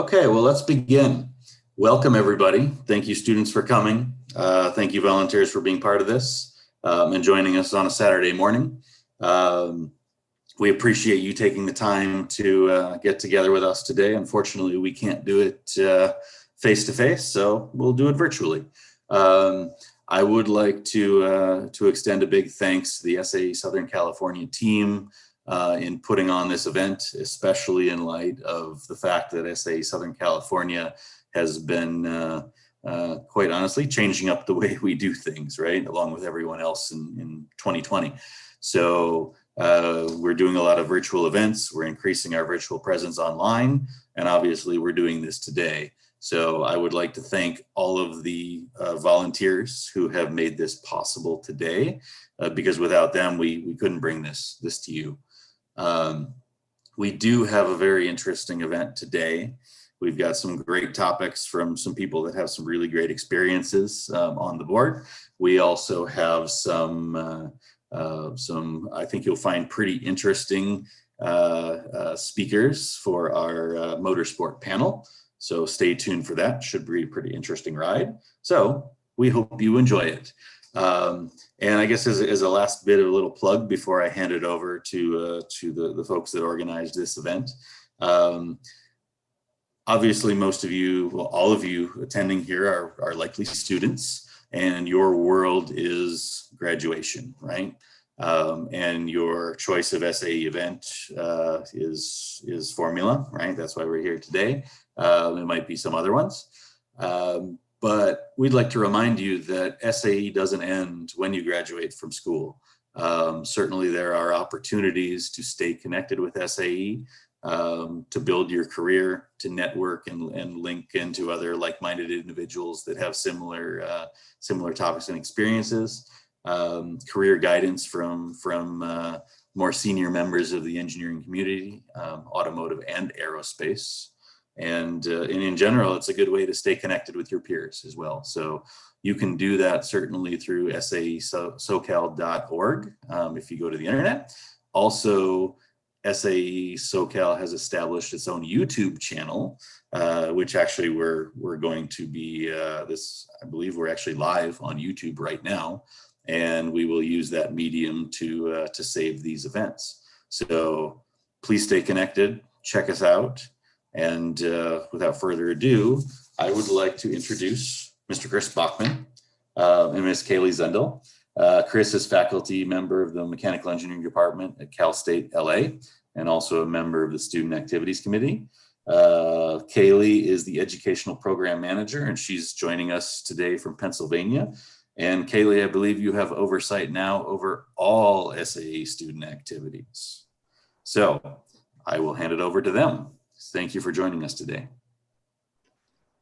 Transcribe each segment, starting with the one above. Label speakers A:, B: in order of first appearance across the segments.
A: Okay, well, let's begin. Welcome, everybody. Thank you, students, for coming. Thank you, volunteers, for being part of this and joining us on a Saturday morning. We appreciate you taking the time to get together with us today. Unfortunately, we can't do it face-to-face, so we'll do it virtually. I would like to extend a big thanks to the SAE Southern California team in putting on this event, especially in light of the fact that SAE Southern California has been, quite honestly, changing up the way we do things, right, along with everyone else in 2020. So we're doing a lot of virtual events. We're increasing our virtual presence online, and obviously we're doing this today. So I would like to thank all of the volunteers who have made this possible today, because without them, we couldn't bring this to you. We do have a very interesting event today. We've got some great topics from some people that have some really great experiences on the board. We also have some I think you'll find pretty interesting speakers for our motorsport panel. So stay tuned for that. Should be a pretty interesting ride. So we hope you enjoy it. And I guess as a last bit of a little plug before I hand it over to the folks that organized this event. Obviously, most of you, well, all of you attending here are likely students, and your world is graduation, right? And your choice of SAE event is formula, right? That's why we're here today. It might be some other ones. But we'd like to remind you that SAE doesn't end when you graduate from school. Certainly there are opportunities to stay connected with SAE, to build your career, to network and link into other like-minded individuals that have similar topics and experiences. Career guidance from more senior members of the engineering community, automotive and aerospace. And in general, it's a good way to stay connected with your peers as well. So you can do that certainly through SAESoCal.org if you go to the internet. Also, SAE SoCal has established its own YouTube channel, which actually we're going to be I believe we're actually live on YouTube right now, and we will use that medium to save these events. So please stay connected, check us out. And without further ado, I would like to introduce Mr. Chris Bachman and Ms. Kaylee Zundel. Chris is faculty member of the Mechanical Engineering Department at Cal State LA, and also a member of the Student Activities Committee. Kaylee is the Educational Program Manager, and she's joining us today from Pennsylvania. And Kaylee, I believe you have oversight now over all SAE student activities. So I will hand it over to them. Thank you for joining us today.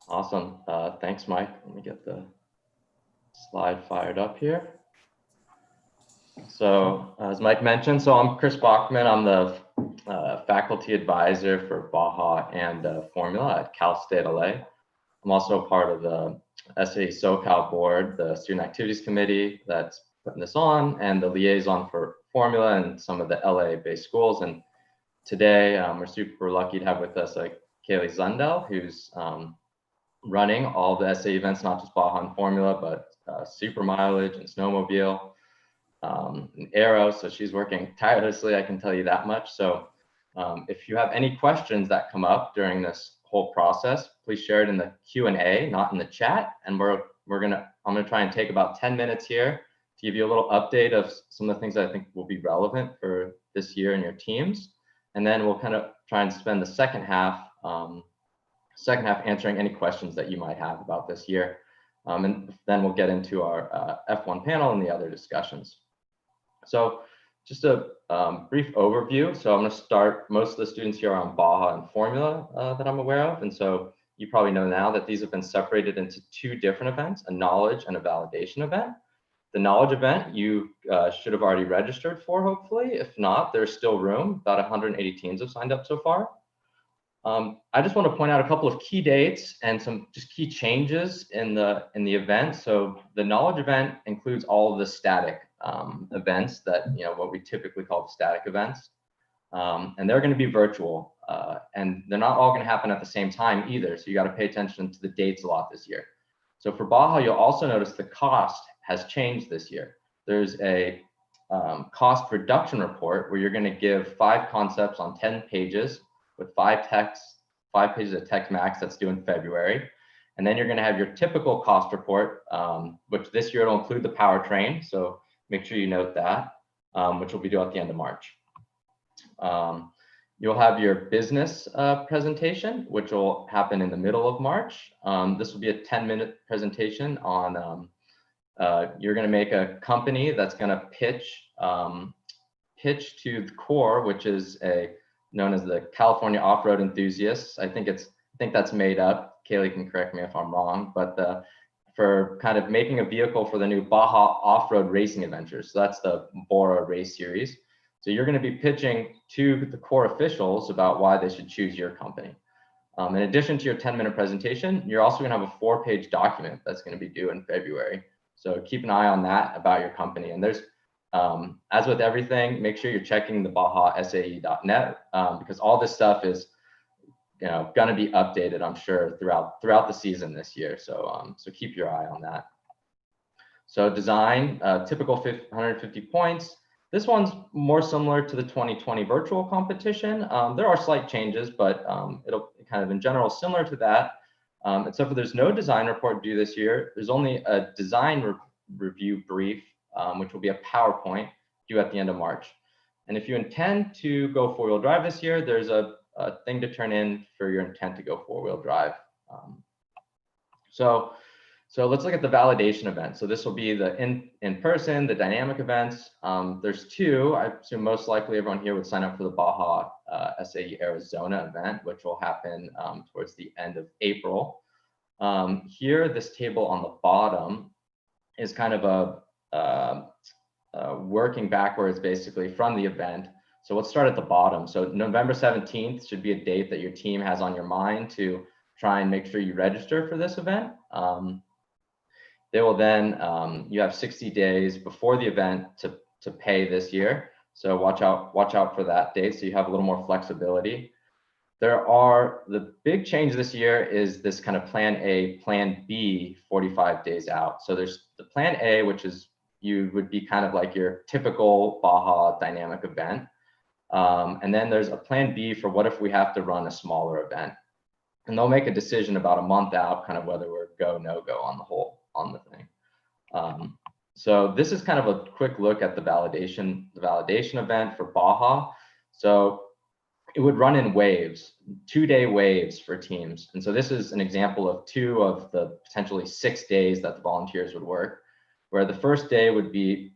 B: Awesome. Thanks, Mike. Let me get the slide fired up here. So as Mike mentioned, so I'm Chris Bachman. I'm the faculty advisor for Baja and Formula at Cal State LA. I'm also part of the SAE SoCal board, the Student Activities Committee that's putting this on, and the liaison for Formula and some of the LA-based schools. And today, we're super lucky to have with us Kaylee Zundel, who's running all the SAE events, not just Baja and Formula, but Super Mileage and Snowmobile and Aero. So she's working tirelessly, I can tell you that much. So if you have any questions that come up during this whole process, please share it in the Q&A, not in the chat. And I'm gonna try and take about 10 minutes here to give you a little update of some of the things that I think will be relevant for this year and your teams. And then we'll kind of try and spend the second half answering any questions that you might have about this year. And then we'll get into our F1 panel and the other discussions. So just a brief overview. So I'm going to start, most of the students here are on Baja and Formula that I'm aware of. And so you probably know now that these have been separated into two different events, a knowledge and a validation event. The knowledge event you should have already registered for, hopefully. If not, there's still room. About 180 teams have signed up so far. I just want to point out a couple of key dates and some just key changes in the event. So the knowledge event includes all of the static events that, what we typically call the static events. And they're going to be virtual. and they're not all going to happen at the same time either. So you got to pay attention to the dates a lot this year. So for Baja, you'll also notice the cost has changed this year. There's a cost reduction report where you're going to give 5 concepts on 10 pages with 5 pages of text max that's due in February. And then you're going to have your typical cost report, which this year will include the powertrain. So make sure you note that, which will be due at the end of March. You'll have your business presentation, which will happen in the middle of March. This will be a 10-minute presentation on, you're going to make a company that's going to pitch to the core, which is known as the California Off-Road Enthusiasts. I think that's made up. Kaylee can correct me if I'm wrong, but for kind of making a vehicle for the new Baja off-road racing adventures. So that's the Bora race series. So you're going to be pitching to the core officials about why they should choose your company. In addition to your 10-minute presentation, you're also going to have a 4-page document that's going to be due in February. So keep an eye on that about your company. And there's, as with everything, make sure you're checking the bajasae.net because all this stuff is, going to be updated, I'm sure, throughout the season this year. So so keep your eye on that. So design, typical 150 points. This one's more similar to the 2020 virtual competition. There are slight changes, but it'll kind of in general similar to that. Except for there's no design report due this year. There's only a design review brief, which will be a PowerPoint due at the end of March. And if you intend to go 4-wheel drive this year, there's a thing to turn in for your intent to go 4-wheel drive. So let's look at the validation event. So this will be the in-person, the dynamic events. There's 2. I assume most likely everyone here would sign up for the Baja SAE Arizona event, which will happen towards the end of April. Here, this table on the bottom is kind of working backwards basically from the event. So let's start at the bottom. So November 17th should be a date that your team has on your mind to try and make sure you register for this event. They will then, you have 60 days before the event to pay this year. So watch out for that date so you have a little more flexibility. The big change this year is this kind of plan A, plan B 45 days out. So there's the plan A, which is you would be kind of like your typical Baja dynamic event. And then there's a plan B for what if we have to run a smaller event. And they'll make a decision about a month out, kind of whether we're go, no go on the thing. So this is kind of a quick look at the validation event for Baja. So it would run in waves, 2-day waves for teams. And so this is an example of 2 of the potentially 6 days that the volunteers would work, where the first day would be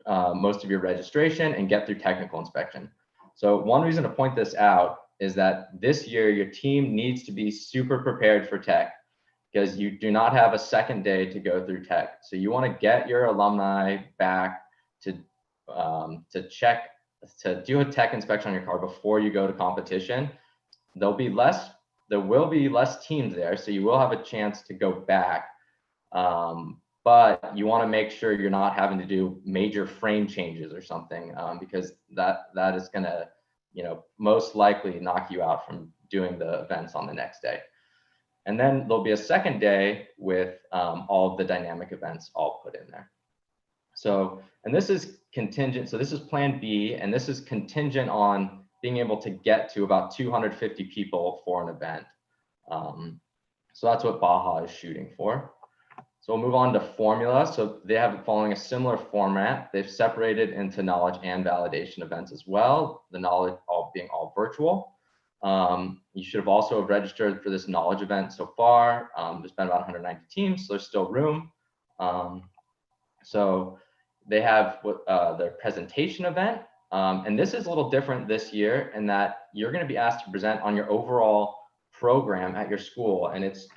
B: most of your registration and get through technical inspection. So one reason to point this out is that this year your team needs to be super prepared for tech because you do not have a second day to go through tech. So you want to get your alumni back to do a tech inspection on your car before you go to competition. There will be less teams there, so you will have a chance to go back. But you want to make sure you're not having to do major frame changes or something, because that is going to, most likely knock you out from doing the events on the next day. And then there'll be a second day with all of the dynamic events all put in there. So, and this is contingent. So this is plan B, and this is contingent on being able to get to about 250 people for an event. So that's what Baja is shooting for. So we'll move on to formula. So they have it following a similar format. They've separated into knowledge and validation events as well. The knowledge being all virtual. You should have also registered for this knowledge event so far. There's been about 190 teams, so there's still room. So they have their presentation event. And this is a little different this year in that you're going to be asked to present on your overall program at your school and its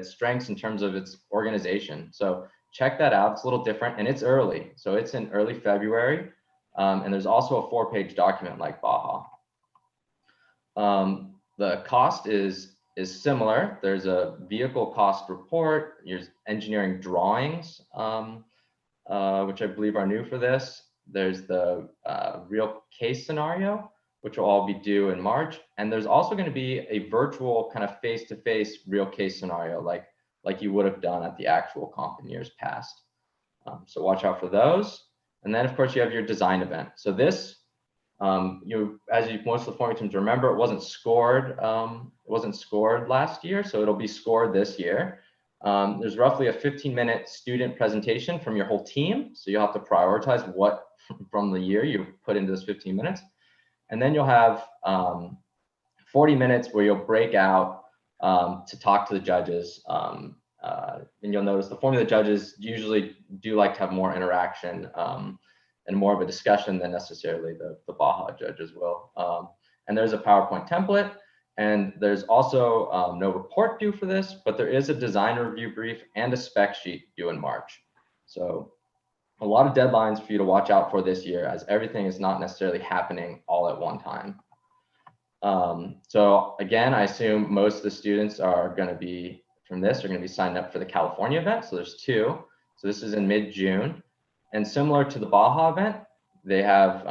B: strengths in terms of its organization. So check that out. It's a little different and it's early. So it's in early February. And there's also a 4-page document like Baja. The cost is similar. There's a vehicle cost report. There's engineering drawings, which I believe are new for this. There's the real case scenario, which will all be due in March. And there's also going to be a virtual kind of face-to-face real case scenario, like you would have done at the actual comp in years past. So watch out for those. And then of course you have your design event. So this, most of the formula teams remember, it wasn't scored. It wasn't scored last year, so it'll be scored this year. There's roughly a 15-minute student presentation from your whole team. So you'll have to prioritize what from the year you put into those 15 minutes. And then you'll have 40 minutes where you'll break out to talk to the judges. And you'll notice the formula judges usually do like to have more interaction and more of a discussion than necessarily the Baja judges will. And there's a PowerPoint template, and there's also no report due for this, but there is a design review brief and a spec sheet due in March. So a lot of deadlines for you to watch out for this year, as everything is not necessarily happening all at one time. So again, I assume most of the students are going to be signed up for the California event. So there's two. So this is in mid-June. And similar to the Baja event, they have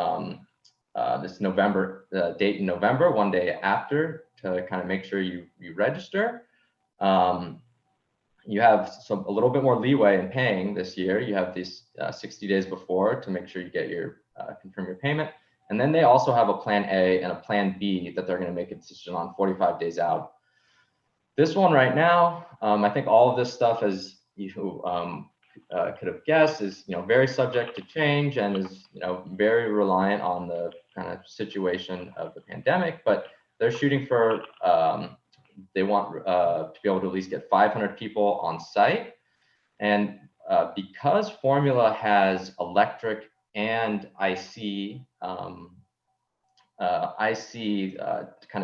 B: this November date in November, one day after, to kind of make sure you register. You have a little bit more leeway in paying this year. You have these 60 days before to make sure you get your confirm your payment. And then they also have a plan A and a plan B that they're going to make a decision on 45 days out. This one right now, I think all of this stuff, as you could have guessed, is very subject to change and is very reliant on the kind of situation of the pandemic. But they're shooting for they want to be able to at least get 500 people on site, and because Formula has electric and IC kind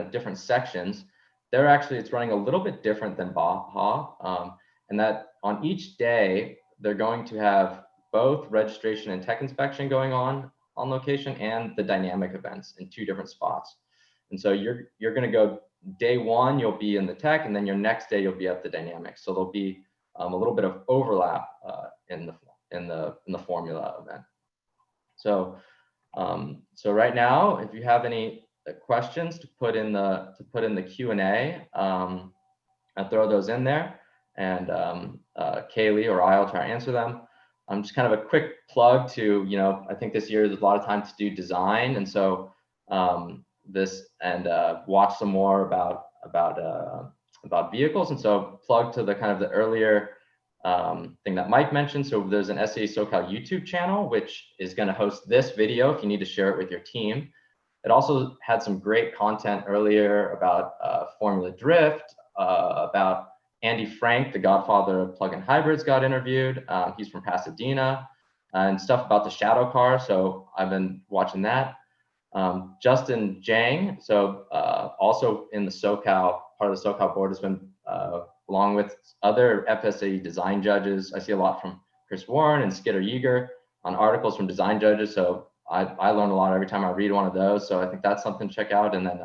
B: of different sections, it's running a little bit different than Baja, and that on each day they're going to have both registration and tech inspection going on location, and the dynamic events in two different spots. And so you're going to go day one, you'll be in the tech, and then your next day you'll be at the dynamics. So there'll be a little bit of overlap in the Formula event. So right now, if you have any questions to put in the Q&A, I'll throw those in there, and Kaylee or I'll try to answer them. Just kind of a quick plug to, I think this year there's a lot of time to do design, and so watch some more about vehicles. And so plug to the kind of the earlier thing that Mike mentioned. So there's an SAE SoCal YouTube channel, which is going to host this video if you need to share it with your team. It also had some great content earlier about Formula Drift, about Andy Frank, the godfather of plug-in hybrids, got interviewed. He's from Pasadena, and stuff about the shadow car. So I've been watching that. Justin Jang, so also in the SoCal, part of the SoCal board, has been along with other FSAE design judges. I see a lot from Chris Warren and Skidder Yeager on articles from design judges. So I learn a lot every time I read one of those. So I think that's something to check out. And then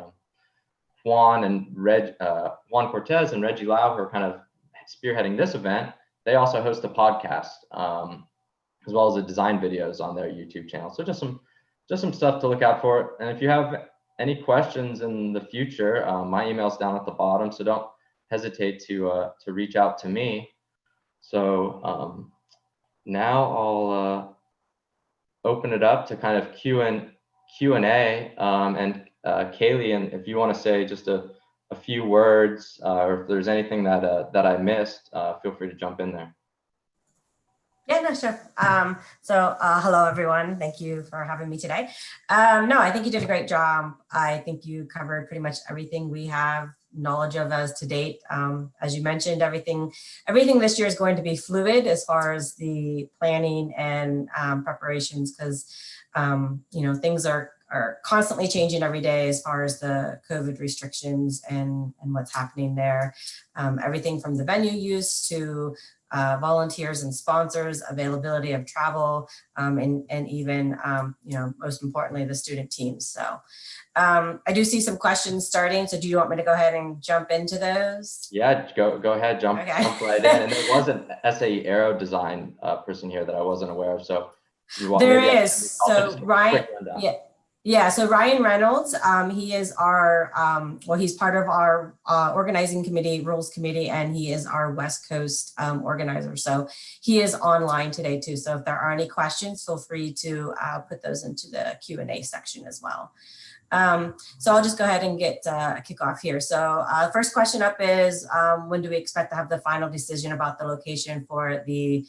B: Juan Cortez and Reggie Lau, who are kind of spearheading this event, they also host a podcast, as well as the design videos on their YouTube channel. So just some stuff to look out for. And if you have any questions in the future, my email's down at the bottom, so don't hesitate to reach out to me. So now I'll open it up to kind of Q&A, and Kaylee, and if you want to say just a few words, or if there's anything that I missed, feel free to jump in there.
C: Yeah, no, sure. Hello, everyone. Thank you for having me today. No, I think you did a great job. I think you covered pretty much everything we have knowledge of as to date. As you mentioned, everything this year is going to be fluid as far as the planning and preparations, because things are constantly changing every day as far as the COVID restrictions and what's happening there. Everything from the venue use to volunteers and sponsors, availability of travel, and even, most importantly, the student teams. So I do see some questions starting. So do you want me to go ahead and jump into those?
B: Yeah, go ahead, jump right in. And there was an SAE Aero design person here that I wasn't aware of. So
C: there is. So Ryan, Yeah, so Ryan Reynolds, he is our, well, he's part of our organizing committee, rules committee, and he is our West Coast organizer. So he is online today too. So if there are any questions, feel free to put those into the Q&A section as well. So I'll just go ahead and get kick off here. So first question up is, when do we expect to have the final decision about the location for the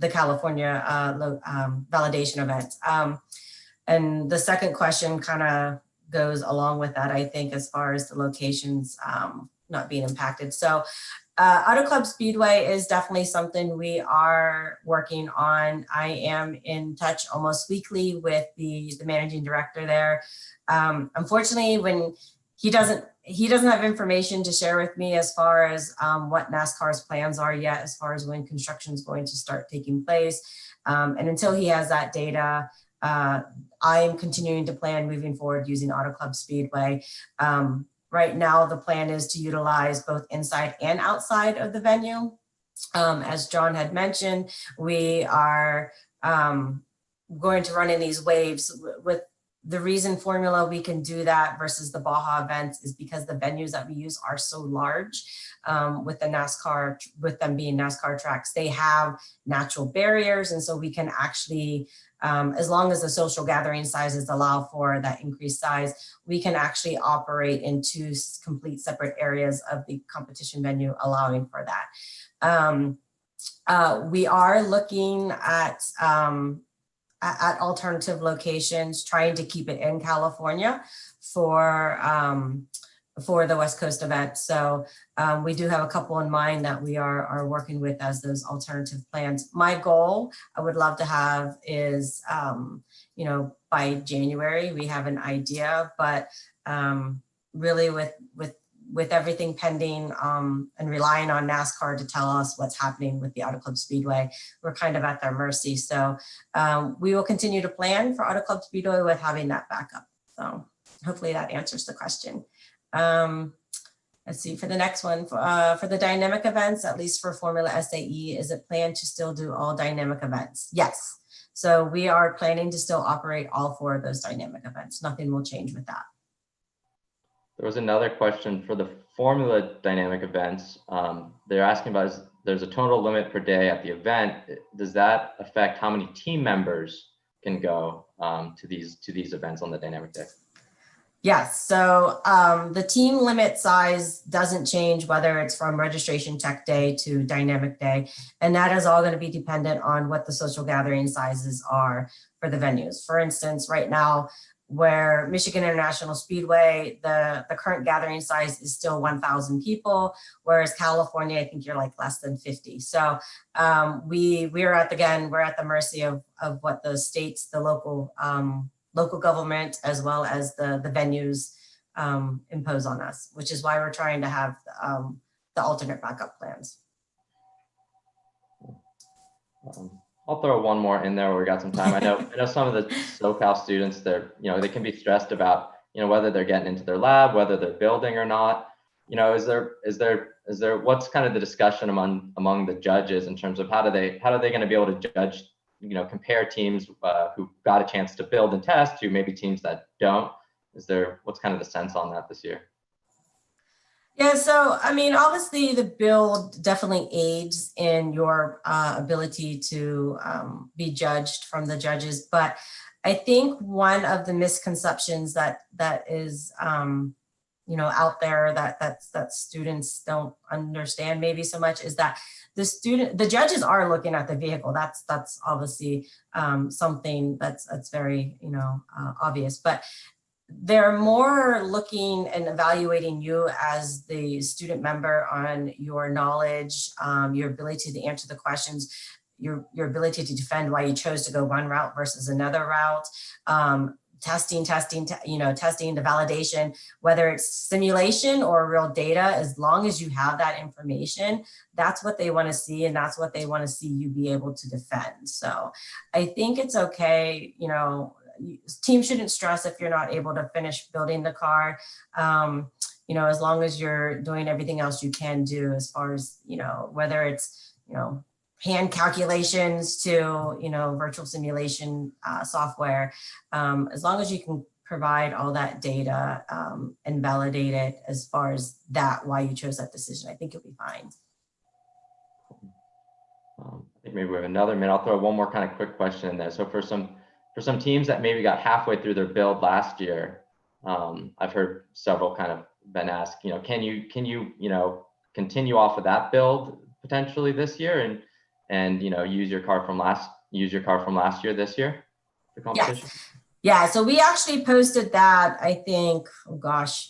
C: California validation event? And the second question kind of goes along with that, I think, as far as the locations not being impacted. So Auto Club Speedway is definitely something we are working on. I am in touch almost weekly with the managing director there. Unfortunately, when he doesn't have information to share with me as far as what NASCAR's plans are yet, as far as when construction is going to start taking place. And until he has that data, I am continuing to plan moving forward using Auto Club Speedway. Right now, the plan is to utilize both inside and outside of the venue. As John had mentioned, we are going to run in these waves. With the reason Formula we can do that versus the Baja events is because the venues that we use are so large. With the NASCAR, with them being NASCAR tracks, they have natural barriers, and so we can actually, as long as the social gathering sizes allow for that increased size, we can actually operate in two complete separate areas of the competition venue, allowing for that. We are looking at alternative locations, trying to keep it in California for the West Coast event. So we do have a couple in mind that we are working with as those alternative plans. My goal, I would love to have is, you know, by January, we have an idea, but really with everything pending and relying on NASCAR to tell us what's happening with the Auto Club Speedway, we're kind of at their mercy. So we will continue to plan for Auto Club Speedway with having that backup. So hopefully that answers the question. Let's see, for the next one, for the dynamic events, at least for Formula SAE, is it planned to still do all dynamic events? Yes. So we are planning to still operate all 4 of those dynamic events. Nothing will change with that.
B: There was another question for the Formula dynamic events. They're asking about, there's a total limit per day at the event. Does that affect how many team members can go to these events on the dynamic day?
C: Yes, so the team limit size doesn't change whether it's from registration tech day to dynamic day. And that is all going to be dependent on what the social gathering sizes are for the venues. For instance, right now, where Michigan International Speedway, the current gathering size is still 1,000 people, whereas California, I think you're like less than 50. So we're at the mercy of what the states, the local government, as well as the venues impose on us, which is why we're trying to have the alternate backup plans.
B: I'll throw one more in there where we got some time. I know some of the SoCal students, they can be stressed about, whether they're getting into their lab, whether they're building or not. Is there what's kind of the discussion among the judges in terms of how are they going to be able to judge, compare teams who got a chance to build and test to maybe teams that don't? What's kind of the sense on that this year?
C: Yeah, so I mean, obviously the build definitely aids in your ability to be judged from the judges, but I think one of the misconceptions that is out there that students don't understand maybe so much is that the judges are looking at the vehicle. That's obviously something that's very obvious, but they're more looking and evaluating you as the student member on your knowledge, your ability to answer the questions, your ability to defend why you chose to go one route versus another route, testing, the validation, whether it's simulation or real data. As long as you have that information, that's what they want to see, and that's what they want to see you be able to defend. So I think it's okay, team shouldn't stress if you're not able to finish building the car, as long as you're doing everything else you can do as far as, whether it's, hand calculations to, virtual simulation software. As long as you can provide all that data and validate it as far as why you chose that decision, I think you'll be fine.
B: I think maybe we have another minute. I'll throw one more kind of quick question in there. So for some teams that maybe got halfway through their build last year, I've heard several kind of been asked, can you continue off of that build potentially this year and use your car from last year this year for competition?
C: Yeah, so we actually posted that, I think,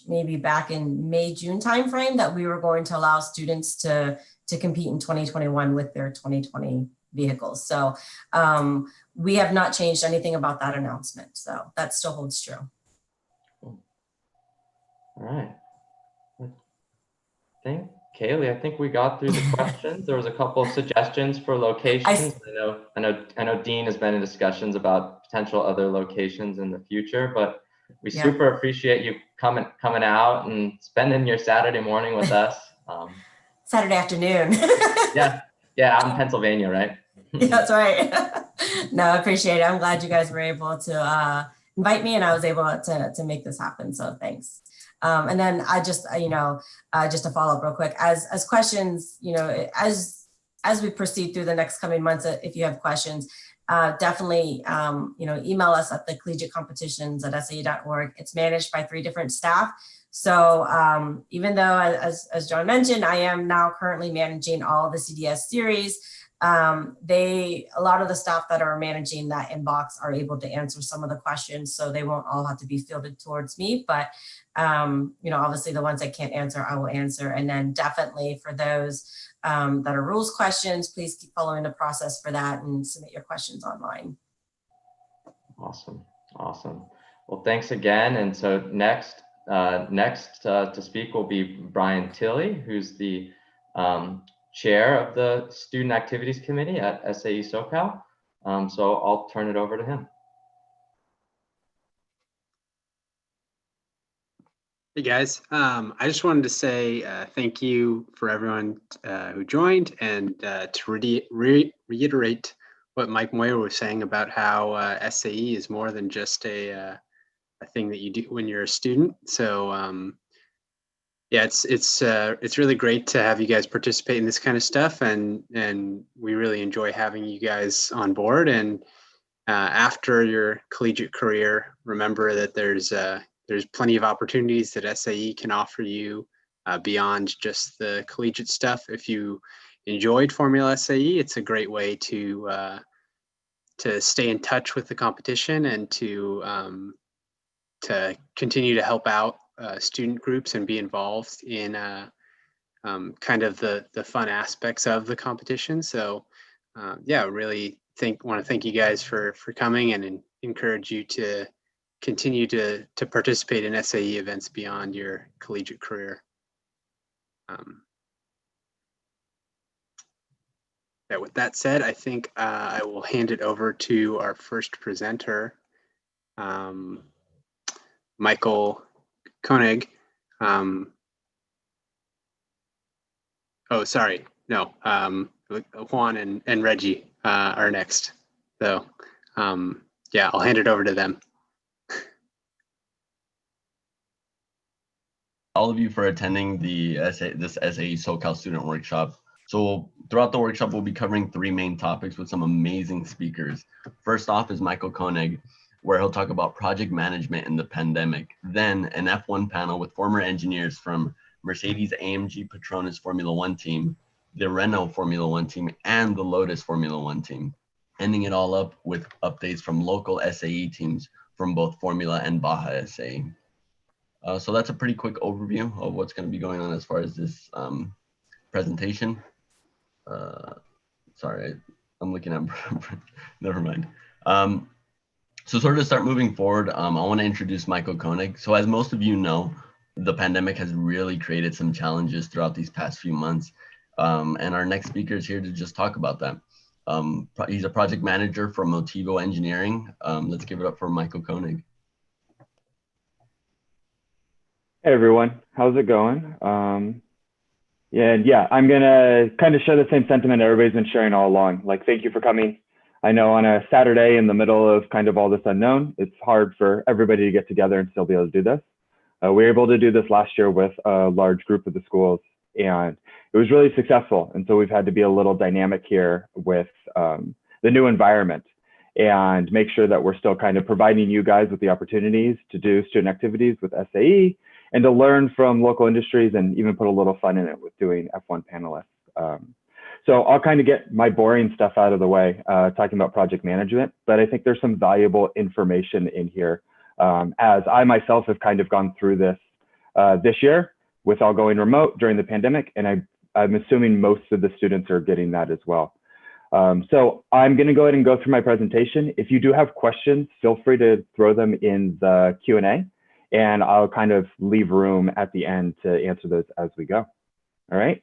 C: maybe back in May, June timeframe, that we were going to allow students to compete in 2021 with their 2020 vehicles. So we have not changed anything about that announcement. So that still holds true.
B: Cool. All right. Kaylee, I think we got through the questions. There was a couple of suggestions for locations. I know Dean has been in discussions about potential other locations in the future, but we super appreciate you coming out and spending your Saturday morning with us.
C: Saturday afternoon.
B: yeah, out in Pennsylvania, right?
C: Yeah, that's right. No, I appreciate it. I'm glad you guys were able to invite me and I was able to make this happen. So thanks. And then I just, just to follow up real quick, as questions, as we proceed through the next coming months, if you have questions, definitely, email us at the Collegiate Competitions at SAE.org. It's managed by 3 different staff. So even though, as John mentioned, I am now currently managing all the CDS series, a lot of the staff that are managing that inbox are able to answer some of the questions, so they won't all have to be fielded towards me. But obviously the ones I can't answer, I will answer. And then definitely for those that are rules questions, please keep following the process for that and submit your questions online. Awesome.
B: Well, thanks again. And so next to speak will be Brian Tilley, who's the chair of the Student Activities Committee at SAE SoCal. So I'll turn it over to him.
D: Hey guys, I just wanted to say thank you for everyone who joined, and to reiterate what Mike Moyer was saying about how SAE is more than just a thing that you do when you're a student. So yeah, it's really great to have you guys participate in this kind of stuff, and we really enjoy having you guys on board. And after your collegiate career, remember that there's plenty of opportunities that SAE can offer you beyond just the collegiate stuff. If you enjoyed Formula SAE, it's a great way to stay in touch with the competition and to continue to help out student groups and be involved in kind of the fun aspects of the competition. So yeah, really want to thank you guys for coming, and encourage you to continue to participate in SAE events beyond your collegiate career. Yeah, with that said, I think I will hand it over to our first presenter, Michael Koenig. Oh, sorry, no, Juan and Reggie are next. So yeah, I'll hand it over to them.
E: All of you for attending this SAE SoCal Student Workshop. So throughout the workshop, we'll be covering 3 main topics with some amazing speakers. First off is Michael Koenig, where he'll talk about project management in the pandemic. Then an F1 panel with former engineers from Mercedes-AMG Petronas Formula One team, the Renault Formula One team, and the Lotus Formula One team. Ending it all up with updates from local SAE teams from both Formula and Baja SAE. So that's a pretty quick overview of what's going to be going on as far as this presentation. Sorry, I'm looking at, never mind. So sort of to start moving forward, I want to introduce Michael Koenig. So as most of you know, the pandemic has really created some challenges throughout these past few months. And our next speaker is here to just talk about that. He's a project manager for Motivo Engineering. Let's give it up for Michael Koenig.
F: Hey everyone, how's it going? And yeah, I'm gonna kind of share the same sentiment everybody's been sharing all along. Like, thank you for coming. I know on a Saturday in the middle of kind of all this unknown, it's hard for everybody to get together and still be able to do this. We were able to do this last year with a large group of the schools, and it was really successful. And so we've had to be a little dynamic here with the new environment and make sure that we're still kind of providing you guys with the opportunities to do student activities with SAE and to learn from local industries and even put a little fun in it with doing F1 panelists. So I'll kind of get my boring stuff out of the way, talking about project management, but I think there's some valuable information in here as I myself have kind of gone through this this year with all going remote during the pandemic, and I'm assuming most of the students are getting that as well. So I'm going to go ahead and go through my presentation. If you do have questions, feel free to throw them in the Q&A, and I'll kind of leave room at the end to answer those as we go. All right.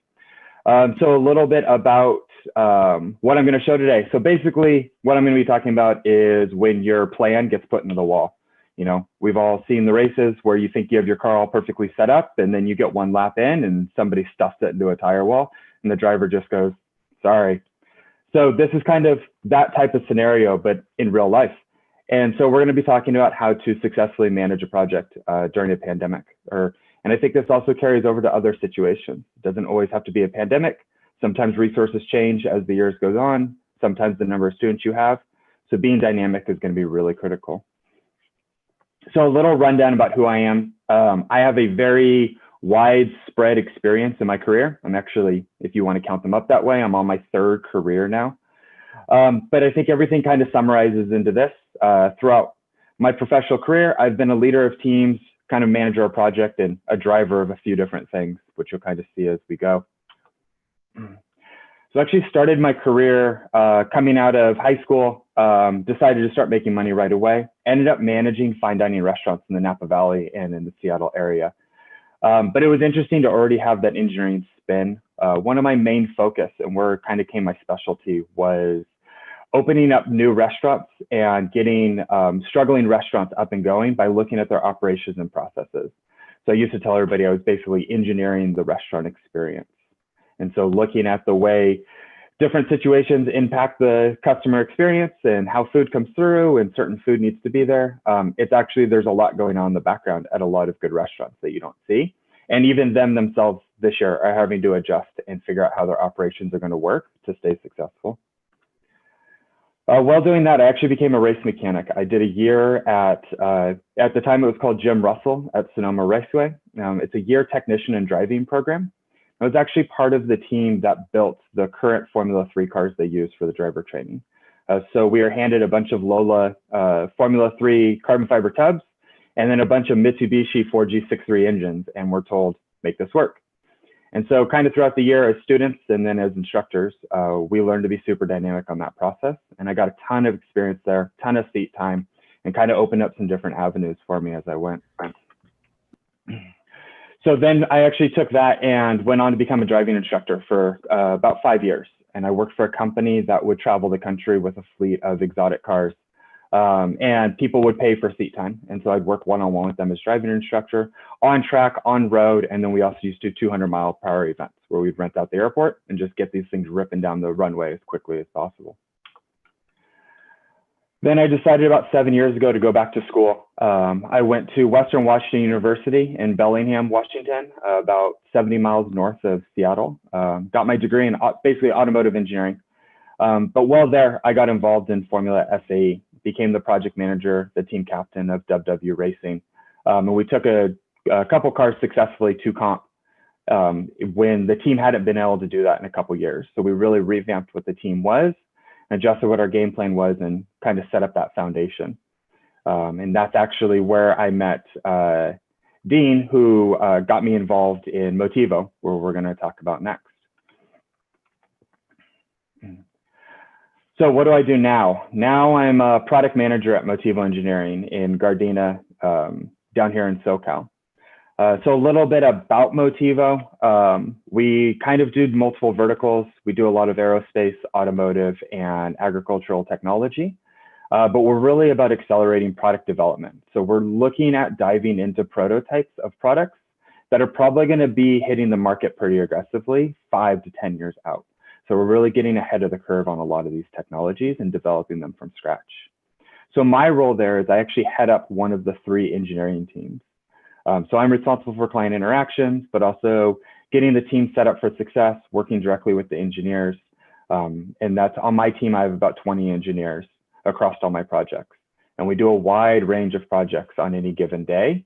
F: So a little bit about what I'm going to show today. So basically, what I'm going to be talking about is when your plan gets put into the wall. You know, we've all seen the races where you think you have your car all perfectly set up, and then you get one lap in and somebody stuffs it into a tire wall, and the driver just goes, sorry. So this is kind of that type of scenario, but in real life. And so we're going to be talking about how to successfully manage a project during a pandemic. And I think this also carries over to other situations. It doesn't always have to be a pandemic. Sometimes resources change as the years goes on. Sometimes the number of students you have. So being dynamic is going to be really critical. So a little rundown about who I am. I have a very widespread experience in my career. I'm actually, if you want to count them up that way, I'm on my third career now. But I think everything kind of summarizes into this. Throughout my professional career, I've been a leader of teams, kind of manager of project, and a driver of a few different things, which you'll kind of see as we go. So I actually started my career coming out of high school, decided to start making money right away, ended up managing fine dining restaurants in the Napa Valley and in the Seattle area. But it was interesting to already have that engineering spin. One of my main focus and where kind of came my specialty was opening up new restaurants and getting struggling restaurants up and going by looking at their operations and processes. So I used to tell everybody I was basically engineering the restaurant experience. And so looking at the way different situations impact the customer experience and how food comes through and certain food needs to be there. It's actually, there's a lot going on in the background at a lot of good restaurants that you don't see. And even them themselves this year are having to adjust and figure out how their operations are going to work to stay successful. While doing that, I actually became a race mechanic. I did a year at the time it was called Jim Russell at Sonoma Raceway. It's a year technician and driving program. I was actually part of the team that built the current Formula 3 cars they use for the driver training. So we were handed a bunch of Lola Formula 3 carbon fiber tubs and then a bunch of Mitsubishi 4G63 engines, and we're told, make this work. And so kind of throughout the year as students and then as instructors, we learned to be super dynamic on that process. And I got a ton of experience there, ton of seat time, and kind of opened up some different avenues for me as I went. So then I actually took that and went on to become a driving instructor for about 5 years. And I worked for a company that would travel the country with a fleet of exotic cars. And people would pay for seat time. And so I'd work one-on-one with them as driving instructor, on track, on road. And then we also used to do 200-mile-per-hour events where we'd rent out the airport and just get these things ripping down the runway as quickly as possible. Then I decided about 7 years ago to go back to school. I went to Western Washington University in Bellingham, Washington, about 70 miles north of Seattle. Got my degree in basically automotive engineering. But while there, I got involved in Formula SAE, became the project manager, the team captain of WW Racing. And we took a couple cars successfully to comp when the team hadn't been able to do that in a couple years. So we really revamped what the team was, adjusted what our game plan was, and kind of set up that foundation. And that's actually where I met Dean, who got me involved in Motivo, where we're going to talk about next. So what do I do now? Now I'm a product manager at Motivo Engineering in Gardena, down here in SoCal. So a little bit about Motivo. We kind of do multiple verticals. We do a lot of aerospace, automotive, and agricultural technology. But we're really about accelerating product development. So we're looking at diving into prototypes of products that are probably going to be hitting the market pretty aggressively 5 to 10 years out. So we're really getting ahead of the curve on a lot of these technologies and developing them from scratch. So my role there is I actually head up one of the 3 engineering teams. So I'm responsible for client interactions, but also getting the team set up for success, working directly with the engineers. And that's on my team, I have about 20 engineers across all my projects. And we do a wide range of projects on any given day.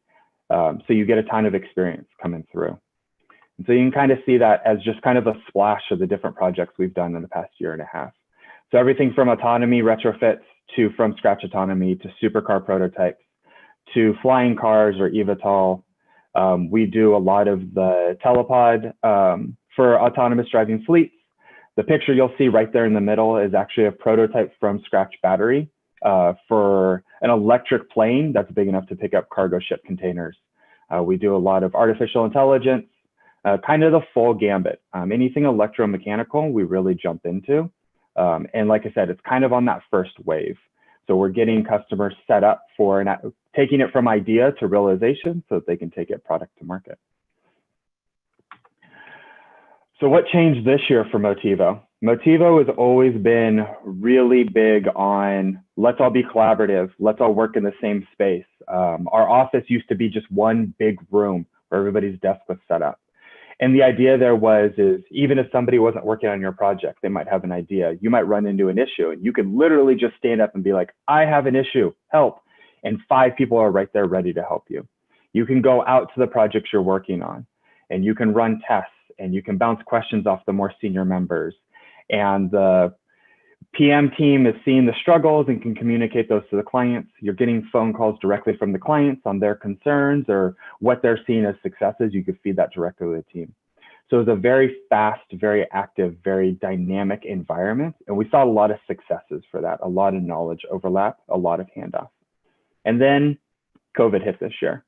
F: So you get a ton of experience coming through. And so you can kind of see that as just kind of a splash of the different projects we've done in the past year and a half. So everything from autonomy retrofits to from scratch autonomy to supercar prototypes to flying cars or eVTOL. We do a lot of the telepod for autonomous driving fleets. The picture you'll see right there in the middle is actually a prototype from scratch battery for an electric plane that's big enough to pick up cargo ship containers. We do a lot of artificial intelligence, kind of the full gambit. Anything electromechanical, we really jump into. And like I said, it's kind of on that first wave. So we're getting customers set up for taking it from idea to realization so that they can take it product to market. So what changed this year for Motivo? Motivo has always been really big on let's all be collaborative, let's all work in the same space. Our office used to be just one big room where everybody's desk was set up. And the idea there is even if somebody wasn't working on your project, they might have an idea. You might run into an issue and you could literally just stand up and be like, I have an issue, help. And 5 people are right there ready to help you. You can go out to the projects you're working on and you can run tests and you can bounce questions off the more senior members. And the PM team is seeing the struggles and can communicate those to the clients. You're getting phone calls directly from the clients on their concerns or what they're seeing as successes. You could feed that directly to the team. So it's a very fast, very active, very dynamic environment. And we saw a lot of successes for that, a lot of knowledge overlap, a lot of handoff. And then COVID hit this year.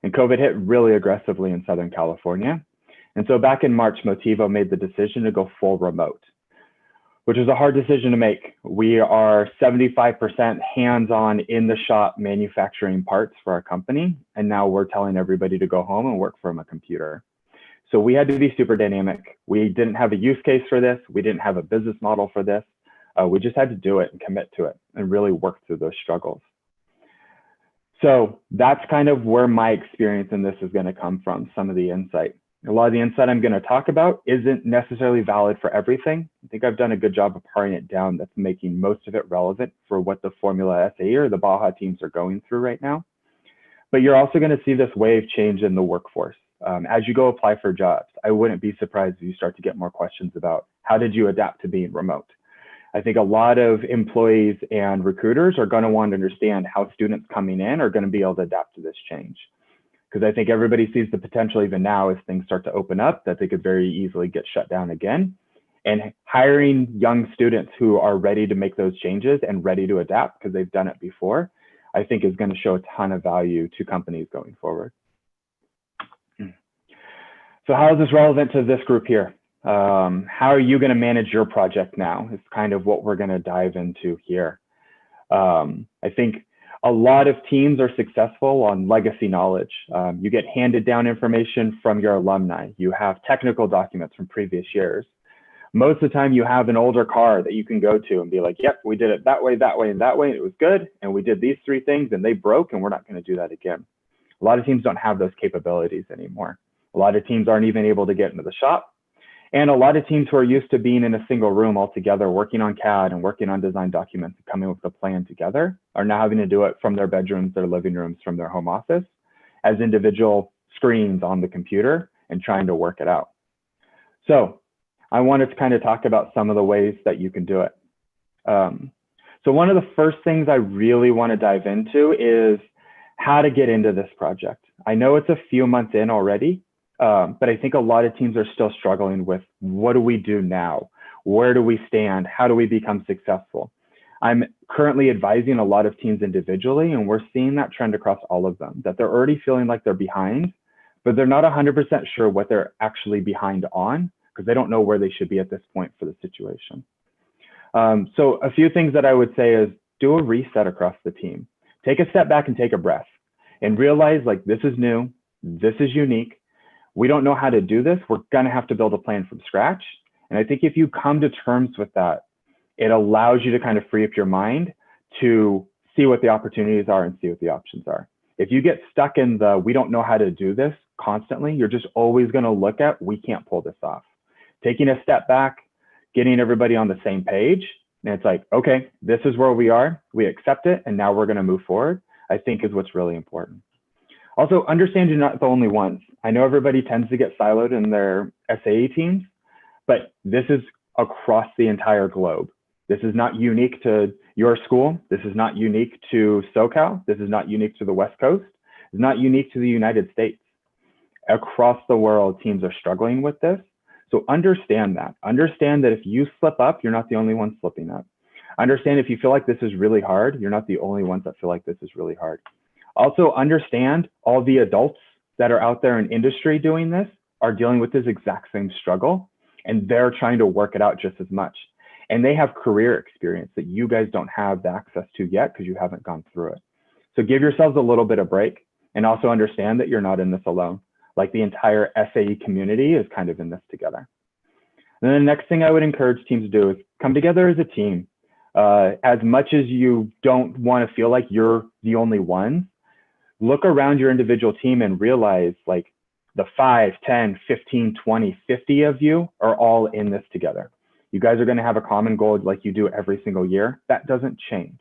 F: And COVID hit really aggressively in Southern California. And so back in March, Motivo made the decision to go full remote, which is a hard decision to make. We are 75% hands-on in the shop manufacturing parts for our company. And now we're telling everybody to go home and work from a computer. So we had to be super dynamic. We didn't have a use case for this. We didn't have a business model for this. We just had to do it and commit to it and really work through those struggles. So that's kind of where my experience in this is going to come from, some of the insight. A lot of the insight I'm going to talk about isn't necessarily valid for everything. I think I've done a good job of paring it down that's making most of it relevant for what the Formula SAE or the Baja teams are going through right now. But you're also going to see this wave change in the workforce. As you go apply for jobs, I wouldn't be surprised if you start to get more questions about how did you adapt to being remote? I think a lot of employees and recruiters are going to want to understand how students coming in are going to be able to adapt to this change. Because I think everybody sees the potential even now as things start to open up that they could very easily get shut down again. And hiring young students who are ready to make those changes and ready to adapt because they've done it before, I think is going to show a ton of value to companies going forward. So how is this relevant to this group here? How are you going to manage your project now? It's kind of what we're going to dive into here. I think a lot of teams are successful on legacy knowledge. You get handed down information from your alumni. You have technical documents from previous years. Most of the time you have an older car that you can go to and be like, yep, we did it that way, that way, and that way. And it was good. And we did these 3 things and they broke and we're not going to do that again. A lot of teams don't have those capabilities anymore. A lot of teams aren't even able to get into the shop. And a lot of teams who are used to being in a single room all together, working on CAD and working on design documents and coming up with a plan together, are now having to do it from their bedrooms, their living rooms, from their home office as individual screens on the computer and trying to work it out. So I wanted to kind of talk about some of the ways that you can do it. So one of the first things I really want to dive into is how to get into this project. I know it's a few months in already, but I think a lot of teams are still struggling with what do we do now? Where do we stand? How do we become successful? I'm currently advising a lot of teams individually, and we're seeing that trend across all of them, that they're already feeling like they're behind, but they're not 100% sure what they're actually behind on because they don't know where they should be at this point for the situation. So a few things that I would say is do a reset across the team. Take a step back and take a breath and realize like this is new, this is unique. we don't know how to do this. We're going to have to build a plan from scratch. And I think if you come to terms with that, it allows you to kind of free up your mind to see what the opportunities are and see what the options are. If you get stuck in the, we don't know how to do this constantly, you're just always going to look at, we can't pull this off. Taking a step back, getting everybody on the same page. And it's like, okay, this is where we are. We accept it. And now we're going to move forward, I think is what's really important. Also, understand you're not the only ones. I know everybody tends to get siloed in their SAE teams, but this is across the entire globe. This is not unique to your school. This is not unique to SoCal. This is not unique to the West Coast. It's not unique to the United States. Across the world, teams are struggling with this. So understand that. Understand that if you slip up, you're not the only one slipping up. Understand if you feel like this is really hard, you're not the only ones that feel like this is really hard. Also understand all the adults that are out there in industry doing this are dealing with this exact same struggle, and they're trying to work it out just as much. And they have career experience that you guys don't have the access to yet because you haven't gone through it. So give yourselves a little bit of break, and also understand that you're not in this alone. Like the entire SAE community is kind of in this together. And then the next thing I would encourage teams to do is come together as a team. As much as you don't want to feel like you're the only one, look around your individual team and realize like the 5, 10, 15, 20, 50 of you are all in this together. You guys are going to have a common goal like you do every single year. That doesn't change.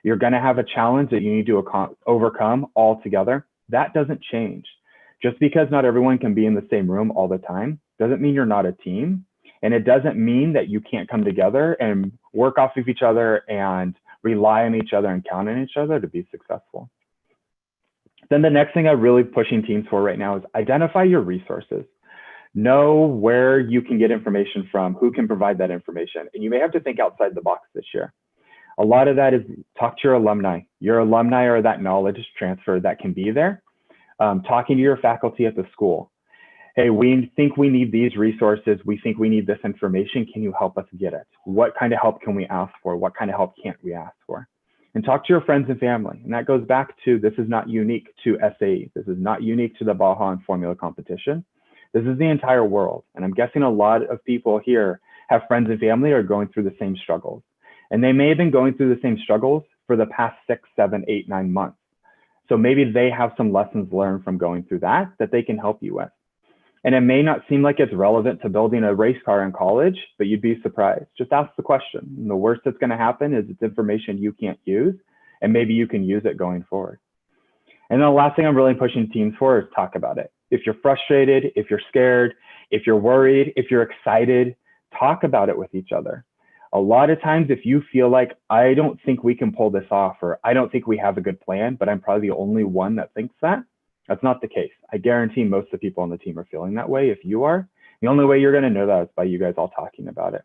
F: You're going to have a challenge that you need to overcome all together. That doesn't change. Just because not everyone can be in the same room all the time doesn't mean you're not a team. And it doesn't mean that you can't come together and work off of each other and rely on each other and count on each other to be successful. Then the next thing I'm really pushing teams for right now is identify your resources. Know where you can get information from, who can provide that information. And you may have to think outside the box this year. A lot of that is talk to your alumni. Your alumni are that knowledge transfer that can be there. Talking to your faculty at the school. Hey, we think we need these resources. We think we need this information. Can you help us get it? What kind of help can we ask for? What kind of help can't we ask for? And talk to your friends and family. And that goes back to, this is not unique to SAE. This is not unique to the Baja and Formula competition. This is the entire world. And I'm guessing a lot of people here have friends and family who are going through the same struggles. And they may have been going through the same struggles for the past 6, 7, 8, 9 months. So maybe they have some lessons learned from going through that they can help you with. And it may not seem like it's relevant to building a race car in college, but you'd be surprised. Just ask the question. And the worst that's going to happen is it's information you can't use, and maybe you can use it going forward. And then the last thing I'm really pushing teams for is talk about it. If you're frustrated, if you're scared, if you're worried, if you're excited, talk about it with each other. A lot of times, if you feel like, I don't think we can pull this off, or I don't think we have a good plan, but I'm probably the only one that thinks that, that's not the case. I guarantee most of the people on the team are feeling that way. If you are, the only way you're going to know that is by you guys all talking about it.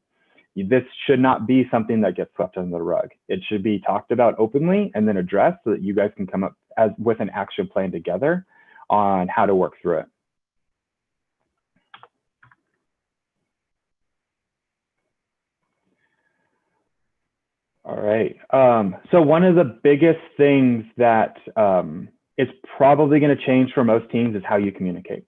F: This should not be something that gets swept under the rug. It should be talked about openly and then addressed so that you guys can come up with an action plan together on how to work through it. All right. So one of the biggest things that is probably going to change for most teams is how you communicate.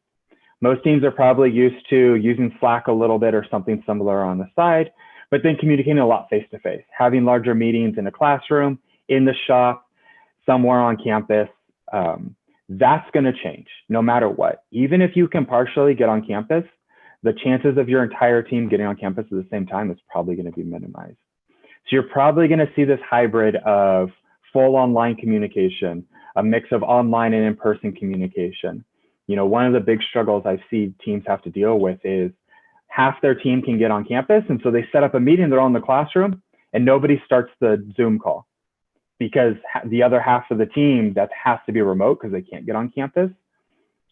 F: Most teams are probably used to using Slack a little bit or something similar on the side, but then communicating a lot face-to-face, having larger meetings in a classroom, in the shop, somewhere on campus. That's going to change no matter what. Even if you can partially get on campus, the chances of your entire team getting on campus at the same time is probably going to be minimized. So you're probably going to see this hybrid of full online communication, a mix of online and in-person communication. You know, one of the big struggles I see teams have to deal with is half their team can get on campus, and so they set up a meeting, they're all in the classroom, and nobody starts the Zoom call because the other half of the team that has to be remote because they can't get on campus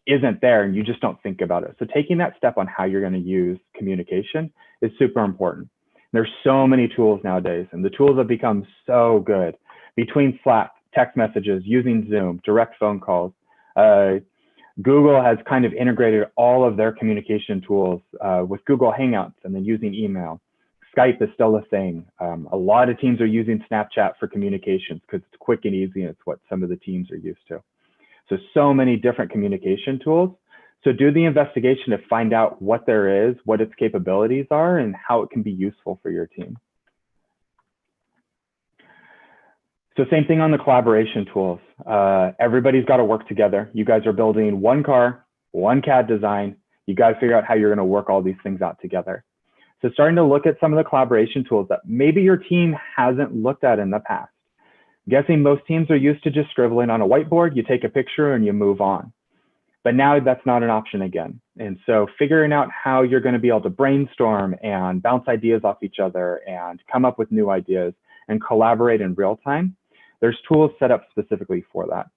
F: isn't there, and you just don't think about it. So taking that step on how you're going to use communication is super important. There's so many tools nowadays, and the tools have become so good between Slack, text messages, using Zoom, direct phone calls. Google has kind of integrated all of their communication tools with Google Hangouts and then using email. Skype is still a thing. A lot of teams are using Snapchat for communications because it's quick and easy and it's what some of the teams are used to. So many different communication tools. So do the investigation to find out what there is, what its capabilities are, and how it can be useful for your team. So same thing on the collaboration tools. Everybody's got to work together. You guys are building one car, one CAD design. You got to figure out how you're going to work all these things out together. So starting to look at some of the collaboration tools that maybe your team hasn't looked at in the past. Guessing most teams are used to just scribbling on a whiteboard. You take a picture and you move on. But now that's not an option again. And so figuring out how you're going to be able to brainstorm and bounce ideas off each other and come up with new ideas and collaborate in real time, there's tools set up specifically for that.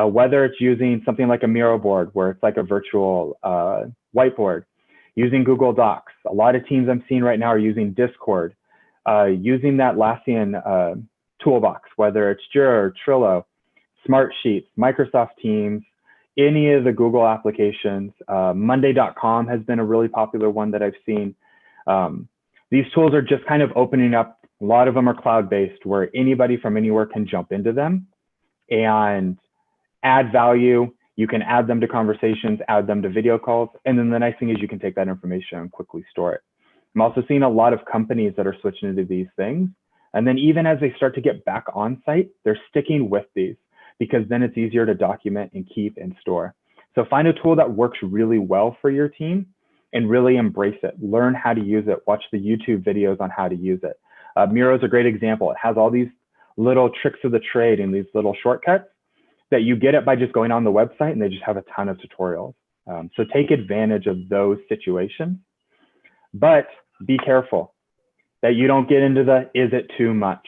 F: Whether it's using something like a Miro board, where it's like a virtual whiteboard, using Google Docs. A lot of teams I'm seeing right now are using Discord, using that Atlassian toolbox, whether it's Jira or Trello, Smartsheets, Microsoft Teams, any of the Google applications. Monday.com has been a really popular one that I've seen. These tools are just kind of opening up. A lot of them are cloud-based, where anybody from anywhere can jump into them and add value. You can add them to conversations, add them to video calls. And then the nice thing is you can take that information and quickly store it. I'm also seeing a lot of companies that are switching into these things. And then even as they start to get back on site, they're sticking with these, because then it's easier to document and keep and store. So find a tool that works really well for your team and really embrace it. Learn how to use it. Watch the YouTube videos on how to use it. Miro is a great example. It has all these little tricks of the trade and these little shortcuts that you get it by just going on the website, and they just have a ton of tutorials. So take advantage of those situations, but be careful that you don't get into the, is it too much?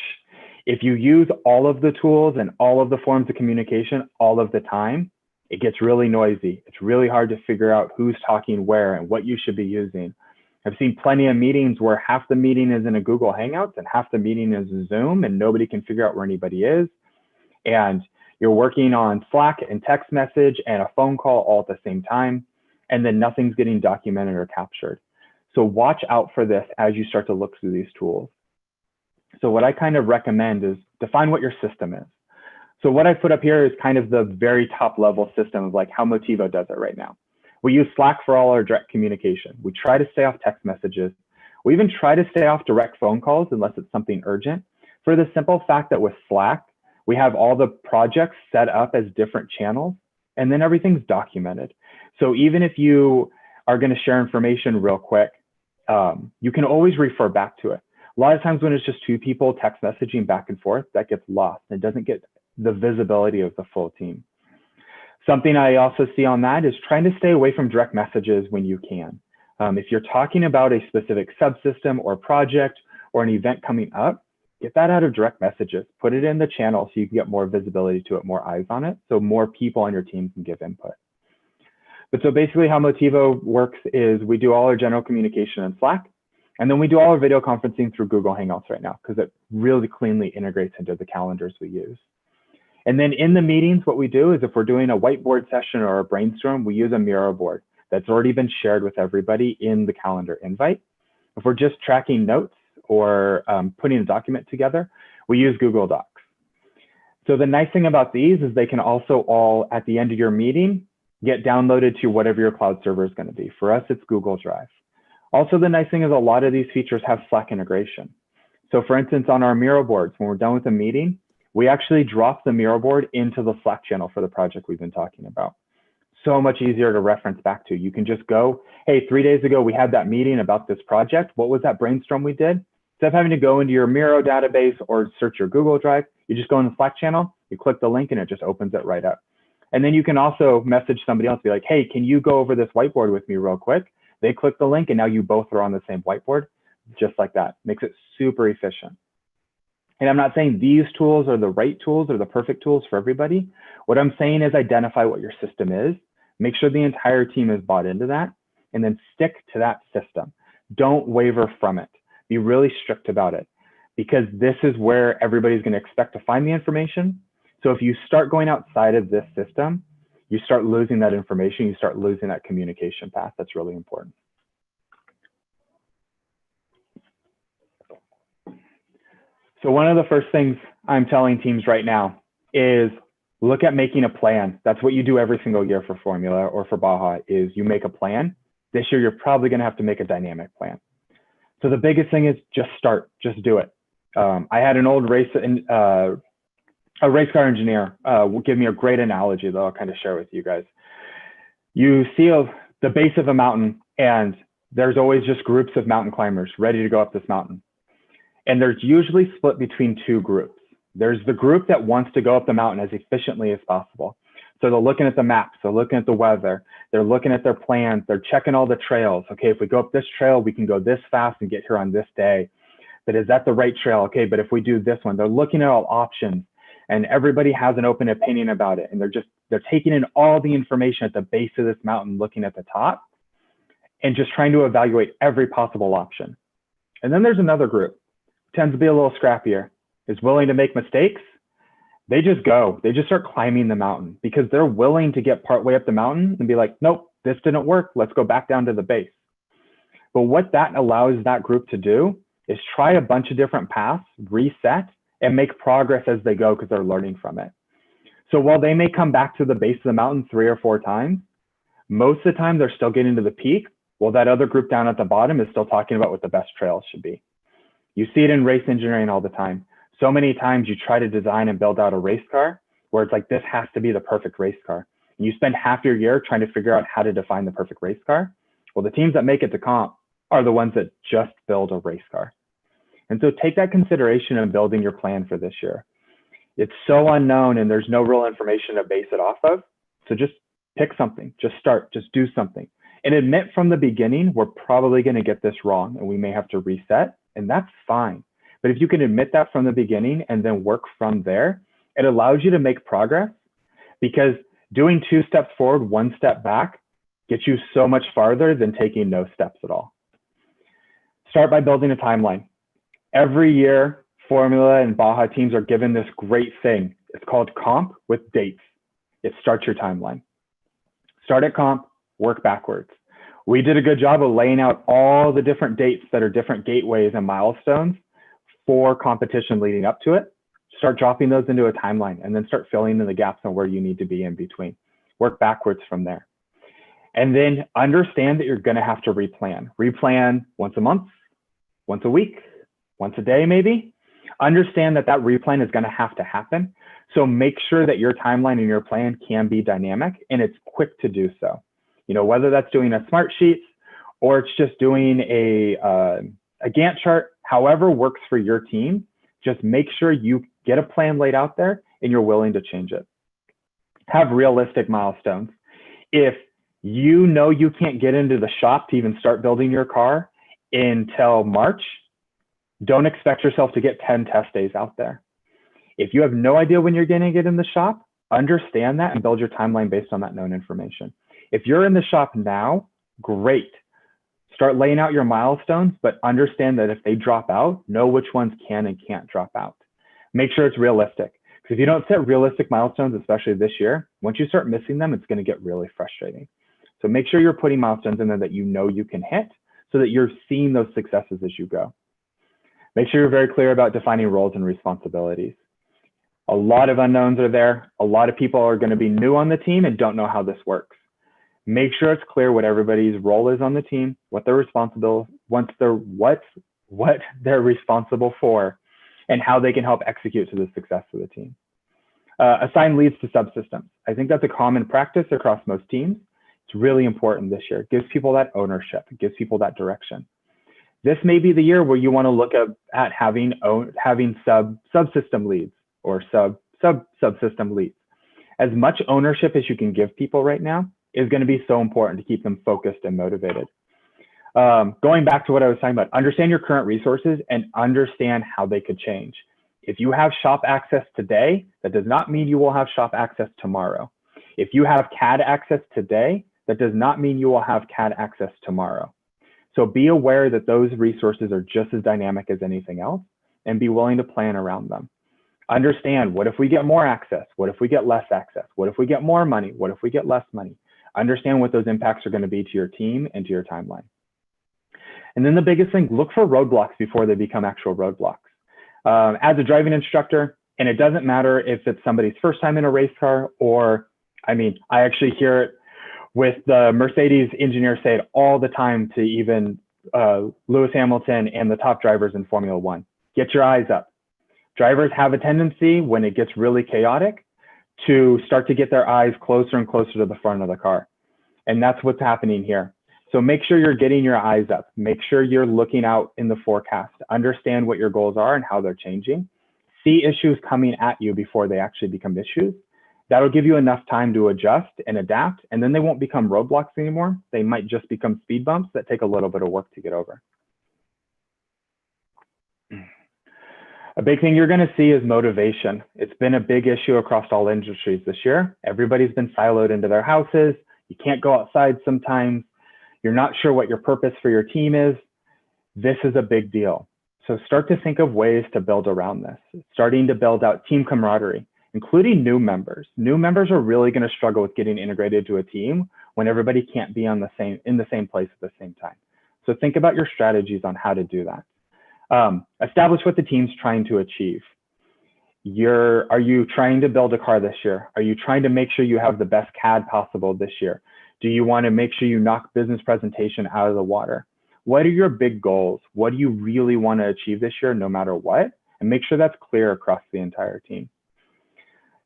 F: If you use all of the tools and all of the forms of communication all of the time, it gets really noisy. It's really hard to figure out who's talking where and what you should be using. I've seen plenty of meetings where half the meeting is in a Google Hangouts and half the meeting is a Zoom, and nobody can figure out where anybody is. And you're working on Slack and text message and a phone call all at the same time, and then nothing's getting documented or captured. So watch out for this as you start to look through these tools. So what I kind of recommend is define what your system is. So what I put up here is kind of the very top level system of like how Motivo does it right now. We use Slack for all our direct communication. We try to stay off text messages. We even try to stay off direct phone calls unless it's something urgent, for the simple fact that with Slack, we have all the projects set up as different channels, and then everything's documented. So even if you are going to share information real quick, you can always refer back to it. A lot of times when it's just two people text messaging back and forth, that gets lost and doesn't get the visibility of the full team. Something I also see on that is trying to stay away from direct messages when you can. If you're talking about a specific subsystem or project or an event coming up, get that out of direct messages. Put it in the channel so you can get more visibility to it, more eyes on it, so more people on your team can give input. But so basically how Motivo works is we do all our general communication in Slack, and then we do all our video conferencing through Google Hangouts right now, because it really cleanly integrates into the calendars we use. And then in the meetings, what we do is if we're doing a whiteboard session or a brainstorm, we use a Miro board that's already been shared with everybody in the calendar invite. If we're just tracking notes or putting a document together, we use Google Docs. So the nice thing about these is they can also all, at the end of your meeting, get downloaded to whatever your cloud server is going to be. For us, it's Google Drive. Also, the nice thing is a lot of these features have Slack integration. So for instance, on our Miro boards, when we're done with a meeting, we actually drop the Miro board into the Slack channel for the project we've been talking about. So much easier to reference back to. You can just go, hey, 3 days ago, we had that meeting about this project. What was that brainstorm we did? Instead of having to go into your Miro database or search your Google Drive, you just go in the Slack channel, you click the link, and it just opens it right up. And then you can also message somebody else, be like, hey, can you go over this whiteboard with me real quick? They click the link, and now you both are on the same whiteboard, just like that. Makes it super efficient. And I'm not saying these tools are the right tools or the perfect tools for everybody. What I'm saying is identify what your system is, make sure the entire team is bought into that, and then stick to that system. Don't waver from it. Be really strict about it, because this is where everybody's going to expect to find the information. So if you start going outside of this system, you start losing that information, you start losing that communication path. That's really important. So one of the first things I'm telling teams right now is Look at making a plan. That's what you do every single year for Formula or for Baja is you make a plan. This year, you're probably going to have to make a dynamic plan. So the biggest thing is just start, just do it. I had an old race car engineer give me a great analogy that I'll kind of share with you guys. You see the base of a mountain, and there's always just groups of mountain climbers ready to go up this mountain. And there's usually split between two groups. There's the group that wants to go up the mountain as efficiently as possible. So they're looking at the maps, they're looking at the weather, they're looking at their plans, they're checking all the trails. Okay, if we go up this trail, we can go this fast and get here on this day. But is that the right trail? Okay, but if we do this one, they're looking at all options, and everybody has an open opinion about it. And they're taking in all the information at the base of this mountain, looking at the top, and just trying to evaluate every possible option. And then there's another group, tends to be a little scrappier, is willing to make mistakes. They just go, they just start climbing the mountain because they're willing to get partway up the mountain and be like, nope, this didn't work. Let's go back down to the base. But what that allows that group to do is try a bunch of different paths, reset, and make progress as they go because they're learning from it. So while they may come back to the base of the mountain 3 or 4 times, most of the time they're still getting to the peak, while that other group down at the bottom is still talking about what the best trails should be. You see it in race engineering all the time. So many times you try to design and build out a race car where it's like, this has to be the perfect race car. And you spend half your year trying to figure out how to define the perfect race car. Well, the teams that make it to comp are the ones that just build a race car. And so take that consideration in building your plan for this year. It's so unknown and there's no real information to base it off of. So just pick something, just start, just do something. And admit from the beginning, we're probably going to get this wrong and we may have to reset, and that's fine. But if you can admit that from the beginning and then work from there, it allows you to make progress, because doing 2 steps forward, 1 step back gets you so much farther than taking no steps at all. Start by building a timeline. Every year, Formula and Baja teams are given this great thing. It's called comp with dates. It starts your timeline. Start at comp, work backwards. We did a good job of laying out all the different dates that are different gateways and milestones for competition leading up to it. Start dropping those into a timeline and then start filling in the gaps on where you need to be in between. Work backwards from there. And then understand that you're going to have to replan. Replan once a month, once a week, once a day maybe. Understand that that replan is going to have to happen. So make sure that your timeline and your plan can be dynamic and it's quick to do so. You know, whether that's doing a smart sheet or it's just doing a Gantt chart, however works for your team, just make sure you get a plan laid out there and you're willing to change it. Have realistic milestones. If you know you can't get into the shop to even start building your car until March, don't expect yourself to get 10 test days out there. If you have no idea when you're going to get in the shop, understand that and build your timeline based on that known information. If you're in the shop now, great. Start laying out your milestones, but understand that if they drop out, know which ones can and can't drop out. Make sure it's realistic. Because if you don't set realistic milestones, especially this year, once you start missing them, it's going to get really frustrating. So make sure you're putting milestones in there that you know you can hit so that you're seeing those successes as you go. Make sure you're very clear about defining roles and responsibilities. A lot of unknowns are there. A lot of people are going to be new on the team and don't know how this works. Make sure it's clear what everybody's role is on the team, what they're responsible, what they're responsible for, and how they can help execute to the success of the team. Assign leads to subsystems. I think that's a common practice across most teams. It's really important this year. It gives people that ownership. It gives people that direction. This may be the year where you want to look at having subsystem leads or subsystem leads. As much ownership as you can give people right now is going to be so important to keep them focused and motivated. Going back to what I was talking about, understand your current resources and understand how they could change. If you have shop access today, that does not mean you will have shop access tomorrow. If you have CAD access today, that does not mean you will have CAD access tomorrow. So be aware that those resources are just as dynamic as anything else and be willing to plan around them. Understand, what if we get more access? What if we get less access? What if we get more money? What if we get less money? Understand what those impacts are going to be to your team and to your timeline. And then the biggest thing, look for roadblocks before they become actual roadblocks. As a driving instructor, And it doesn't matter if it's somebody's first time in a race car, or, I mean, I actually hear it with the Mercedes engineers say it all the time to even Lewis Hamilton and the top drivers in Formula One. Get your eyes up. Drivers have a tendency when it gets really chaotic to start to get their eyes closer and closer to the front of the car. And that's what's happening here. So make sure you're getting your eyes up. Make sure you're looking out in the forecast. Understand what your goals are and how they're changing. See issues coming at you before they actually become issues. That'll give you enough time to adjust and adapt, and then they won't become roadblocks anymore. They might just become speed bumps that take a little bit of work to get over. A big thing you're going to see is motivation. It's been a big issue across all industries this year. Everybody's been siloed into their houses. You can't go outside sometimes. You're not sure what your purpose for your team is. This is a big deal. So start to think of ways to build around this, starting to build out team camaraderie, including new members. New members are really going to struggle with getting integrated to a team when everybody can't be in the same place at the same time. So think about your strategies on how to do that. Establish what the team's trying to achieve. Are you trying to build a car this year? Are you trying to make sure you have the best CAD possible this year? Do you want to make sure you knock business presentation out of the water? What are your big goals? What do you really want to achieve this year, no matter what? And make sure that's clear across the entire team.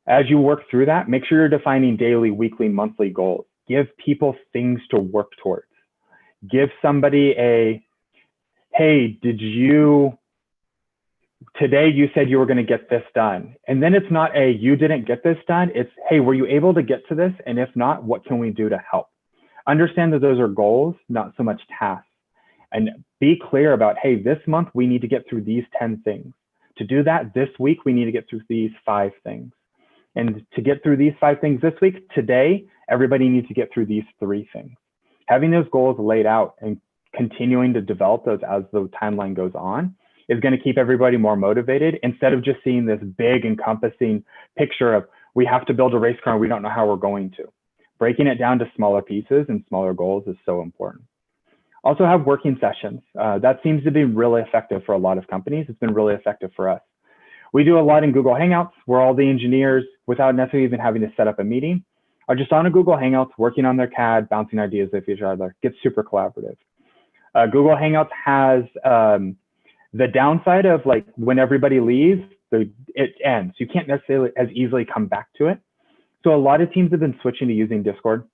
F: As you work through that, make sure you're defining daily, weekly, monthly goals. Give people things to work towards. Give somebody a, hey, today you said you were going to get this done. And then it's not a, you didn't get this done. It's, hey, were you able to get to this? And if not, what can we do to help? Understand that those are goals, not so much tasks. And be clear about, hey, this month we need to get through these 10 things. To do that this week, we need to get through these 5 things. And to get through these 5 things this week, today, everybody needs to get through these 3 things. Having those goals laid out and continuing to develop those as the timeline goes on is going to keep everybody more motivated, instead of just seeing this big encompassing picture of, we have to build a race car and we don't know how we're going to. Breaking it down to smaller pieces and smaller goals is so important. Also have working sessions. That seems to be really effective for a lot of companies. It's been really effective for us. We do a lot in Google Hangouts, where all the engineers, without necessarily even having to set up a meeting, are just on a Google Hangouts, working on their CAD, bouncing ideas with each other. Gets super collaborative. Google Hangouts has the downside of, like, when everybody leaves, it ends. You can't necessarily as easily come back to it. So a lot of teams have been switching to using Discord.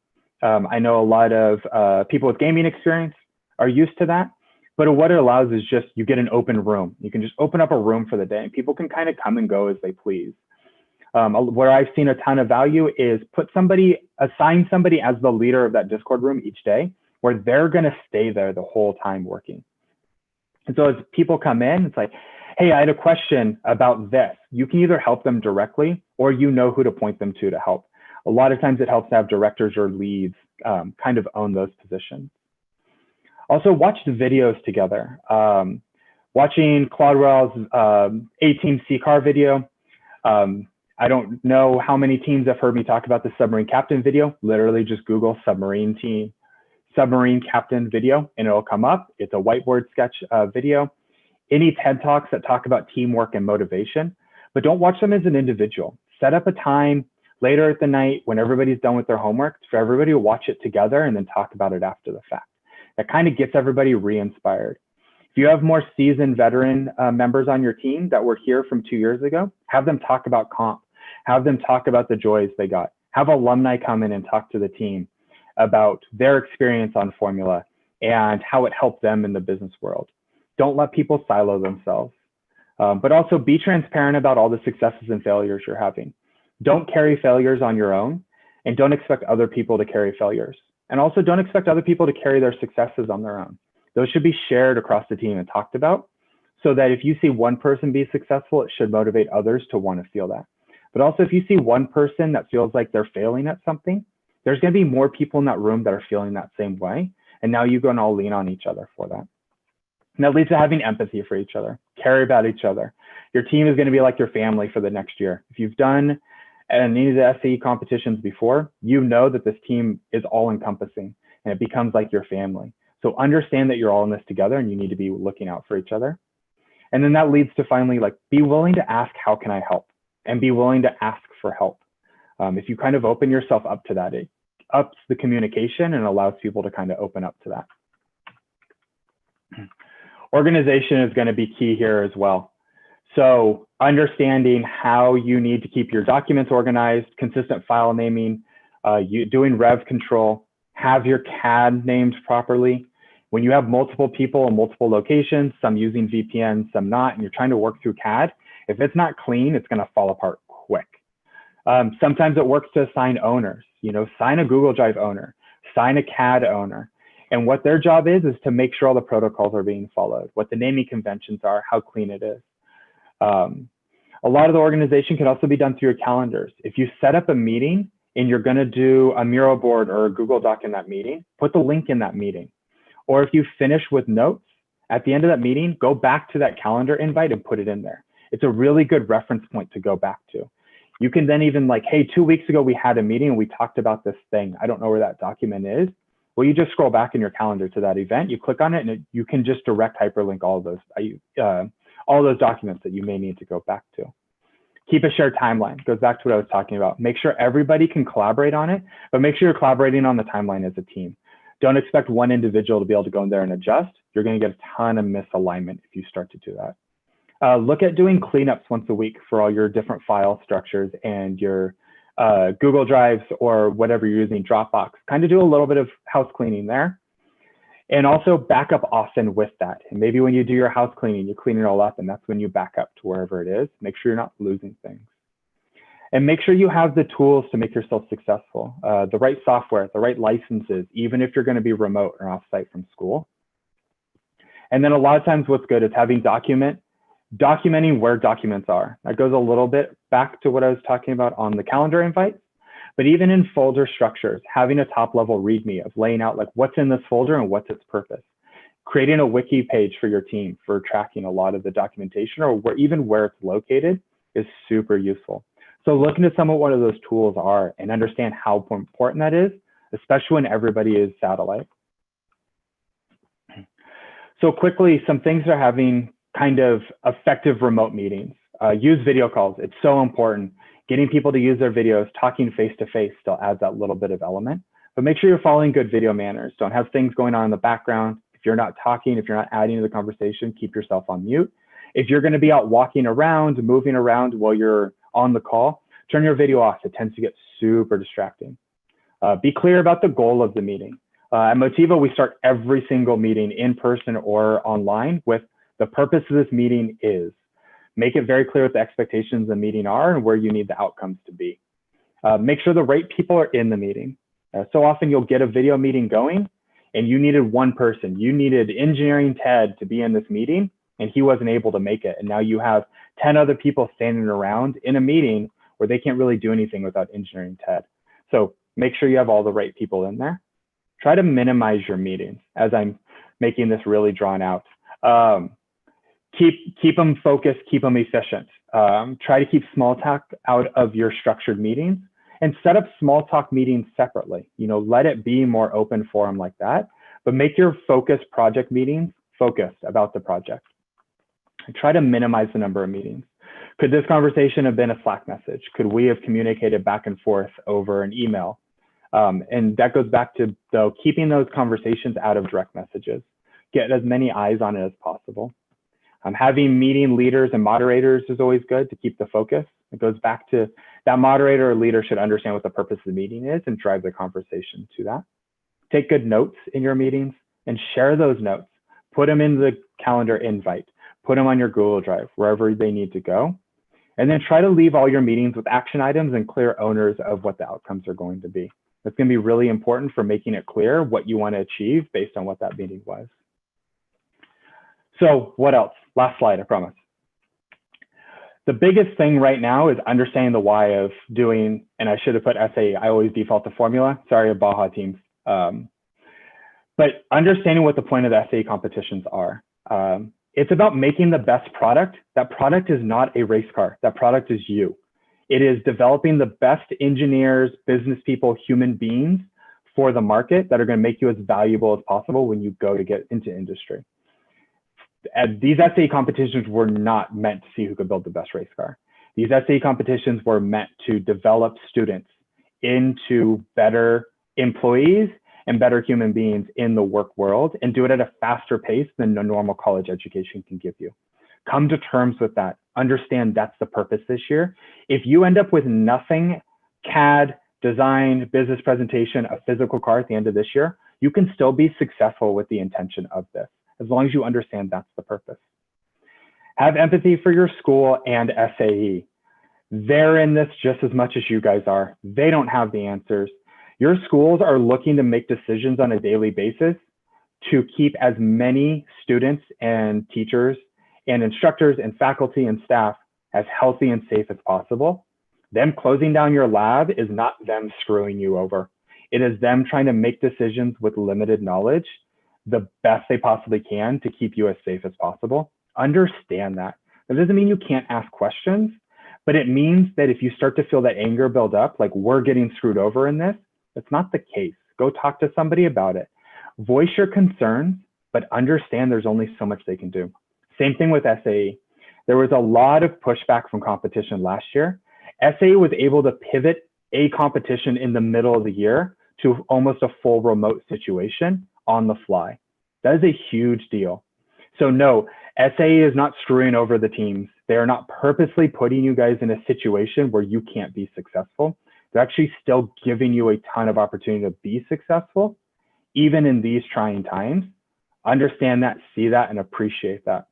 F: I know a lot of people with gaming experience are used to that. But what it allows is just, you get an open room. You can just open up a room for the day and people can kind of come and go as they please. Where I've seen a ton of value is assign somebody as the leader of that Discord room each day, where they're going to stay there the whole time working. And so as people come in, it's like, hey, I had a question about this. You can either help them directly, or you know who to point them to help. A lot of times it helps to have directors or leads kind of own those positions. Also, watch the videos together. Watching Claude Royale's A-Team SECAR video. I don't know how many teams have heard me talk about the submarine captain video. Literally just Google submarine captain video and it'll come up. It's a whiteboard sketch video. Any TED Talks that talk about teamwork and motivation, but don't watch them as an individual. Set up a time later at the night when everybody's done with their homework for everybody to watch it together and then talk about it after the fact. That kind of gets everybody re-inspired. If you have more seasoned veteran members on your team that were here from 2 years ago, have them talk about comp, have them talk about the joys they got, have alumni come in and talk to the team about their experience on Formula and how it helped them in the business world. Don't let people silo themselves, but also be transparent about all the successes and failures you're having. Don't carry failures on your own, and don't expect other people to carry failures. And also don't expect other people to carry their successes on their own. Those should be shared across the team and talked about, so that if you see one person be successful, it should motivate others to want to feel that. But also if you see one person that feels like they're failing at something, there's going to be more people in that room that are feeling that same way. And now you're going to all lean on each other for that. And that leads to having empathy for each other, care about each other. Your team is going to be like your family for the next year. If you've done any of the SAE competitions before, you know that this team is all encompassing and it becomes like your family. So understand that you're all in this together and you need to be looking out for each other. And then that leads to finally, like, be willing to ask, how can I help? and be willing to ask for help. If you kind of open yourself up to that, it ups the communication and allows people to kind of open up to that. Organization is going to be key here as well. So understanding how you need to keep your documents organized, consistent file naming, doing rev control, have your CAD named properly. When you have multiple people in multiple locations, some using VPN, some not, and you're trying to work through CAD, if it's not clean, it's going to fall apart quick. Sometimes it works to assign owners, sign a Google Drive owner, sign a CAD owner. And what their job is to make sure all the protocols are being followed, what the naming conventions are, how clean it is. A lot of the organization can also be done through your calendars. If you set up a meeting and you're going to do a Miro board or a Google Doc in that meeting, put the link in that meeting. Or if you finish with notes, at the end of that meeting, go back to that calendar invite and put it in there. It's a really good reference point to go back to. You can then even hey, 2 weeks ago, we had a meeting and we talked about this thing. I don't know where that document is. Well, you just scroll back in your calendar to that event, you click on it, and you can just direct hyperlink all those documents that you may need to go back to. Keep a shared timeline. Goes back to what I was talking about. Make sure everybody can collaborate on it, but make sure you're collaborating on the timeline as a team. Don't expect one individual to be able to go in there and adjust. You're going to get a ton of misalignment if you start to do that. Look at doing cleanups once a week for all your different file structures and your Google Drives or whatever you're using, Dropbox. Kind of do a little bit of house cleaning there. And also back up often with that. And maybe when you do your house cleaning, you clean it all up, and that's when you back up to wherever it is. Make sure you're not losing things. And make sure you have the tools to make yourself successful. The right software, the right licenses, even if you're going to be remote or off-site from school. And then a lot of times what's good is having documenting where documents are. That goes a little bit back to what I was talking about on the calendar invite. But even in folder structures, having a top level README of laying out what's in this folder and what's its purpose. Creating a wiki page for your team for tracking a lot of the documentation or even where it's located is super useful. So look into some of what those tools are and understand how important that is, especially when everybody is satellite. So quickly, some things are having kind of effective remote meetings. Use video calls. It's so important. Getting people to use their videos, talking face-to-face still adds that little bit of element. But make sure you're following good video manners. Don't have things going on in the background. If you're not talking, if you're not adding to the conversation, keep yourself on mute. If you're going to be out walking around, moving around while you're on the call, turn your video off. It tends to get super distracting. Be clear about the goal of the meeting. At Motiva, we start every single meeting in person or online with the purpose of this meeting is. Make it very clear what the expectations of the meeting are and where you need the outcomes to be. Make sure the right people are in the meeting. So often you'll get a video meeting going and you needed one person. You needed engineering Ted to be in this meeting and he wasn't able to make it. And now you have 10 other people standing around in a meeting where they can't really do anything without engineering Ted. So make sure you have all the right people in there. Try to minimize your meetings as I'm making this really drawn out. Keep them focused, keep them efficient. Try to keep small talk out of your structured meetings and set up small talk meetings separately. Let it be more open forum like that, but make your focused project meetings focused about the project. Try to minimize the number of meetings. Could this conversation have been a Slack message? Could we have communicated back and forth over an email? And that goes back to keeping those conversations out of direct messages. Get as many eyes on it as possible. Having meeting leaders and moderators is always good to keep the focus. It goes back to that moderator or leader should understand what the purpose of the meeting is and drive the conversation to that. Take good notes in your meetings and share those notes. Put them in the calendar invite. Put them on your Google Drive, wherever they need to go. And then try to leave all your meetings with action items and clear owners of what the outcomes are going to be. That's going to be really important for making it clear what you want to achieve based on what that meeting was. So what else? Last slide, I promise. The biggest thing right now is understanding the why of doing, and I should have put SAE, I always default to formula. Sorry, Baja teams. But understanding what the point of the SAE competitions are. It's about making the best product. That product is not a race car. That product is you. It is developing the best engineers, business people, human beings for the market that are going to make you as valuable as possible when you go to get into industry. And these SAE competitions were not meant to see who could build the best race car. These SAE competitions were meant to develop students into better employees and better human beings in the work world, and do it at a faster pace than a normal college education can give you. Come to terms with that. Understand that's the purpose this year. If you end up with nothing, CAD, design, business presentation, a physical car at the end of this year, you can still be successful with the intention of this, as long as you understand that's the purpose. Have empathy for your school and SAE. They're in this just as much as you guys are. They don't have the answers. Your schools are looking to make decisions on a daily basis to keep as many students and teachers and instructors and faculty and staff as healthy and safe as possible. Them closing down your lab is not them screwing you over. It is them trying to make decisions with limited knowledge the best they possibly can to keep you as safe as possible. Understand that. That doesn't mean you can't ask questions, but it means that if you start to feel that anger build up, like we're getting screwed over in this, that's not the case. Go talk to somebody about it. Voice your concerns, but understand there's only so much they can do. Same thing with SAE. There was a lot of pushback from competition last year. SAE was able to pivot a competition in the middle of the year to almost a full remote situation on the fly. That is a huge deal. So no, SAE is not screwing over the teams. They are not purposely putting you guys in a situation where you can't be successful. They're actually still giving you a ton of opportunity to be successful, even in these trying times. Understand that, see that, and appreciate that.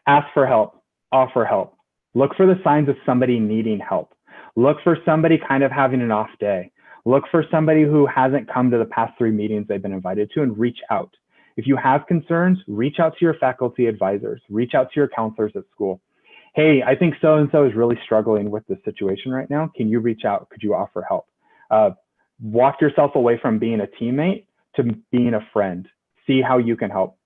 F: Ask for help, offer help. Look for the signs of somebody needing help. Look for somebody kind of having an off day. Look for somebody who hasn't come to the past 3 meetings they've been invited to, and reach out. If you have concerns, reach out to your faculty advisors, reach out to your counselors at school. Hey, I think so-and-so is really struggling with this situation right now. Can you reach out? Could you offer help? Walk yourself away from being a teammate to being a friend. See how you can help.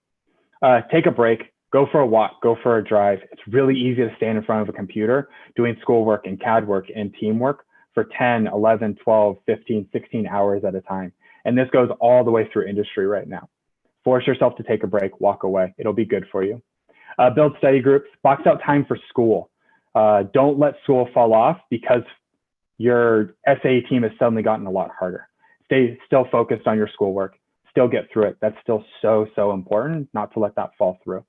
F: Take a break, go for a walk, go for a drive. It's really easy to stand in front of a computer doing schoolwork and CAD work and teamwork for 10, 11, 12, 15, 16 hours at a time. And this goes all the way through industry right now. Force yourself to take a break, walk away. It'll be good for you. Build study groups, box out time for school. Don't let school fall off because your SAE team has suddenly gotten a lot harder. Stay still focused on your schoolwork, still get through it. That's still so important not to let that fall through.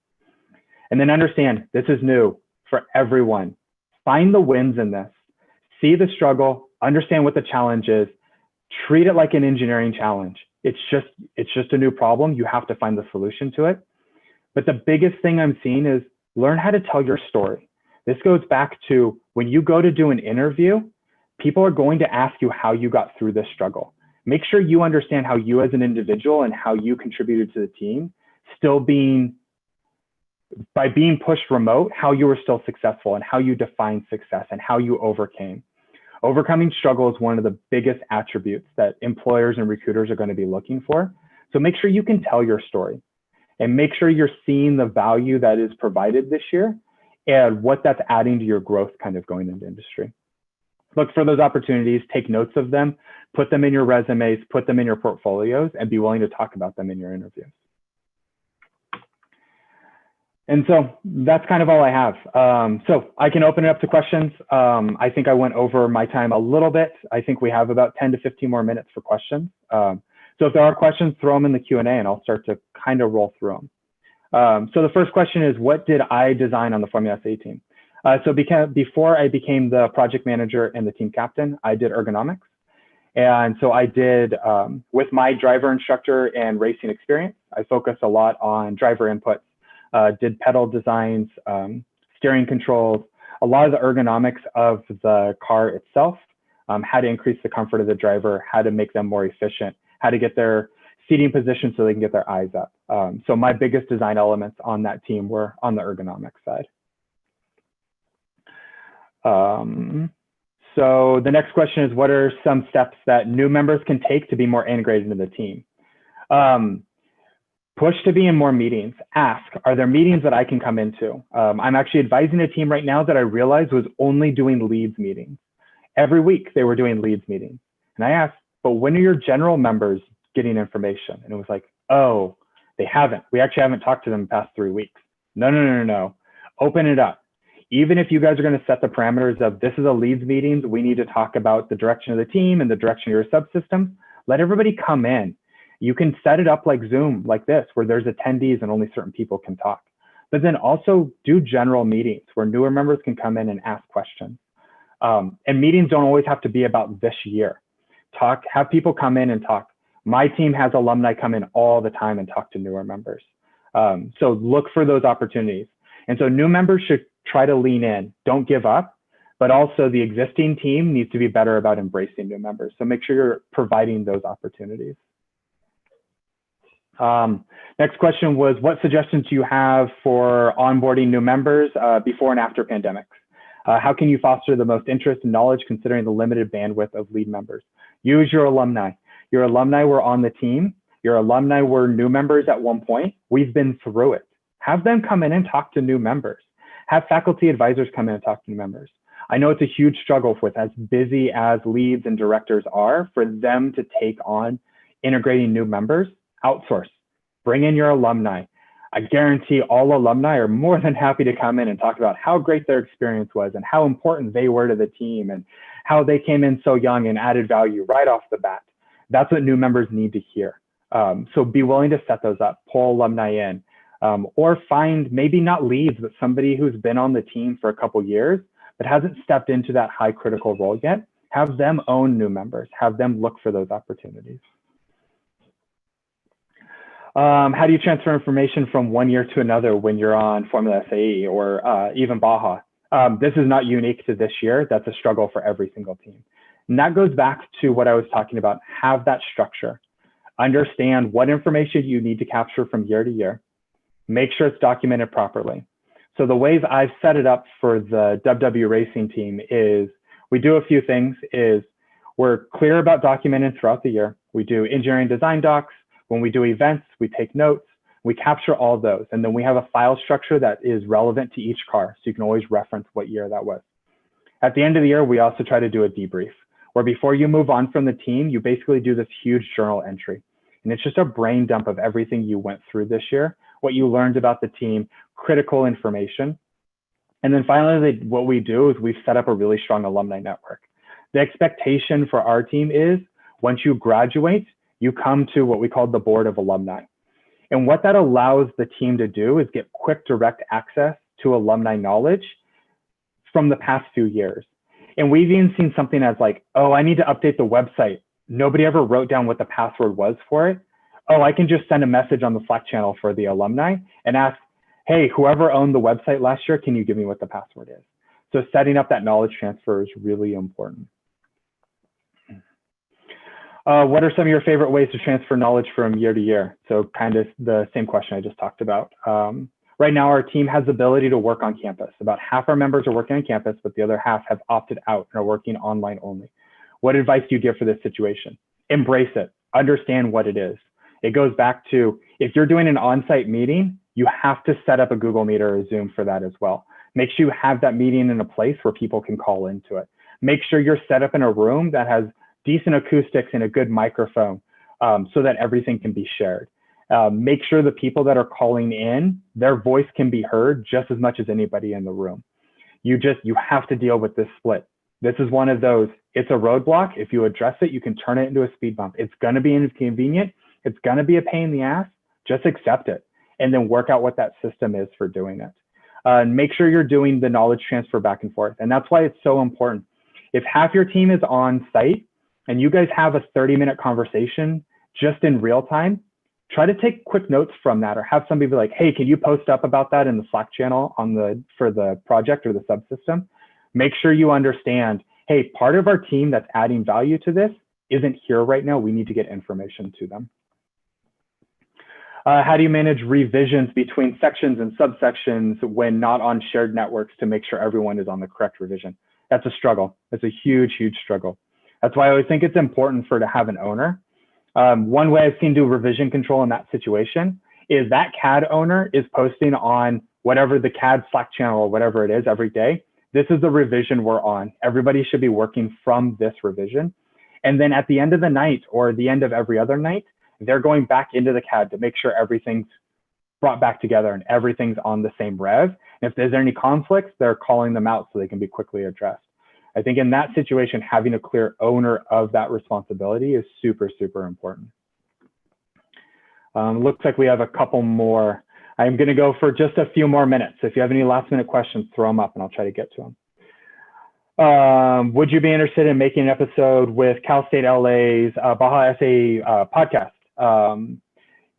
F: And then understand this is new for everyone. Find the wins in this. See the struggle, understand what the challenge is, treat it like an engineering challenge. It's just a new problem. You have to find the solution to it. But the biggest thing I'm seeing is learn how to tell your story. This goes back to when you go to do an interview, people are going to ask you how you got through this struggle. Make sure you understand how you as an individual and how you contributed to the team, by being pushed remote, how you were still successful and how you defined success and how you overcame. Overcoming struggle is one of the biggest attributes that employers and recruiters are going to be looking for. So make sure you can tell your story and make sure you're seeing the value that is provided this year and what that's adding to your growth kind of going into industry. Look for those opportunities, take notes of them, put them in your resumes, put them in your portfolios, and be willing to talk about them in your interviews. And so that's kind of all I have. So I can open it up to questions. I think I went over my time a little bit. I think we have about 10 to 15 more minutes for questions. So if there are questions, throw them in the Q&A and I'll start to kind of roll through them. So the first question is, what did I design on the Formula SAE team? So before I became the project manager and the team captain, I did ergonomics. And so I did, with my driver instructor and racing experience, I focused a lot on driver inputs. Did pedal designs, steering controls, a lot of the ergonomics of the car itself, how to increase the comfort of the driver, how to make them more efficient, how to get their seating position so they can get their eyes up. So my biggest design elements on that team were on the ergonomics side. So the next question is, what are some steps that new members can take to be more integrated into the team? Push to be in more meetings. Ask, are there meetings that I can come into? I'm actually advising a team right now that I realized was only doing leads meetings. Every week they were doing leads meetings. And I asked, but when are your general members getting information? And it was like, oh, they haven't. We actually haven't talked to them the past 3 weeks. No. Open it up. Even if you guys are going to set the parameters of this is a leads meetings, we need to talk about the direction of the team and the direction of your subsystems, let everybody come in. You can set it up like Zoom, like this, where there's attendees and only certain people can talk. But then also do general meetings where newer members can come in and ask questions. And meetings don't always have to be about this year. Have people come in and talk. My team has alumni come in all the time and talk to newer members. So look for those opportunities. And so new members should try to lean in, don't give up, but also the existing team needs to be better about embracing new members. So make sure you're providing those opportunities. Next question was, what suggestions do you have for onboarding new members before and after pandemics? How can you foster the most interest and knowledge considering the limited bandwidth of lead members? Use your alumni. Your alumni were on the team. Your alumni were new members at one point. We've been through it. Have them come in and talk to new members. Have faculty advisors come in and talk to new members. I know it's a huge struggle with as busy as leads and directors are for them to take on integrating new members. Outsource, bring in your alumni. I guarantee all alumni are more than happy to come in and talk about how great their experience was and how important they were to the team and how they came in so young and added value right off the bat. That's what new members need to hear. So be willing to set those up, pull alumni in, or find maybe not leads, but somebody who's been on the team for a couple years, but hasn't stepped into that high critical role yet. Have them own new members, have them look for those opportunities. How do you transfer information from one year to another when you're on Formula SAE or even Baja? This is not unique to this year. That's a struggle for every single team. And that goes back to what I was talking about. Have that structure. Understand what information you need to capture from year to year. Make sure it's documented properly. So the ways I've set it up for the WW Racing team is we do a few things. We're clear about documenting throughout the year. We do engineering design docs. When we do events, we take notes, we capture all those, and then we have a file structure that is relevant to each car, so you can always reference what year that was. At the end of the year, we also try to do a debrief, where before you move on from the team, you basically do this huge journal entry. And it's just a brain dump of everything you went through this year, what you learned about the team, critical information. And then finally, what we do is we've set up a really strong alumni network. The expectation for our team is once you graduate, you come to what we call the board of alumni. And what that allows the team to do is get quick, direct access to alumni knowledge from the past few years. And we've even seen something as like, oh, I need to update the website. Nobody ever wrote down what the password was for it. Oh, I can just send a message on the Slack channel for the alumni and ask, hey, whoever owned the website last year, can you give me what the password is? So setting up that knowledge transfer is really important. What are some of your favorite ways to transfer knowledge from year to year? So kind of the same question I just talked about. Right now, our team has the ability to work on campus. About half our members are working on campus, but the other half have opted out and are working online only. What advice do you give for this situation? Embrace it. Understand what it is. It goes back to, if you're doing an on-site meeting, you have to set up a Google Meet or a Zoom for that as well. Make sure you have that meeting in a place where people can call into it. Make sure you're set up in a room that has decent acoustics and a good microphone so that everything can be shared. Make sure the people that are calling in, their voice can be heard just as much as anybody in the room. You have to deal with this split. This is one of those, it's a roadblock. If you address it, you can turn it into a speed bump. It's gonna be inconvenient. It's gonna be a pain in the ass. Just accept it and then work out what that system is for doing it. Make sure you're doing the knowledge transfer back and forth. And that's why it's so important. If half your team is on site, and you guys have a 30-minute conversation just in real time, try to take quick notes from that or have somebody be like, hey, can you post up about that in the Slack channel for the project or the subsystem? Make sure you understand, hey, part of our team that's adding value to this isn't here right now. We need to get information to them. How do you manage revisions between sections and subsections when not on shared networks to make sure everyone is on the correct revision? That's a struggle. It's a huge, huge struggle. That's why I always think it's important to have an owner. One way I've seen do revision control in that situation is that CAD owner is posting on whatever the CAD Slack channel or whatever it is every day. This is the revision we're on. Everybody should be working from this revision. And then at the end of the night or the end of every other night, they're going back into the CAD to make sure everything's brought back together and everything's on the same rev. And if there's any conflicts, they're calling them out so they can be quickly addressed. I think in that situation, having a clear owner of that responsibility is super, super important. Looks like we have a couple more. I'm going to go for just a few more minutes. If you have any last minute questions, throw them up and I'll try to get to them. Would you be interested in making an episode with Cal State LA's Baja SAE podcast?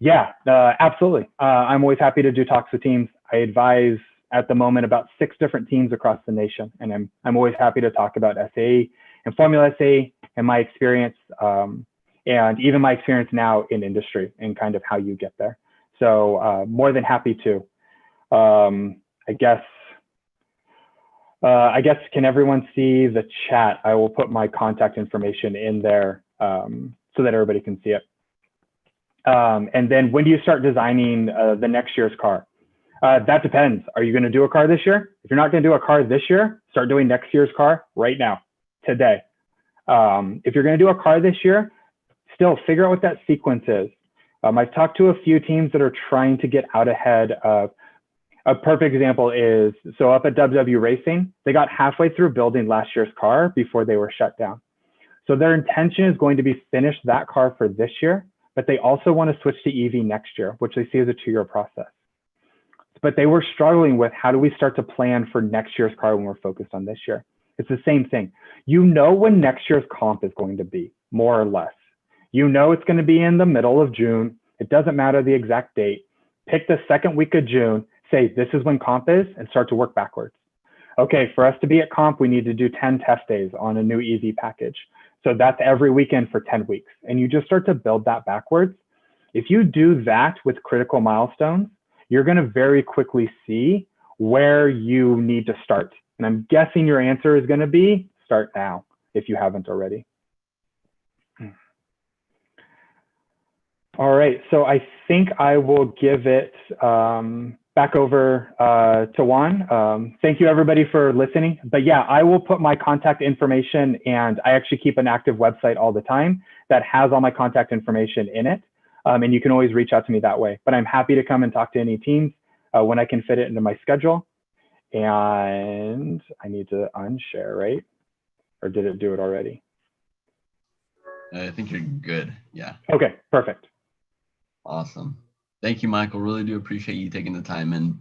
F: Yeah, absolutely. I'm always happy to do talks with teams. I advise at the moment about 6 different teams across the nation, and I'm always happy to talk about SAE and Formula SAE and my experience, and even my experience now in industry and kind of how you get there. So more than happy to. I guess, can everyone see the chat? I will put my contact information in there so that everybody can see it. And then when do you start designing the next year's car? That depends. Are you going to do a car this year? If you're not going to do a car this year, start doing next year's car right now, today. If you're going to do a car this year, still figure out what that sequence is. I've talked to a few teams that are trying to get out ahead of. A perfect example is, so up at WW Racing, they got halfway through building last year's car before they were shut down. So their intention is going to be finish that car for this year, but they also want to switch to EV next year, which they see as a 2-year process. But they were struggling with, how do we start to plan for next year's car when we're focused on this year? It's the same thing. You know when next year's comp is going to be, more or less. You know it's going to be in the middle of June. It doesn't matter the exact date. Pick the second week of June, say this is when comp is, and start to work backwards. Okay, for us to be at comp, we need to do 10 test days on a new EV package. So that's every weekend for 10 weeks. And you just start to build that backwards. If you do that with critical milestones, you're going to very quickly see where you need to start. And I'm guessing your answer is going to be start now, if you haven't already. All right, so I think I will give it back over to Juan. Thank you everybody for listening. But yeah, I will put my contact information, and I actually keep an active website all the time that has all my contact information in it. And you can always reach out to me that way. But I'm happy to come and talk to any teams when I can fit it into my schedule. And I need to unshare, right? Or did it do it already?
E: I think you're good. Yeah.
F: Okay, perfect.
E: Awesome. Thank you, Michael. Really do appreciate you taking the time and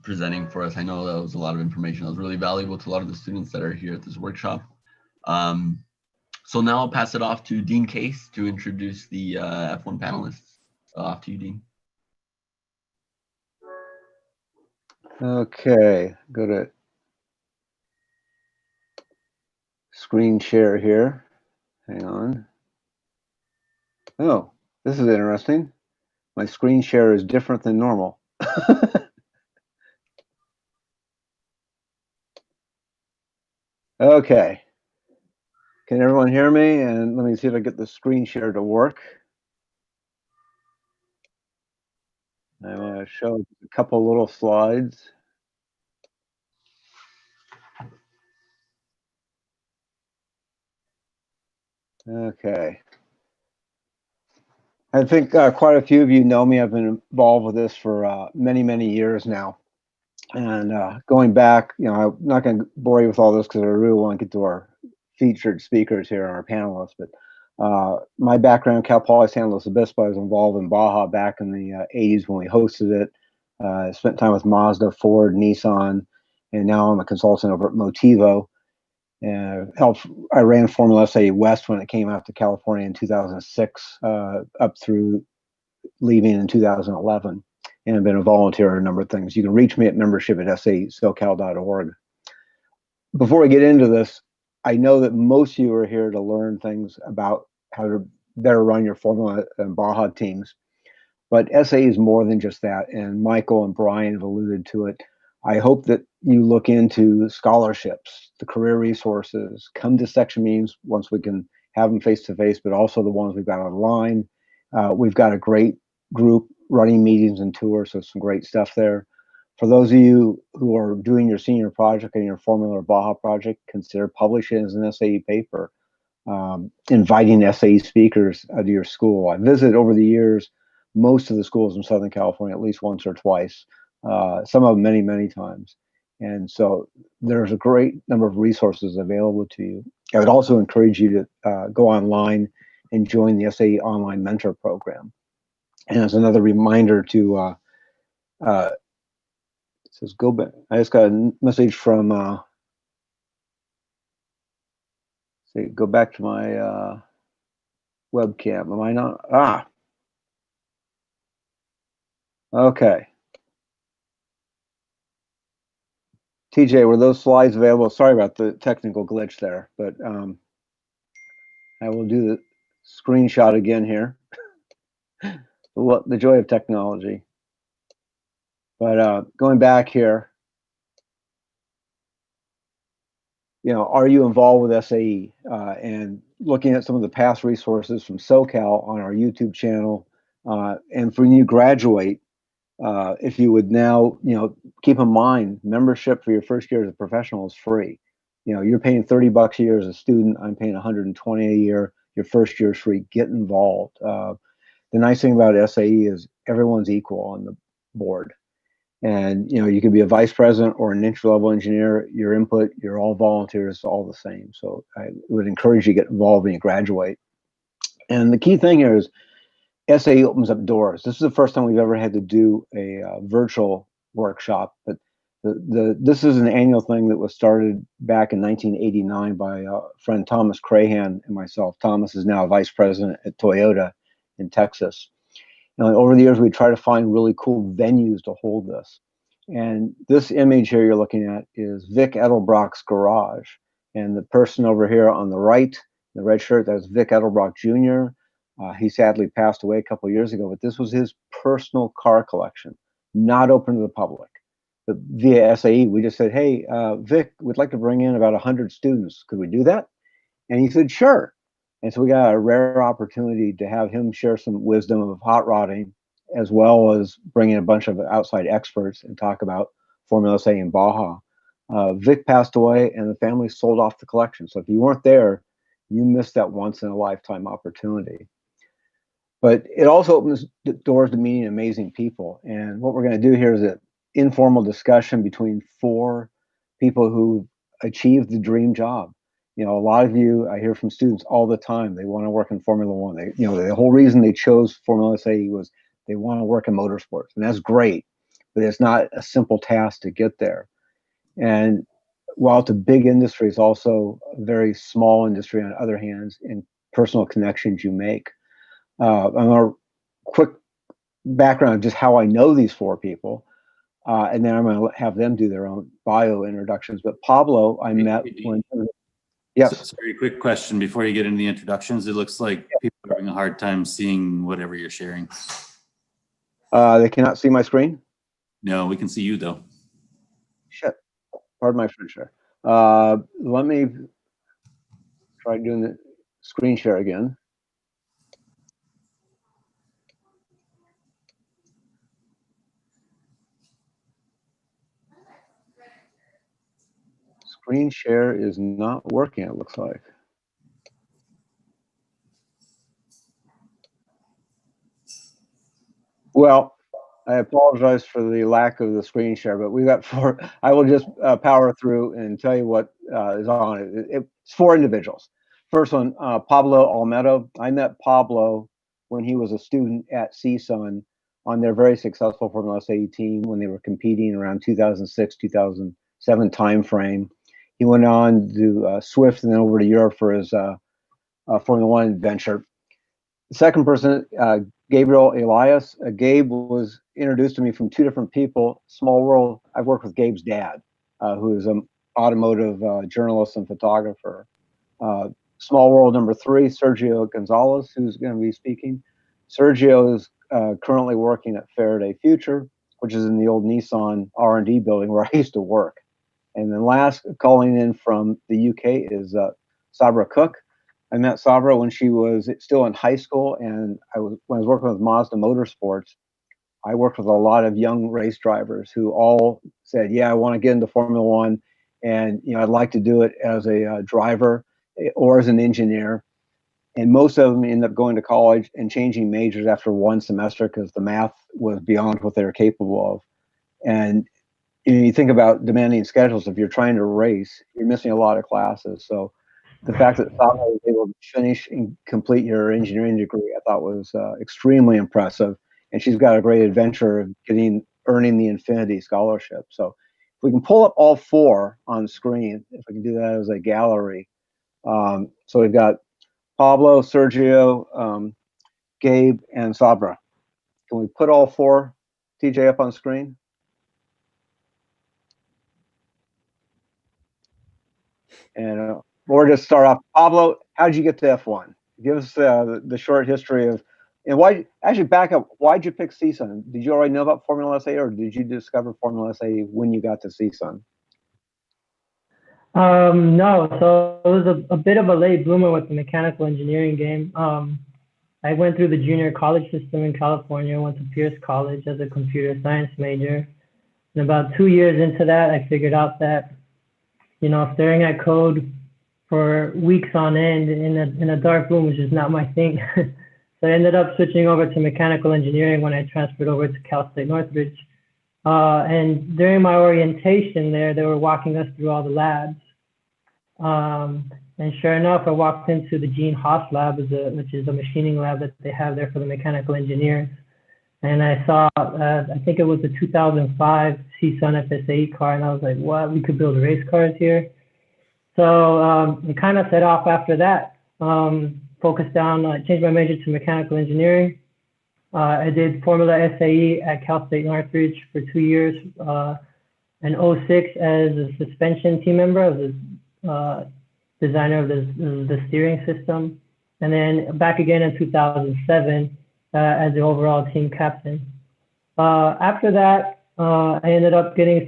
E: presenting for us. I know that was a lot of information. That was really valuable to a lot of the students that are here at this workshop. So now I'll pass it off to Dean Case to introduce the F1 panelists. Off to you, Dean.
G: Okay, go to screen share here. Hang on. Oh, this is interesting. My screen share is different than normal. Okay. Can everyone hear me? And let me see if I get the screen share to work. I want to show a couple little slides. Okay. I think quite a few of you know me. I've been involved with this for many, many years now. And going back, you know, I'm not going to bore you with all this because I really want to get to our featured speakers here and our panelists. But my background, Cal Poly San Luis Obispo, I was involved in Baja back in the 80s when we hosted it. I spent time with Mazda, Ford, Nissan, and now I'm a consultant over at Motivo. I ran Formula SAE West when it came out to California in 2006, up through leaving in 2011, and I've been a volunteer in a number of things. You can reach me at membership@saesocal.org. Before we get into this, I know that most of you are here to learn things about how to better run your Formula and Baja teams, but SAE is more than just that, and Michael and Brian have alluded to it. I hope that you look into scholarships, the career resources, come to section meetings once we can have them face-to-face, but also the ones we've got online. We've got a great group running meetings and tours, so some great stuff there. For those of you who are doing your senior project and your Formula or Baja project, consider publishing it as an SAE paper, inviting SAE speakers to your school. I visited over the years most of the schools in Southern California at least once or twice, some of them many, many times. And so there's a great number of resources available to you. I would also encourage you to go online and join the SAE Online Mentor Program. And as another reminder to, it says go back. I just got a message from, say, go back to my webcam. Am I not? Ah, okay. TJ, were those slides available? Sorry about the technical glitch there, but I will do the screenshot again here. The joy of technology. But going back here, are you involved with SAE? And looking at some of the past resources from SoCal on our YouTube channel, and for when you graduate, if you would now, keep in mind, membership for your first year as a professional is free. You're paying $30 a year as a student. I'm paying $120 a year. Your first year is free. Get involved. The nice thing about SAE is everyone's equal on the board. And, you can be a vice president or an entry-level engineer. Your input, you're all volunteers, all the same. So I would encourage you to get involved when you graduate. And the key thing here is SAE opens up doors. This is the first time we've ever had to do a virtual workshop, but this is an annual thing that was started back in 1989 by friend Thomas Crahan and myself. Thomas is now a vice president at Toyota in Texas. Over the years, we try to find really cool venues to hold this. And this image here you're looking at is Vic Edelbrock's garage. And the person over here on the right, the red shirt, that's Vic Edelbrock Jr. He sadly passed away a couple of years ago, but this was his personal car collection, not open to the public. But via SAE, we just said, hey, Vic, we'd like to bring in about 100 students. Could we do that? And he said, sure. And so we got a rare opportunity to have him share some wisdom of hot rodding, as well as bring in a bunch of outside experts and talk about Formula SAE in Baja. Vic passed away and the family sold off the collection. So if you weren't there, you missed that once in a lifetime opportunity. But it also opens the doors to meeting amazing people. And what we're going to do here is an informal discussion between 4 people who achieved the dream job. A lot of you, I hear from students all the time, they want to work in Formula One. The whole reason they chose Formula SAE was they want to work in motorsports, and that's great, but it's not a simple task to get there. And while it's a big industry, it's also a very small industry on other hands in personal connections you make. I'm a quick background of just how I know these 4 people, and then I'm going to have them do their own bio introductions. But Pablo, I met when. Yes.
A: So, sorry, quick question before you get into the introductions. It looks like people are having a hard time seeing whatever you're sharing.
G: They cannot see my screen?
A: No, we can see you though.
G: Shit. Pardon my French there. Let me try doing the screen share again. Screen share is not working, it looks like. Well, I apologize for the lack of the screen share, but we got 4. I will just power through and tell you what is on it. It's 4 individuals. First one, Pablo Almedo. I met Pablo when he was a student at CSUN on their very successful Formula SAE team when they were competing around 2006, 2007 timeframe. He went on to Swift and then over to Europe for his Formula One adventure. The second person, Gabriel Elias. Gabe was introduced to me from 2 different people. Small world, I've worked with Gabe's dad, who is an automotive journalist and photographer. Small world number 3, Sergio Gonzalez, who's going to be speaking. Sergio is currently working at Faraday Future, which is in the old Nissan R&D building where I used to work. And then last, calling in from the UK is Sabra Cook. I met Sabra when she was still in high school, and when I was working with Mazda Motorsports, I worked with a lot of young race drivers who all said, yeah, I want to get into Formula One, and I'd like to do it as a driver or as an engineer. and most of them end up going to college and changing majors after one semester because the math was beyond what they were capable of. And you think about demanding schedules. If you're trying to race, you're missing a lot of classes. So the fact that Saba was able to finish and complete your engineering degree, I thought was extremely impressive. And she's got a great adventure of earning the Infinity Scholarship. So if we can pull up all four on screen, if we can do that as a gallery. So we've got Pablo, Sergio, Gabe, and Sabra. Can we put all four, TJ, up on screen? And we'll just start off. Pablo, how did you get to F1? Give us the short history of, and why, actually back up, why'd you pick CSUN? Did you already know about Formula SAE, or did you discover Formula SAE when you got to CSUN?
H: No, so it was a bit of a late bloomer with the mechanical engineering game. I went through the junior college system in California, went to Pierce College as a computer science major. And about 2 years into that, I figured out that, staring at code for weeks on end in a dark room was just not my thing. So I ended up switching over to mechanical engineering when I transferred over to Cal State Northridge. And during my orientation there, they were walking us through all the labs. And sure enough, I walked into the Gene Haas lab, which is a machining lab that they have there for the mechanical engineers. And I saw, I think it was the 2005 CSUN FSAE car, and I was like, what, we could build race cars here? So it kind of set off after that. Focused down, changed my major to mechanical engineering. I did Formula SAE at Cal State Northridge for 2 years, and 06 as a suspension team member. I was designer of the steering system. And then back again in 2007 as the overall team captain. After that, I ended up getting an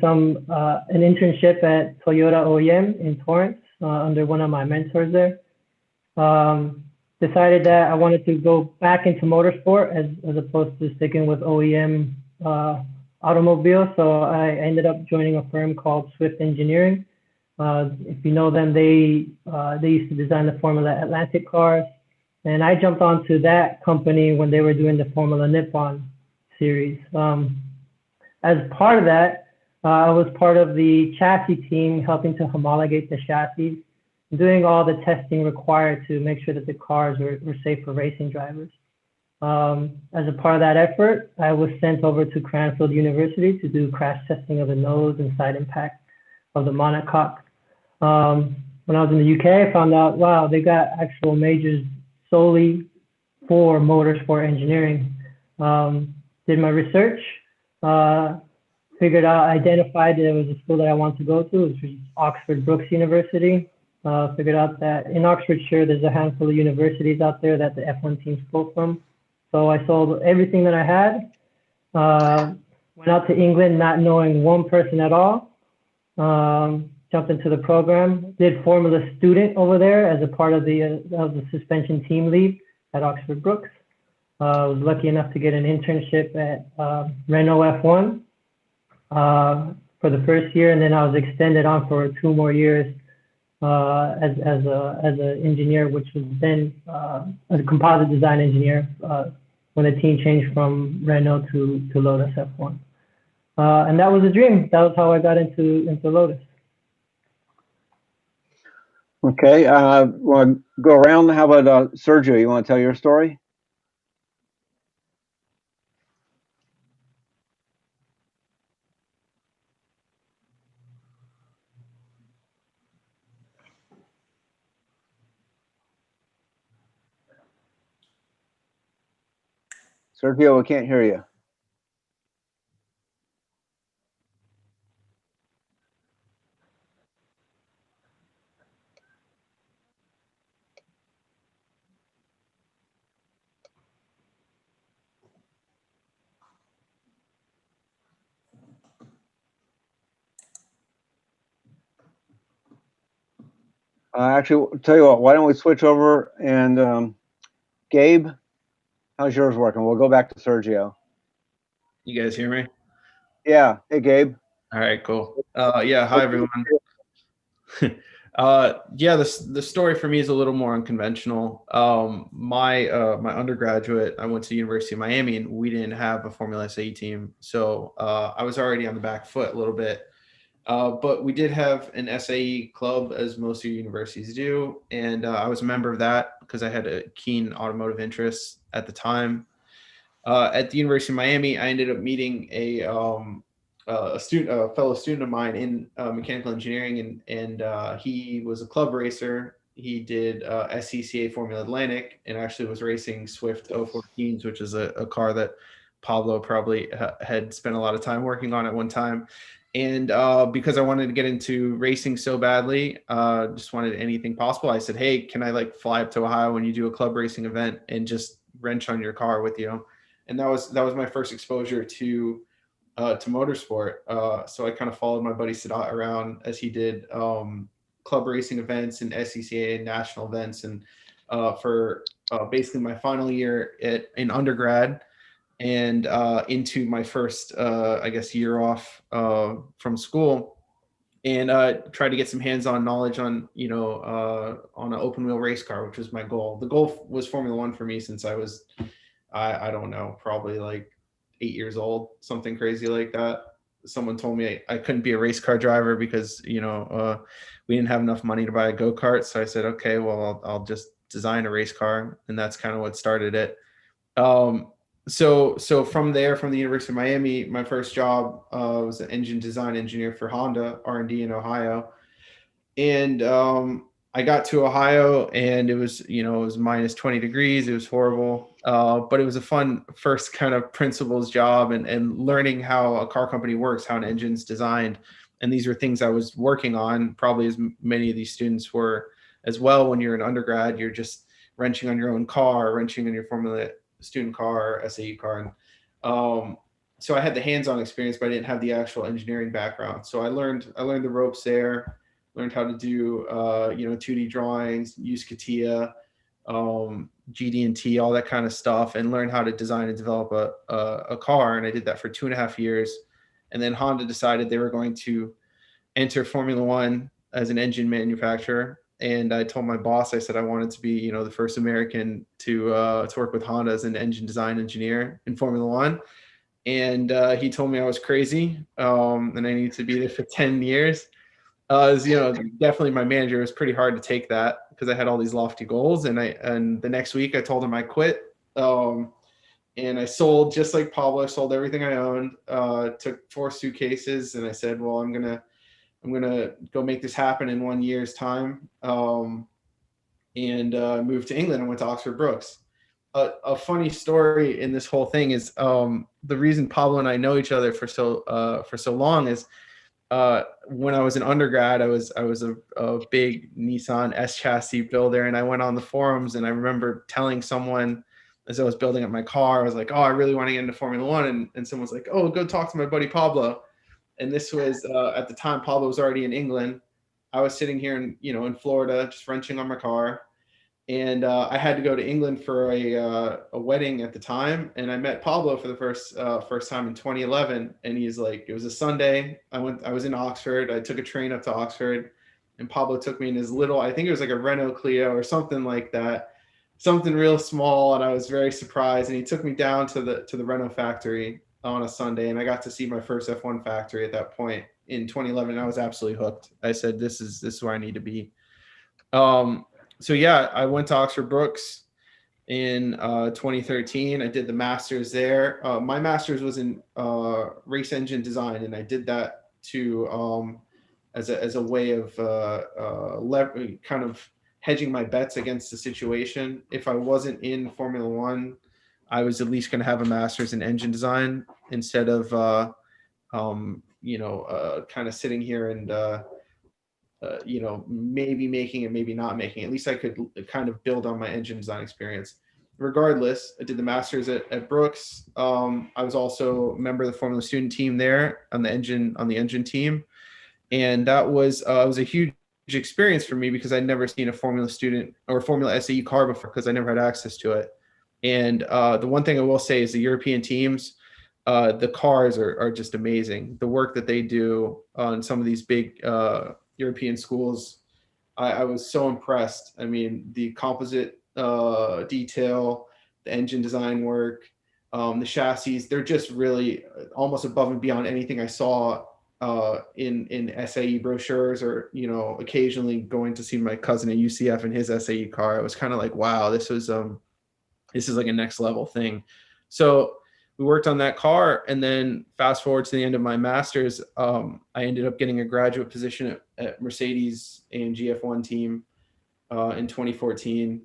H: internship at Toyota OEM in Torrance under one of my mentors there. Decided that I wanted to go back into motorsport as opposed to sticking with OEM automobiles. So I ended up joining a firm called Swift Engineering. If you know them, they used to design the Formula Atlantic cars. And I jumped onto that company when they were doing the Formula Nippon series. As part of that, I was part of the chassis team helping to homologate the chassis, doing all the testing required to make sure that the cars were safe for racing drivers. As a part of that effort, I was sent over to Cranfield University to do crash testing of the nose and side impact of the monocoque. When I was in the UK, I found out, wow, they got actual majors solely for motorsport engineering. Did my research, identified that it was a school that I wanted to go to, which was Oxford Brookes University. Figured out that in Oxfordshire, there's a handful of universities out there that the F1 teams pull from. So I sold everything that I had, went out to England not knowing one person at all, jumped into the program, did Formula Student over there as a part of the suspension team lead at Oxford Brookes. I was lucky enough to get an internship at Renault F1 for the first year, and then I was extended on for 2 more years as an engineer, which was then as a composite design engineer when the team changed from Renault to Lotus F1. And that was a dream. That was how I got into Lotus.
G: Okay, want to go around? How about Sergio? You want to tell your story? Sergio, we can't hear you. Actually, tell you what, why don't we switch over and Gabe, how's yours working? We'll go back to Sergio.
I: You guys hear me?
G: Yeah. Hey, Gabe.
I: All right, cool. Yeah, hi everyone. Yeah, the story for me is a little more unconventional. My undergraduate, I went to the University of Miami, and we didn't have a Formula SAE team, so I was already on the back foot a little bit. But we did have an SAE club, as most of universities do, and I was a member of that because I had a keen automotive interest at the time. At the University of Miami, I ended up meeting a fellow student of mine in mechanical engineering, and he was a club racer. He did SCCA Formula Atlantic, and actually was racing Swift 014s, which is a car that Pablo probably had spent a lot of time working on at one time. And because I wanted to get into racing so badly, just wanted anything possible, I said, hey, can I like fly up to Ohio when you do a club racing event and just wrench on your car with you? And that was my first exposure to motorsport. So I kind of followed my buddy Sadat around as he did club racing events and SCCA and national events. And for basically my final year in undergrad and into my first, I guess, year off from school, and tried to get some hands-on knowledge on, on an open wheel race car, which was my goal. The goal was Formula One for me since I was, I don't know, probably like 8 years old, something crazy like that. Someone told me I couldn't be a race car driver because, we didn't have enough money to buy a go-kart. So I said, okay, well, I'll just design a race car. And that's kind of what started it. So from there, from the University of Miami, my first job was an engine design engineer for Honda R&D in Ohio. And I got to Ohio, and it was minus 20 degrees. It was horrible. But it was a fun first kind of principals job, and learning how a car company works, how an engine's designed. And these are things I was working on, probably as many of these students were as well. When you're an undergrad, you're just wrenching on your own car, wrenching on your Formula student car, SAE car. And so I had the hands-on experience, but I didn't have the actual engineering background. So I learned the ropes there, learned how to do 2D drawings, use CATIA, GD&T, all that kind of stuff, and learned how to design and develop a car. And I did that for 2.5 years. And then Honda decided they were going to enter Formula One as an engine manufacturer. And I told my boss, I said I wanted to be, the first American to work with Honda as an engine design engineer in Formula One. And he told me I was crazy, and I needed to be there for 10 years. Definitely my manager. It was pretty hard to take that because I had all these lofty goals. And the next week I told him I quit. And I sold, just like Pablo, I sold everything I owned, took 4 suitcases, and I said, well, I'm gonna go make this happen in 1 year's time. And moved to England and went to Oxford Brookes. A funny story in this whole thing is the reason Pablo and I know each other for so long is when I was an undergrad, I was a big Nissan S chassis builder, and I went on the forums, and I remember telling someone as I was building up my car, I was like, oh, I really want to get into Formula One, and someone's like, oh, go talk to my buddy Pablo. And this was at the time Pablo was already in England. I was sitting here in Florida, just wrenching on my car. And I had to go to England for a wedding at the time, and I met Pablo for the first time in 2011. And he's like, it was a Sunday. I was in Oxford. I took a train up to Oxford, and Pablo took me in his little, I think it was like a Renault Clio or something like that, something real small. And I was very surprised. And he took me down to the Renault factory on a Sunday, and I got to see my first F1 factory at that point in 2011. And I was absolutely hooked. I said, this is where I need to be. So yeah, I went to Oxford Brookes in 2013. I did the master's there. My master's was in race engine design, and I did that to as a way of kind of hedging my bets against the situation. If I wasn't in Formula One, I was at least going to have a master's in engine design instead of kind of sitting here and maybe making it, maybe not making it. At least I could kind of build on my engine design experience. Regardless, I did the master's at Brookes. I was also a member of the Formula student team there on the engine team. And that was a huge experience for me because I'd never seen a Formula student or Formula SAE car before because I never had access to it. And the one thing I will say is the European teams, the cars are just amazing. The work that they do on some of these big European schools I was so impressed. I mean, the composite detail, the engine design work, the chassis, they're just really almost above and beyond anything I saw in SAE brochures, or, you know, occasionally going to see my cousin at UCF in his SAE car. It was kind of like, wow, this is like a next level thing. So we worked on that car, and then fast forward to the end of my master's, I ended up getting a graduate position at Mercedes AMG F1 team in 2014.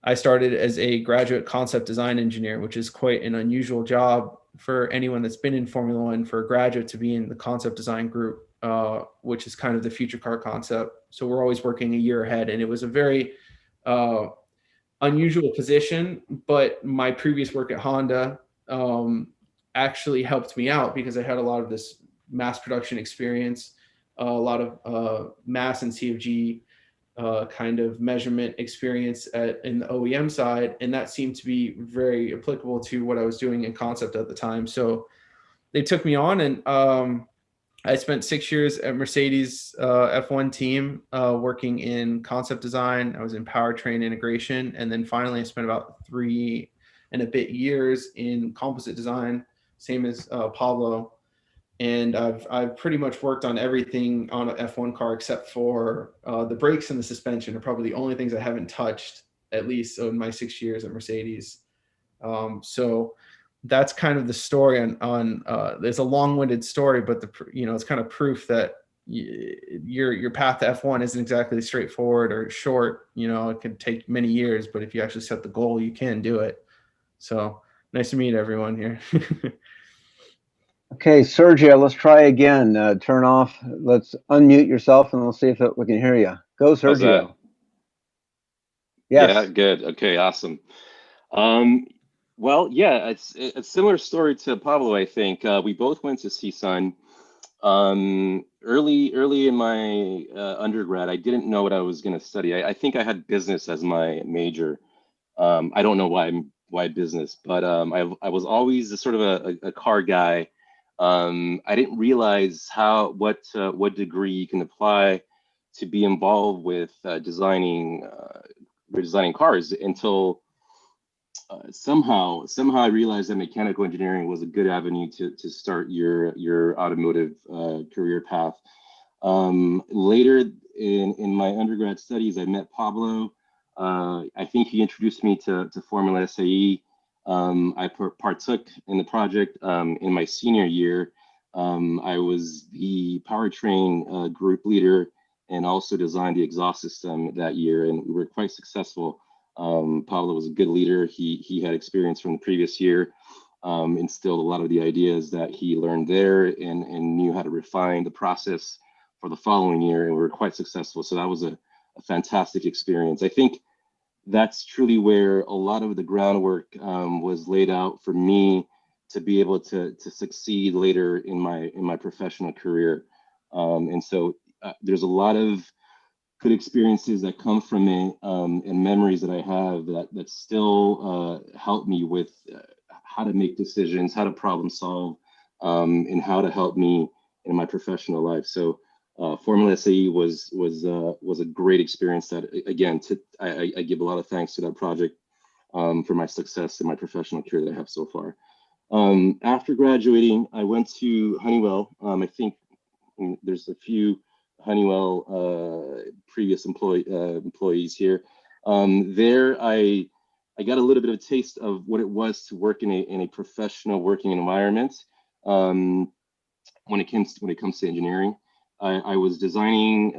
I: I started as a graduate concept design engineer, which is quite an unusual job for anyone that's been in Formula One, for a graduate to be in the concept design group, which is kind of the future car concept. So we're always working a year ahead, and it was a very unusual position. But my previous work at Honda actually helped me out, because I had a lot of this mass production experience, a lot of mass and CFG kind of measurement experience in the OEM side, and that seemed to be very applicable to what I was doing in concept at the time. So they took me on, and I spent 6 years at Mercedes F1 team working in concept design. I was in powertrain integration, and then finally I spent about 3 and a bit years in composite design, same as Pablo. And I've pretty much worked on everything on an F1 car except for the brakes and the suspension are probably the only things I haven't touched, at least in my 6 years at Mercedes. So that's kind of the story on there's a long-winded story, but it's kind of proof that your path to F1 isn't exactly straightforward or short. It could take many years, but if you actually set the goal, you can do it. So nice to meet everyone here.
G: Okay, Sergio, let's try again. Let's unmute yourself, and we'll see if we can hear you. Go, Sergio.
J: Yes.
G: Yes.
J: Yeah, good. Okay, awesome. Well, yeah, it's a similar story to Pablo, I think. We both went to CSUN. Early in my undergrad, I didn't know what I was going to study. I think I had business as my major. I don't know why business, but I was always sort of a car guy. I didn't realize what degree you can apply to be involved with redesigning cars until somehow I realized that mechanical engineering was a good avenue to start your automotive career path. Later in my undergrad studies, I met Pablo. I think he introduced me to Formula SAE. I partook in the project in my senior year. I was the powertrain group leader and also designed the exhaust system that year, and we were quite successful. Pablo was a good leader. He had experience from the previous year, instilled a lot of the ideas that he learned there, and knew how to refine the process for the following year, and we were quite successful. So that was a fantastic experience. I think that's truly where a lot of the groundwork was laid out for me to be able to succeed later in my professional career. And so there's a lot of good experiences that come from it, and memories that I have that still help me with how to make decisions, how to problem solve, and how to help me in my professional life. So Formula SAE was a great experience that, again, I give a lot of thanks to that project for my success in my professional career that I have so far. After graduating, I went to Honeywell. I think there's a few Honeywell previous employees here. There, I got a little bit of a taste of what it was to work in a professional working environment. When it comes to engineering, I was designing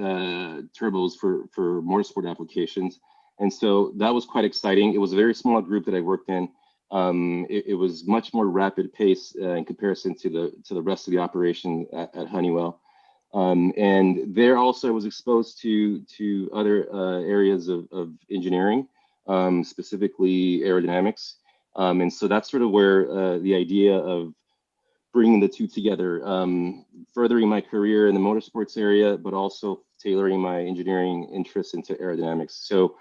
J: turbos for motorsport applications, and so that was quite exciting. It was a very small group that I worked in. It was much more rapid pace in comparison to the rest of the operation at Honeywell. And there also I was exposed to other areas of engineering, specifically aerodynamics. And so that's sort of where the idea of bringing the two together, furthering my career in the motorsports area, but also tailoring my engineering interests into aerodynamics. So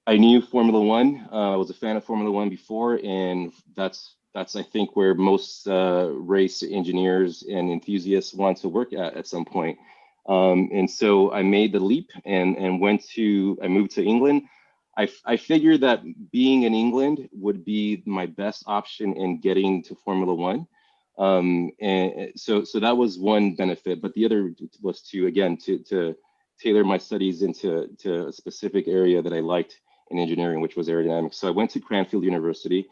J: I knew Formula One. I was a fan of Formula One before, and that's I think where most race engineers and enthusiasts want to work at some point. And so I made the leap and I moved to England. I figured that being in England would be my best option in getting to Formula One. And so that was one benefit, but the other was to tailor my studies into a specific area that I liked in engineering, which was aerodynamics. So I went to Cranfield University.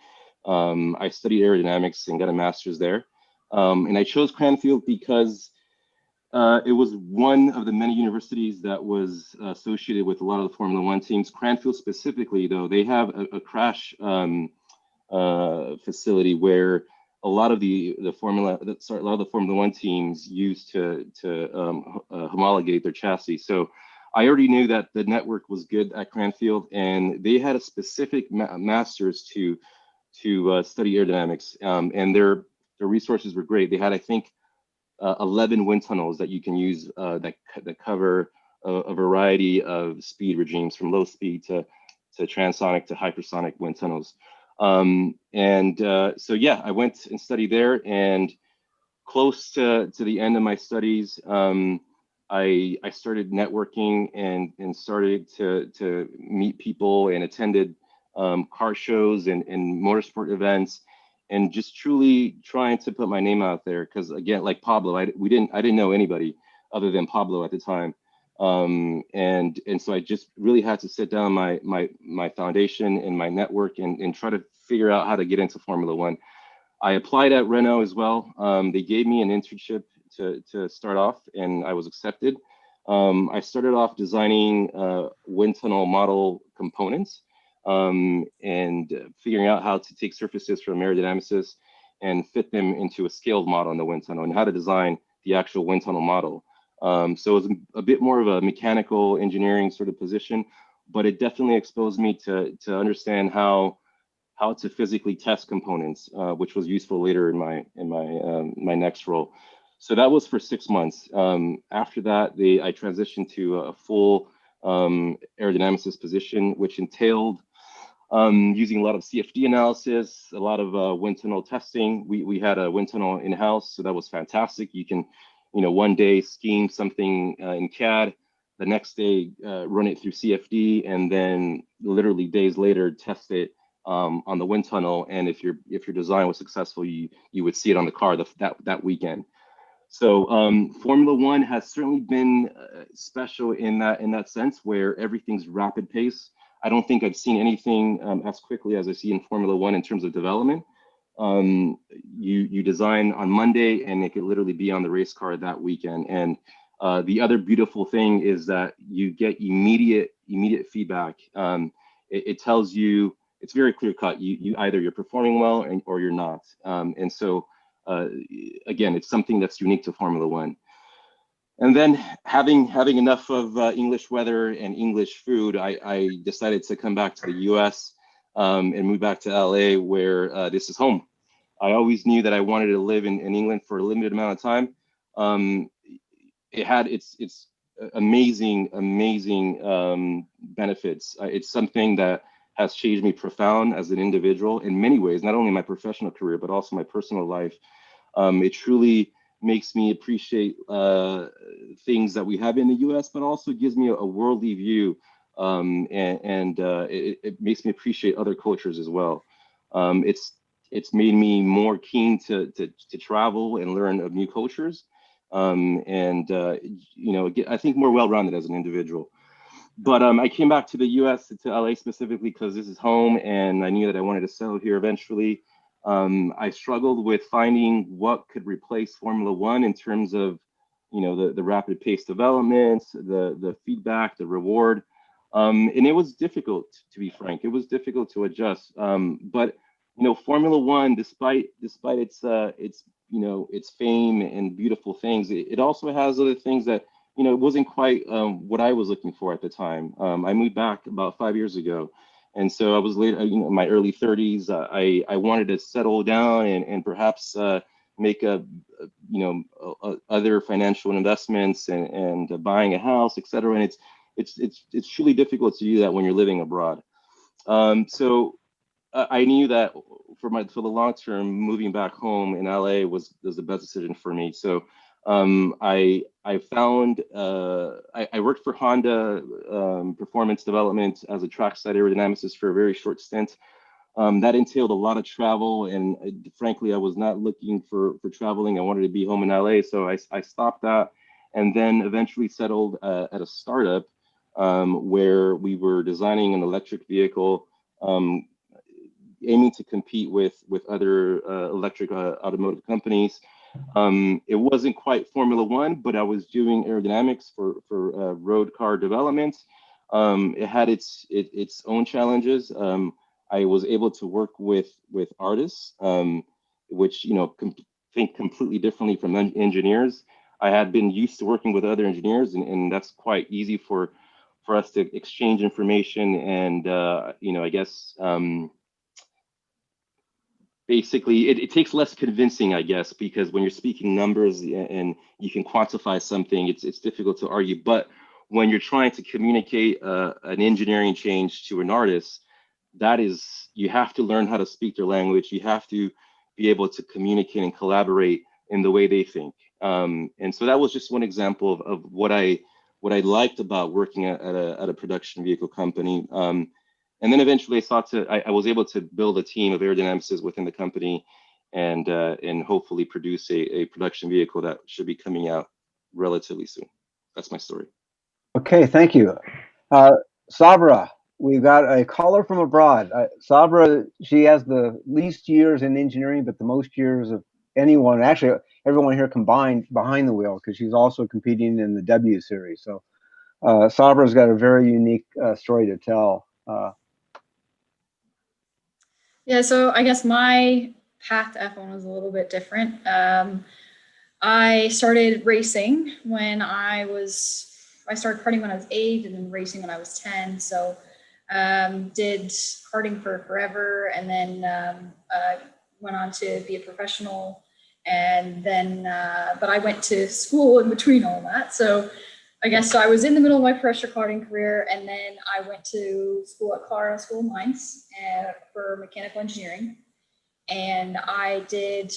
J: I studied aerodynamics and got a master's there. And I chose Cranfield because it was one of the many universities that was associated with a lot of the Formula One teams. Cranfield specifically, though, they have a crash facility where a lot of the Formula One teams used to homologate their chassis. So I already knew that the network was good at Cranfield, and they had a specific master's to study aerodynamics, and their resources were great. They had, I think, 11 wind tunnels that you can use that cover a variety of speed regimes, from low speed to transonic to hypersonic wind tunnels. So yeah, I went and studied there, and close to the end of my studies, I started networking and started to meet people and attended car shows and motorsport events, and just truly trying to put my name out there. Because again, like Pablo, I didn't know anybody other than Pablo at the time. And so I just really had to sit down my foundation and my network and try to figure out how to get into Formula One. I applied at Renault as well. They gave me an internship to start off, and I was accepted. I started off designing wind tunnel model components, and figuring out how to take surfaces from aerodynamicists and fit them into a scaled model in the wind tunnel, and how to design the actual wind tunnel model. So it was a bit more of a mechanical engineering sort of position, but it definitely exposed me to understand how to physically test components, which was useful later in my next role. So that was for 6 months. After that, I transitioned to a full aerodynamicist position, which entailed using a lot of CFD analysis, a lot of wind tunnel testing. We had a wind tunnel in-house, so that was fantastic. You can, one day scheme something in CAD, the next day run it through CFD, and then literally days later test it on the wind tunnel. And if your design was successful, you would see it on the car that weekend. So Formula One has certainly been special in that sense, where everything's rapid pace. I don't think I've seen anything as quickly as I see in Formula One in terms of development. You design on Monday, and it could literally be on the race car that weekend. And the other beautiful thing is that you get immediate feedback. It tells you, it's very clear cut. You either you're performing well or you're not. And so again, it's something that's unique to Formula One. And then having enough of English weather and English food, I decided to come back to the US and move back to LA, where this is home. I always knew that I wanted to live in England for a limited amount of time. It had its amazing benefits. It's something that has changed me profound as an individual in many ways, not only my professional career, but also my personal life. It truly makes me appreciate things that we have in the US, but also gives me a worldly view, and it makes me appreciate other cultures as well. It's made me more keen to travel and learn of new cultures, and I think more well-rounded as an individual. But I came back to the US, to LA specifically, because this is home, and I knew that I wanted to settle here eventually. I struggled with finding what could replace Formula One in terms of, the rapid pace development, the feedback, the reward. And it was difficult, to be frank. It was difficult to adjust. But Formula One, despite its fame and beautiful things, it also has other things that, it wasn't quite what I was looking for at the time. I moved back about 5 years ago. And so I was late, in my early 30s. I wanted to settle down and perhaps make other financial investments and buying a house, et cetera. And it's truly difficult to do that when you're living abroad. So I knew that for the long term, moving back home in LA was the best decision for me. So I found I worked for Honda Performance Development as a trackside aerodynamicist for a very short stint. That entailed a lot of travel, and frankly, I was not looking for traveling. I wanted to be home in LA, so I stopped that, and then eventually settled at a startup where we were designing an electric vehicle, aiming to compete with other electric automotive companies. It wasn't quite Formula One, but I was doing aerodynamics for road car development. It had its own challenges. I was able to work with artists, which think completely differently from engineers. I had been used to working with other engineers, and that's quite easy for us to exchange information and I guess basically it takes less convincing, I guess, because when you're speaking numbers and you can quantify something, it's difficult to argue. But when you're trying to communicate an engineering change to an artist, you have to learn how to speak their language. You have to be able to communicate and collaborate in the way they think. And so that was just one example of what I liked about working at a production vehicle company. And then eventually I was able to build a team of aerodynamicists within the company and hopefully produce a production vehicle that should be coming out relatively soon. That's my story.
G: Okay, thank you. Sabra, we've got a caller from abroad. Sabra, she has the least years in engineering, but the most years of anyone, actually everyone here combined behind the wheel, because she's also competing in the W series. So Sabra's got a very unique story to tell.
K: Yeah, so I guess my path to F1 was a little bit different. I started racing when I started karting when I was 8 and then racing when I was 10. So did karting for forever, and then went on to be a professional. And then, but I went to school in between all that. So I guess I was in the middle of my pressure karting career, and then I went to school at Colorado School of Mines for mechanical engineering. And I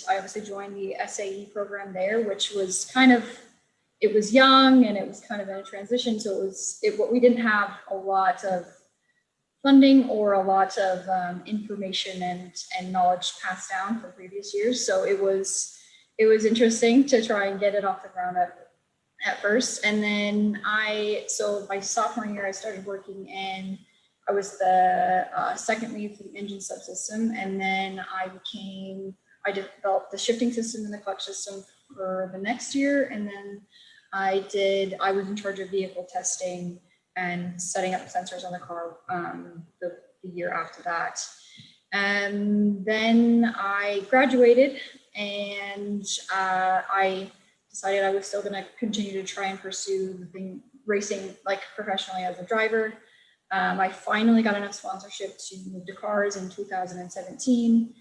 K: obviously joined the SAE program there, which was it was young and it was kind of in a transition. So we didn't have a lot of funding or a lot of information and knowledge passed down from previous years. So it was interesting to try and get it off the ground at first. And then so my sophomore year, I started working and I was the second lead for the engine subsystem. And then I developed the shifting system and the clutch system for the next year. And then I was in charge of vehicle testing and setting up sensors on the car the year after that. And then I graduated, and I decided I was still going to continue to try and pursue racing like professionally as a driver. I finally got enough sponsorship to move to cars in 2017,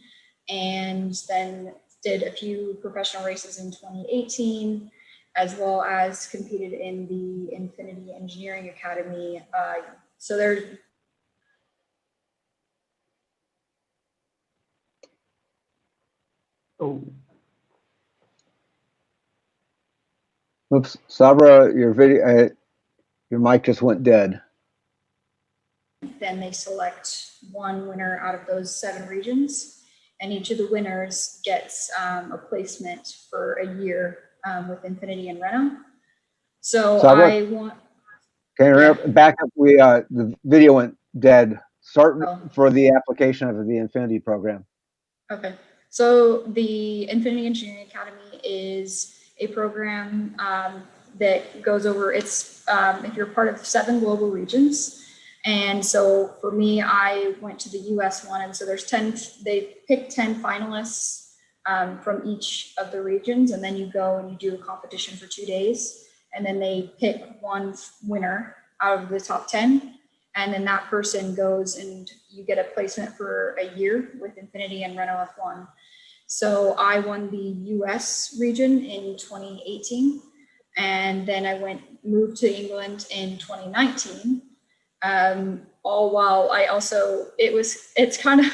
K: and then did a few professional races in 2018, as well as competed in the Infinity Engineering Academy. So there's
G: Oops, Sabra, your mic just went dead.
K: Then they select one winner out of those 7 regions, and each of the winners gets a placement for a year with Infinity and Renault. So
G: Sabra,
K: I want.
G: Back up. The video went dead. Start for the application of the Infinity program.
K: Okay, so the Infinity Engineering Academy is a program that goes over. It's if you're part of 7 global regions. And so for me, I went to the US one, and so there's 10, they pick 10 finalists from each of the regions, and then you go and you do a competition for 2 days, and then they pick one winner out of the top 10, and then that person goes and you get a placement for a year with Infinity and Renault F1. So I won the US region in 2018, and then I moved to England in 2019. All while it's kind of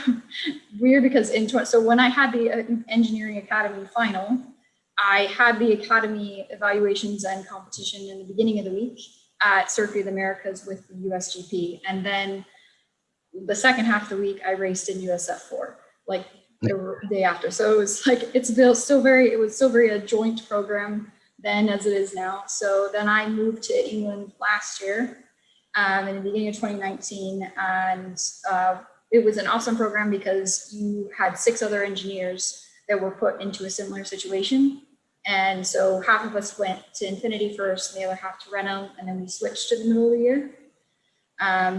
K: weird because so when I had the engineering academy final, I had the academy evaluations and competition in the beginning of the week at Circuit of the Americas with the USGP. And then the second half of the week, I raced in USF4, like the day after. So it was like, it was still very a joint program then as it is now. So then I moved to England last year in the beginning of 2019. And it was an awesome program because you had 6 other engineers that were put into a similar situation. And so half of us went to Infinity first, and the other half to Renault, and then we switched to the middle of the year.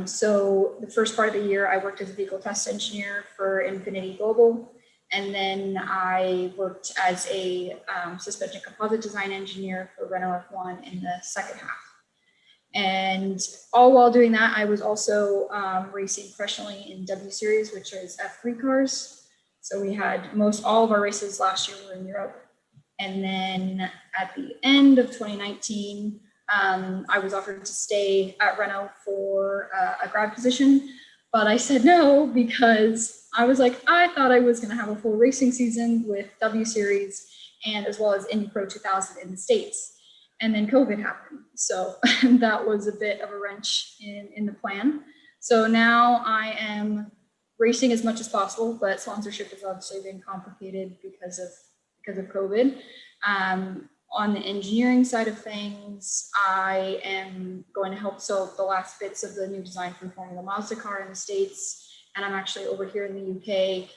K: So the first part of the year, I worked as a vehicle test engineer for Infinity Global. And then I worked as a suspension composite design engineer for Renault F1 in the second half. And all while doing that, I was also racing professionally in W Series, which is F3 cars. So we had all of our races last year were in Europe. And then at the end of 2019, I was offered to stay at Renault for a grad position, but I said no because I was like, I thought I was going to have a full racing season with W Series and as well as Indy Pro 2000 in the States. And then COVID happened. So that was a bit of a wrench in the plan. So now I am racing as much as possible, but sponsorship has obviously been complicated because of COVID. On the engineering side of things, I am going to help solve the last bits of the new design for Formula Mazda car in the States. And I'm actually over here in the UK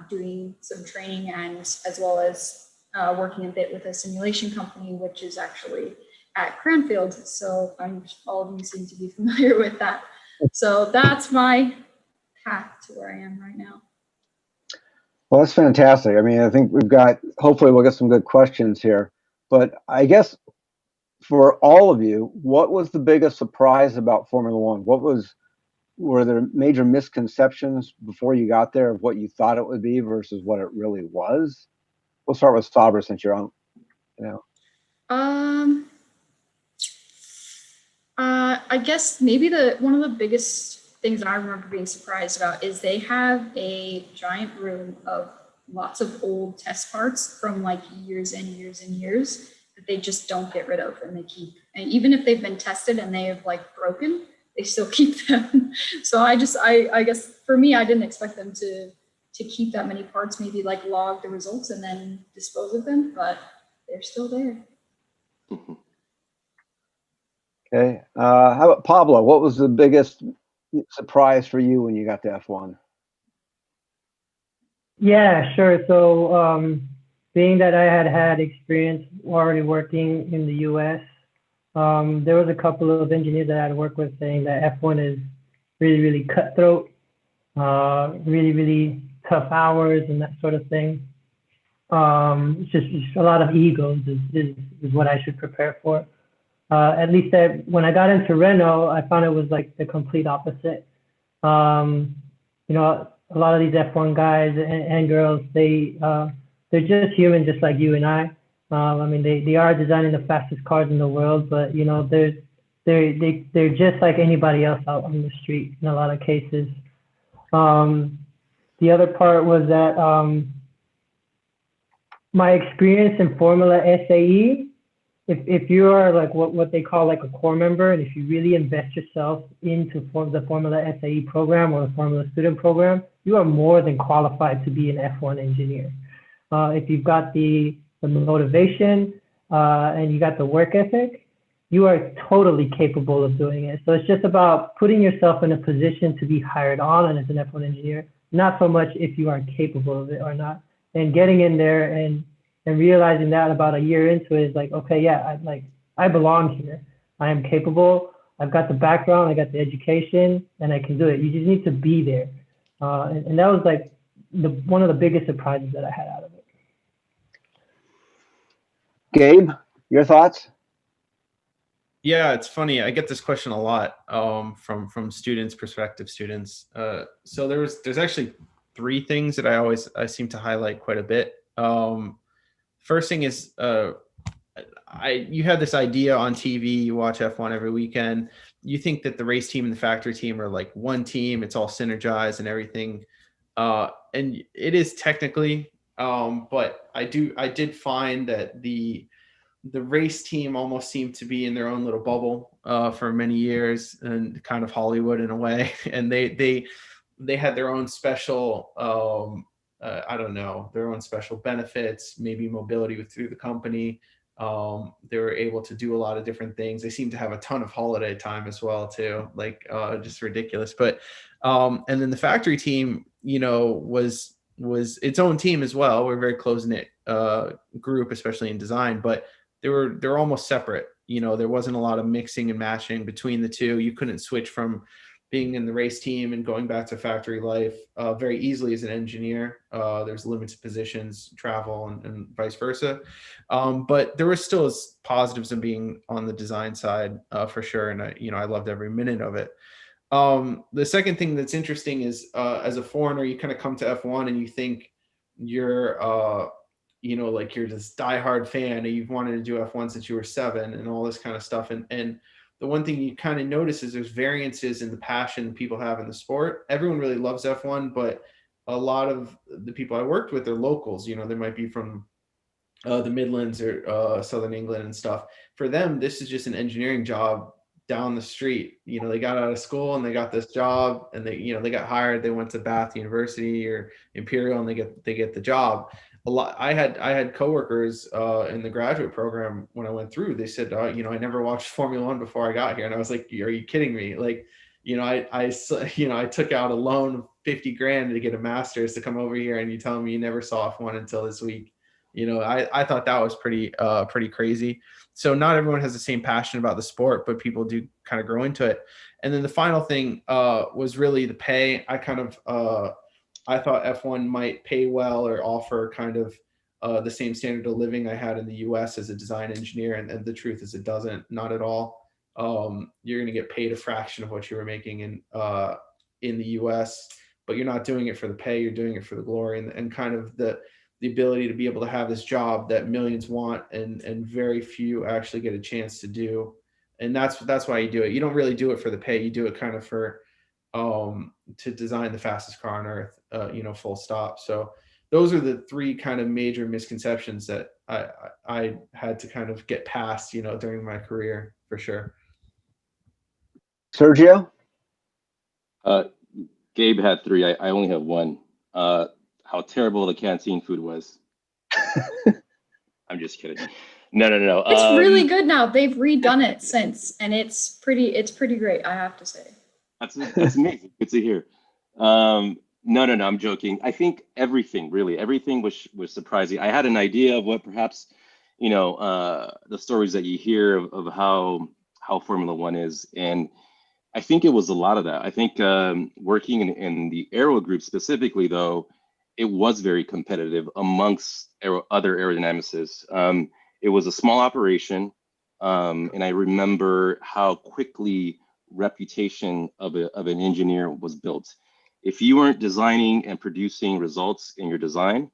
K: doing some training and as well as working a bit with a simulation company, which is actually at Cranfield. So all of you seem to be familiar with that. So that's my path to where I am right now.
G: Well, that's fantastic. I mean, I think hopefully we'll get some good questions here. But I guess for all of you, what was the biggest surprise about Formula One? Were there major misconceptions before you got there of what you thought it would be versus what it really was? We'll start with Sabra since you're on,
K: I guess maybe one of the biggest things that I remember being surprised about is they have a giant room of lots of old test parts from like years and years and years that they just don't get rid of, and they keep, and even if they've been tested and they have like broken, they still keep them. So I guess for me, I didn't expect them to keep that many parts, maybe like log the results and then dispose of them, but they're still there.
G: Okay. How about Pablo? What was the biggest surprise for you when you got to F1?
H: Yeah, sure. So being that I had experience already working in the US, there was a couple of engineers that I had worked with saying that F1 is really, really cutthroat, really, really tough hours and that sort of thing. It's just a lot of egos is what I should prepare for. At least when I got into Renault, I found it was like the complete opposite. A lot of these F1 guys and girls, they're just human, just like you and I. I mean, they are designing the fastest cars in the world, but they're just like anybody else out on the street in a lot of cases. The other part was that my experience in Formula SAE, if you are like what they call like a core member, and if you really invest yourself into the Formula SAE program or the Formula Student program, you are more than qualified to be an F1 engineer. If you've got the motivation and you got the work ethic, you are totally capable of doing it. So it's just about putting yourself in a position to be hired on as an F1 engineer, not so much if you are capable of it or not. And getting in there and realizing that about a year into it is like, okay, yeah, I belong here. I am capable. I've got the background, I got the education, and I can do it. You just need to be there. And that was like one of the biggest surprises that I had out of it.
G: Gabe, your thoughts?
I: Yeah, it's funny. I get this question a lot from students, prospective students. So there's actually 3 things that I seem to highlight quite a bit. First thing is you have this idea on TV, you watch F1 every weekend, you think that the race team and the factory team are like one team, it's all synergized and everything. And it is technically, But I did find that the race team almost seemed to be in their own little bubble for many years, and kind of Hollywood in a way. And they had their own special, I don't know, their own special benefits, maybe mobility through the company. They were able to do a lot of different things. They seem to have a ton of holiday time as well too, like just ridiculous. But and then the factory team, you know, was its own team as well. We're a very close knit group, especially in design, but they're almost separate. You know, there wasn't a lot of mixing and matching between the two. You couldn't switch from being in the race team and going back to factory life very easily as an engineer. There's limited positions, travel, and vice versa. But there was still positives in being on the design side for sure. And I loved every minute of it. The second thing that's interesting is as a foreigner, you kind of come to F1 and you think you're, like you're this diehard fan and you've wanted to do F1 since you were 7 and all this kind of stuff. And the one thing you kind of notice is there's variances in the passion people have in the sport. Everyone really loves F1, but a lot of the people I worked with are locals. You know, they might be from the Midlands or Southern England and stuff. For them, this is just an engineering job down the street. You know, they got out of school and they got this job, and they got hired. They went to Bath University or Imperial, and they get the job. I had coworkers in the graduate program when I went through. They said, I never watched Formula One before I got here, and I was like, are you kidding me? Like, I took out a loan of 50 grand to get a master's to come over here, and you tell me you never saw F1 until this week. I thought that was pretty crazy. So not everyone has the same passion about the sport, but people do kind of grow into it. And then the final thing was really the pay. I thought F1 might pay well or offer kind of the same standard of living I had in the US as a design engineer. And the truth is it doesn't, not at all. You're going to get paid a fraction of what you were making in the US, but you're not doing it for the pay, you're doing it for the glory and kind of the ability to be able to have this job that millions want and very few actually get a chance to do. And that's why you do it. You don't really do it for the pay. You do it kind of for to design the fastest car on earth, full stop. So those are the 3 kind of major misconceptions that I had to kind of get past, during my career for sure.
G: Sergio?
J: Gabe had 3. I only have 1. How terrible the canteen food was. I'm just kidding. No.
K: It's really good now. They've redone it since, and it's pretty great, I have to say.
J: That's amazing. Good to hear. No, I'm joking. I think everything was surprising. I had an idea of what perhaps, the stories that you hear of how Formula One is, and I think it was a lot of that. I think working in the aero group specifically, though, it was very competitive amongst other aerodynamicists. It was a small operation, and I remember how quickly reputation of an engineer was built. If you weren't designing and producing results in your design,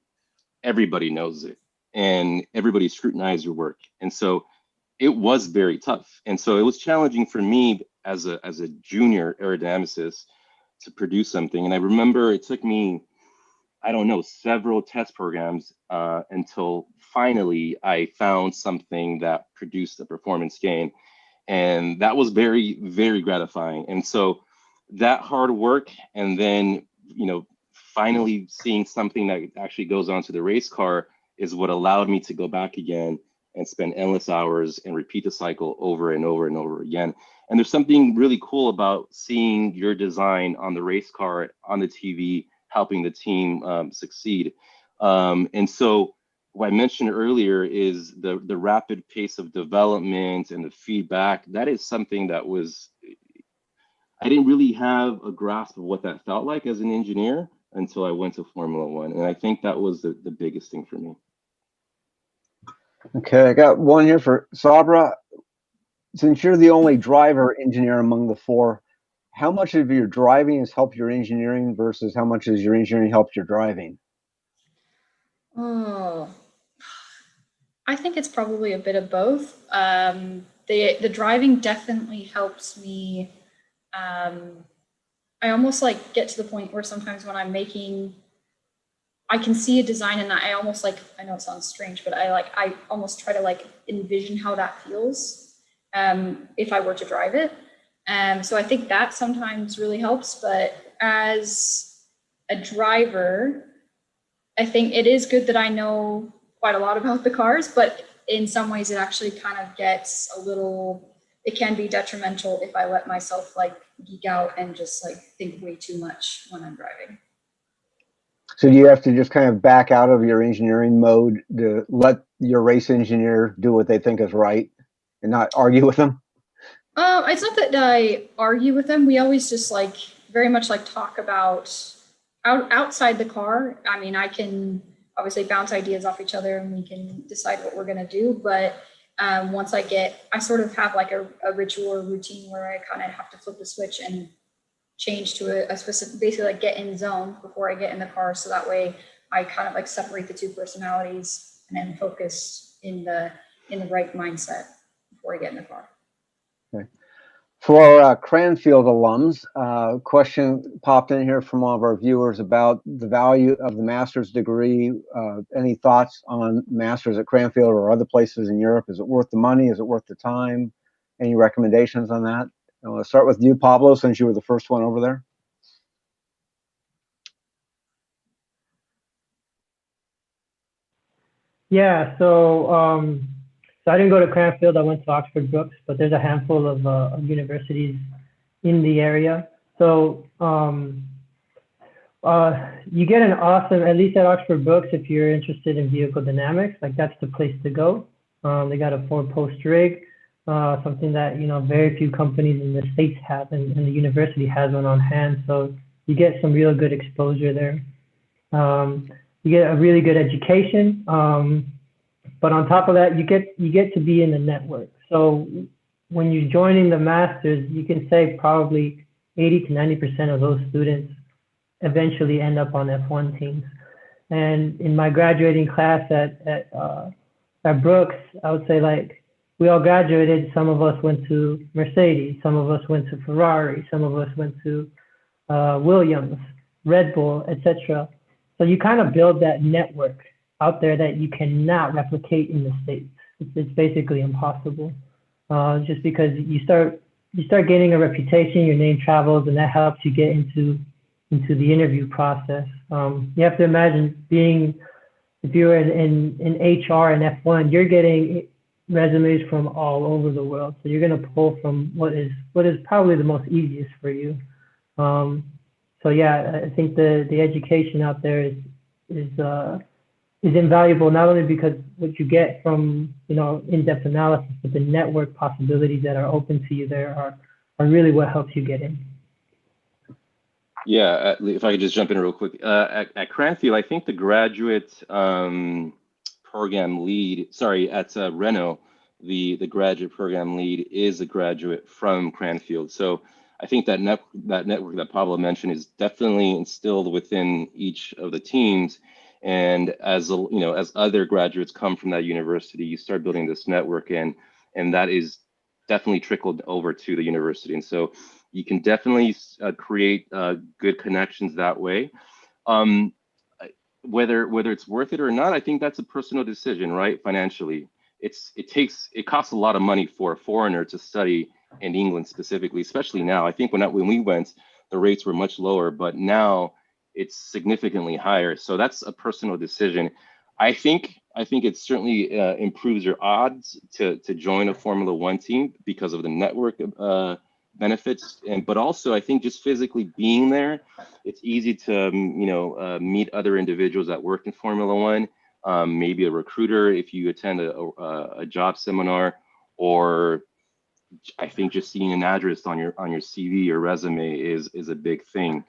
J: everybody knows it, and everybody scrutinized your work. And so it was very tough. And so it was challenging for me as a junior aerodynamicist to produce something. And I remember it took me, several test programs until finally I found something that produced a performance gain. And that was very, very gratifying. And so that hard work, and then, finally seeing something that actually goes onto the race car is what allowed me to go back again and spend endless hours and repeat the cycle over and over and over again. And there's something really cool about seeing your design on the race car, on the TV, helping the team succeed. And so what I mentioned earlier is the rapid pace of development and the feedback. That is something that I didn't really have a grasp of what that felt like as an engineer until I went to Formula One. And I think that was the biggest thing for me.
G: Okay, I got one here for Sabra. Since you're the only driver engineer among the 4, how much of your driving has helped your engineering versus how much has your engineering helped your driving?
K: Oh, I think it's probably a bit of both. The driving definitely helps me. I almost get to the point where sometimes when I'm making, I can see a design and I almost like, I know it sounds strange, but I almost try to like envision how that feels if I were to drive it. So I think that sometimes really helps, but as a driver, I think it is good that I know quite a lot about the cars, but in some ways it actually kind of gets a little, it can be detrimental if I let myself like geek out and just like think way too much when I'm driving.
G: So do you have to just kind of back out of your engineering mode to let your race engineer do what they think is right and not argue with them?
K: It's not that I argue with them. We always just like very much like talk about outside the car. I mean, I can obviously bounce ideas off each other and we can decide what we're going to do. But once I sort of have like a ritual or routine where I kind of have to flip the switch and change to a specific, basically like get in zone before I get in the car. So that way I kind of like separate the two personalities and then focus in the right mindset before I get in the car.
G: Okay. For Cranfield alums, question popped in here from one of our viewers about the value of the master's degree. Any thoughts on master's at Cranfield or other places in Europe? Is it worth the money? Is it worth the time? Any recommendations on that? I want to start with you, Pablo, since you were the first one over there.
H: Yeah, so I didn't go to Cranfield. I went to Oxford Brookes, but there's a handful of universities in the area. So you get an awesome, at least at Oxford Brookes, if you're interested in vehicle dynamics, like that's the place to go. They got a 4-post rig, something that, you know, very few companies in the States have, and the university has one on hand. So you get some real good exposure there. You get a really good education. But on top of that, you get to be in the network. So when you're joining the masters, you can say probably 80 to 90% of those students eventually end up on F1 teams. And in my graduating class at Brookes, I would say like we all graduated. Some of us went to Mercedes, some of us went to Ferrari, some of us went to Williams, Red Bull, etc. So you kind of build that network out there that you cannot replicate in the States. It's basically impossible, just because you start gaining a reputation, your name travels, and that helps you get into the interview process. You have to imagine if you're in HR and F1, you're getting resumes from all over the world. So you're going to pull from what is probably the most easiest for you. So yeah, I think the education out there is invaluable, not only because what you get from, you know, in-depth analysis, but the network possibilities that are open to you there are really what helps you get in.
J: Yeah, if I could just jump in real quick. At Cranfield, I think the graduate program lead, at Renault, the graduate program lead is a graduate from Cranfield. So I think that network that Pablo mentioned is definitely instilled within each of the teams. And as other graduates come from that university, you start building this network, and that is definitely trickled over to the university. And so you can definitely create good connections that way. Whether it's worth it or not, I think that's a personal decision, right? Financially, it costs a lot of money for a foreigner to study in England specifically, especially now. I think when we went, the rates were much lower, but now it's significantly higher. So that's a personal decision. I think it certainly improves your odds to join a Formula One team because of the network benefits, but also I think just physically being there, it's easy to meet other individuals that work in Formula One. Maybe a recruiter if you attend a job seminar, or I think just seeing an address on your CV or resume is a big thing.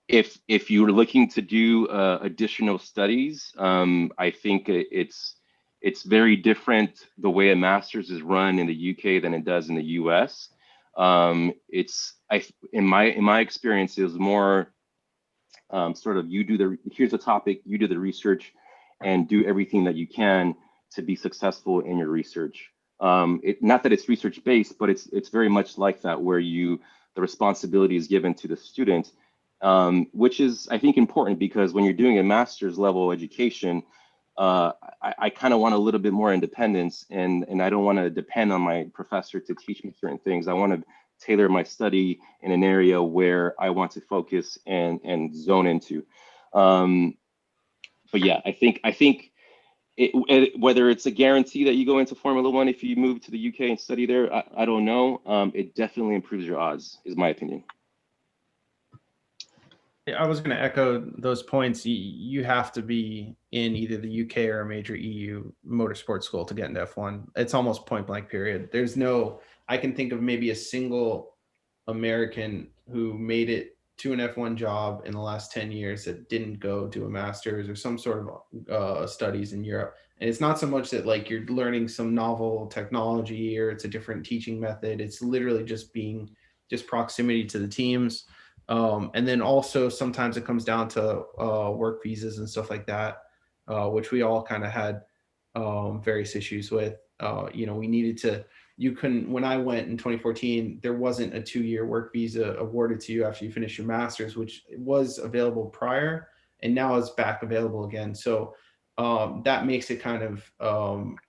J: If you're looking to do additional studies, I think it's very different the way a master's is run in the UK than it does in the US. In my experience, it was more sort of here's a topic, you do the research, and do everything that you can to be successful in your research. Not that it's research based, but it's very much like that, where the responsibility is given to the student. which is, I think, important because when you're doing a master's level education, I kind of want a little bit more independence, and I don't want to depend on my professor to teach me certain things. I want to tailor my study in an area where I want to focus and zone into. But yeah, I think whether it's a guarantee that you go into Formula One if you move to the UK and study there, I don't know. It definitely improves your odds, is my opinion.
I: I was going to echo those points. You have to be in either the UK or a major EU motorsport school to get into F1. It's almost point blank period. There's no, I can think of maybe a single American who made it to an F1 job in the last 10 years that didn't go do a master's or some sort of studies in Europe. And it's not so much that like you're learning some novel technology or it's a different teaching method. It's literally just proximity to the teams. And then also sometimes it comes down to work visas and stuff like that, which we all kind of had various issues with. We needed to, when I went in 2014, there wasn't a 2-year work visa awarded to you after you finish your master's, which was available prior and now is back available again. So that makes it kind of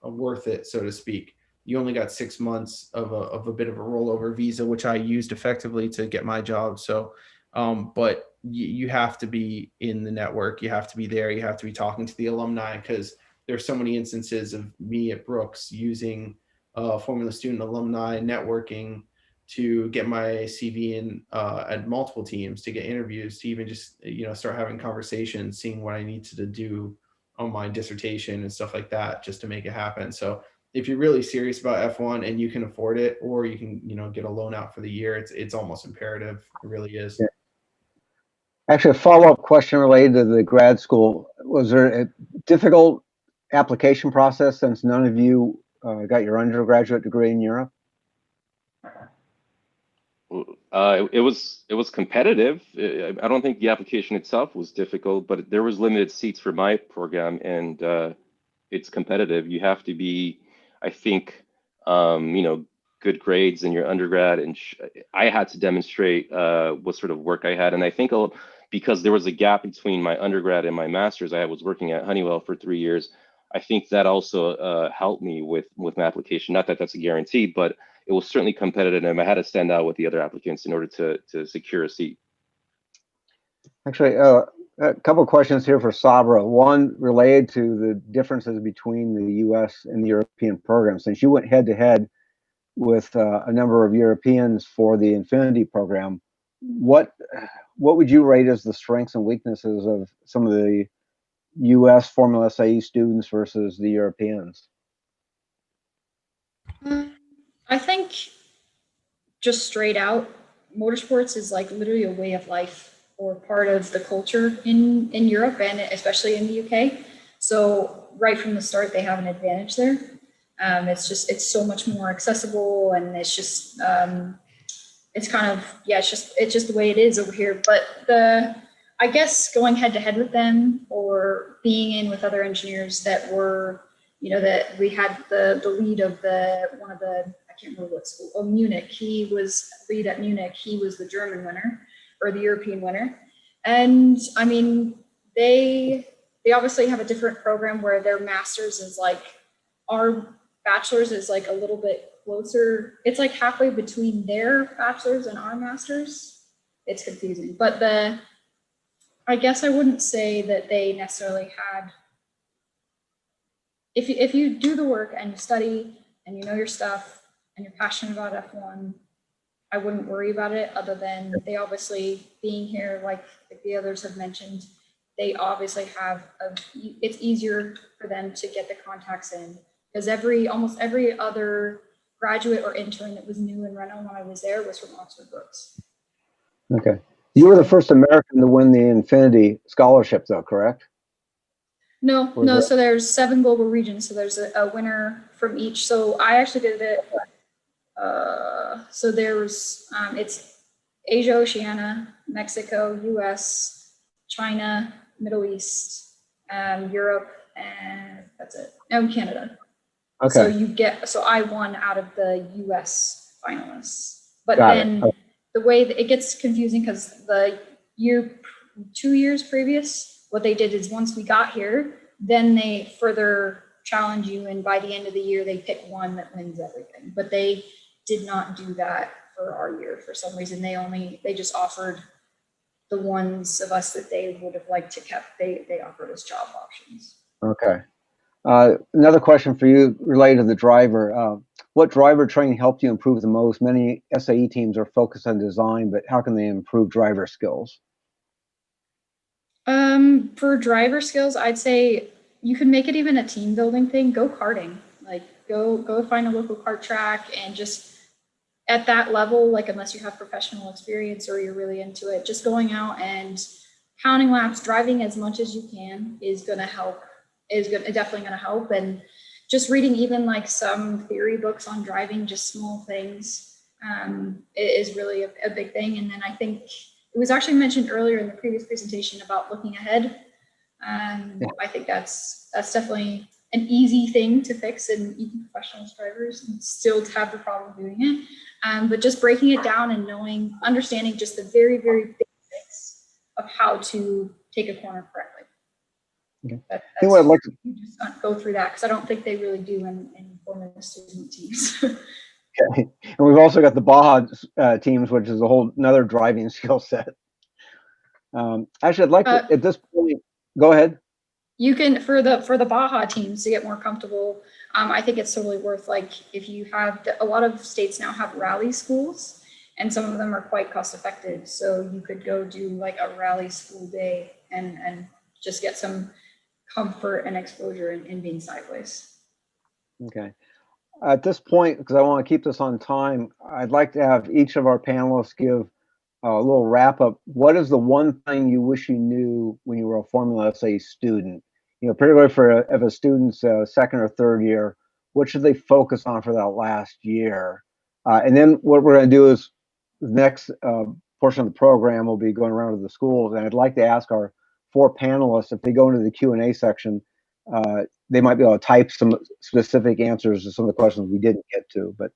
I: worth it, so to speak. You only got 6 months of a bit of a rollover visa, which I used effectively to get my job. So, but you have to be in the network. You have to be there. You have to be talking to the alumni, because there's so many instances of me at Brooks using Formula Student alumni networking to get my CV in at multiple teams, to get interviews, to even just, start having conversations, seeing what I needed to do on my dissertation and stuff like that, just to make it happen. So if you're really serious about F1 and you can afford it, or you can, get a loan out for the year, it's almost imperative. It really is.
G: Yeah. Actually, a follow-up question related to the grad school. Was there a difficult application process since none of you got your undergraduate degree in Europe?
J: It was competitive. I don't think the application itself was difficult, but there was limited seats for my program, and it's competitive. You have to be, I think, good grades in your undergrad, and I had to demonstrate what sort of work I had. And I think because there was a gap between my undergrad and my master's, I was working at Honeywell for 3 years. I think that also helped me with my application. Not that that's a guarantee, but it was certainly competitive, and I had to stand out with the other applicants in order to secure a seat.
G: Actually, a couple of questions here for Sabra. One related to the differences between the U.S. and the European program. Since you went head-to-head with a number of Europeans for the Infinity program, what would you rate as the strengths and weaknesses of some of the U.S. Formula SAE students versus the Europeans?
K: I think just straight out, motorsports is like literally a way of life or part of the culture in Europe, and especially in the UK. So right from the start, they have an advantage there. It's so much more accessible, and it's just it's kind of, it's just the way it is over here. But I guess going head to head with them, or being in with other engineers that were, that we had the lead of one of the, I can't remember what school, Munich. He was lead at Munich. He was the German winner or the European winner. And I mean, they obviously have a different program where their master's is like, our bachelor's is like a little bit closer. It's like halfway between their bachelor's and our master's. It's confusing, but I guess I wouldn't say that they necessarily had, if you do the work and you study and you know your stuff and you're passionate about F1, I wouldn't worry about it, other than they obviously, being here, like the others have mentioned, they obviously have it's easier for them to get the contacts in, because almost every other graduate or intern that was new in Renault when I was there was from Oxford Brooks.
G: Okay. You were the first American to win the Infinity scholarship, though, correct?
K: No. So there's 7 global regions. So there's a winner from each. So I actually did it. So there's it's Asia, Oceania, Mexico, US, China, Middle East, Europe, and that's it. And Canada. Okay. So I won out of the US finalists. But the way that it gets confusing, because the 2 years previous, what they did is once we got here, then they further challenge you, and by the end of the year, they pick one that wins everything. But they did not do that for our year for some reason. They just offered the ones of us that they would have liked to kept. They offered us job options.
G: Okay. Another question for you related to the driver. What driver training helped you improve the most? Many SAE teams are focused on design, but how can they improve driver skills?
K: For driver skills, I'd say you can make it even a team building thing. Go karting, like go find a local kart track, and just at that level, like unless you have professional experience or you're really into it, just going out and counting laps, driving as much as you can is gonna help. Definitely gonna help, and just reading even like some theory books on driving, just small things, is really a big thing. And then I think it was actually mentioned earlier in the previous presentation about looking ahead. I think that's definitely an easy thing to fix, and even professional drivers and still have the problem doing it. But just breaking it down and understanding just the very, very basics of how to take a corner correctly.
G: Okay.
K: That's,
G: I'd like to
K: you just go through that, because I don't think they really do in Formula student teams.
G: Okay. And we've also got the Baja teams, which is a whole another driving skill set. Actually, I'd like to, at this point, go ahead.
K: You can, for the Baja teams to get more comfortable, I think it's totally worth, like, if you have, a lot of states now have rally schools, and some of them are quite cost effective. So you could go do like a rally school day and just get some comfort and exposure in being sideways.
G: Okay. At this point, because I want to keep this on time, I'd like to have each of our panelists give a little wrap up. What is the one thing you wish you knew when you were a Formula SAE student? You know, particularly for if a student's second or third year, what should they focus on for that last year? And then what we're going to do is the next portion of the program will be going around to the schools, and I'd like to ask our 4 panelists, if they go into the Q&A section, they might be able to type some specific answers to some of the questions we didn't get to. But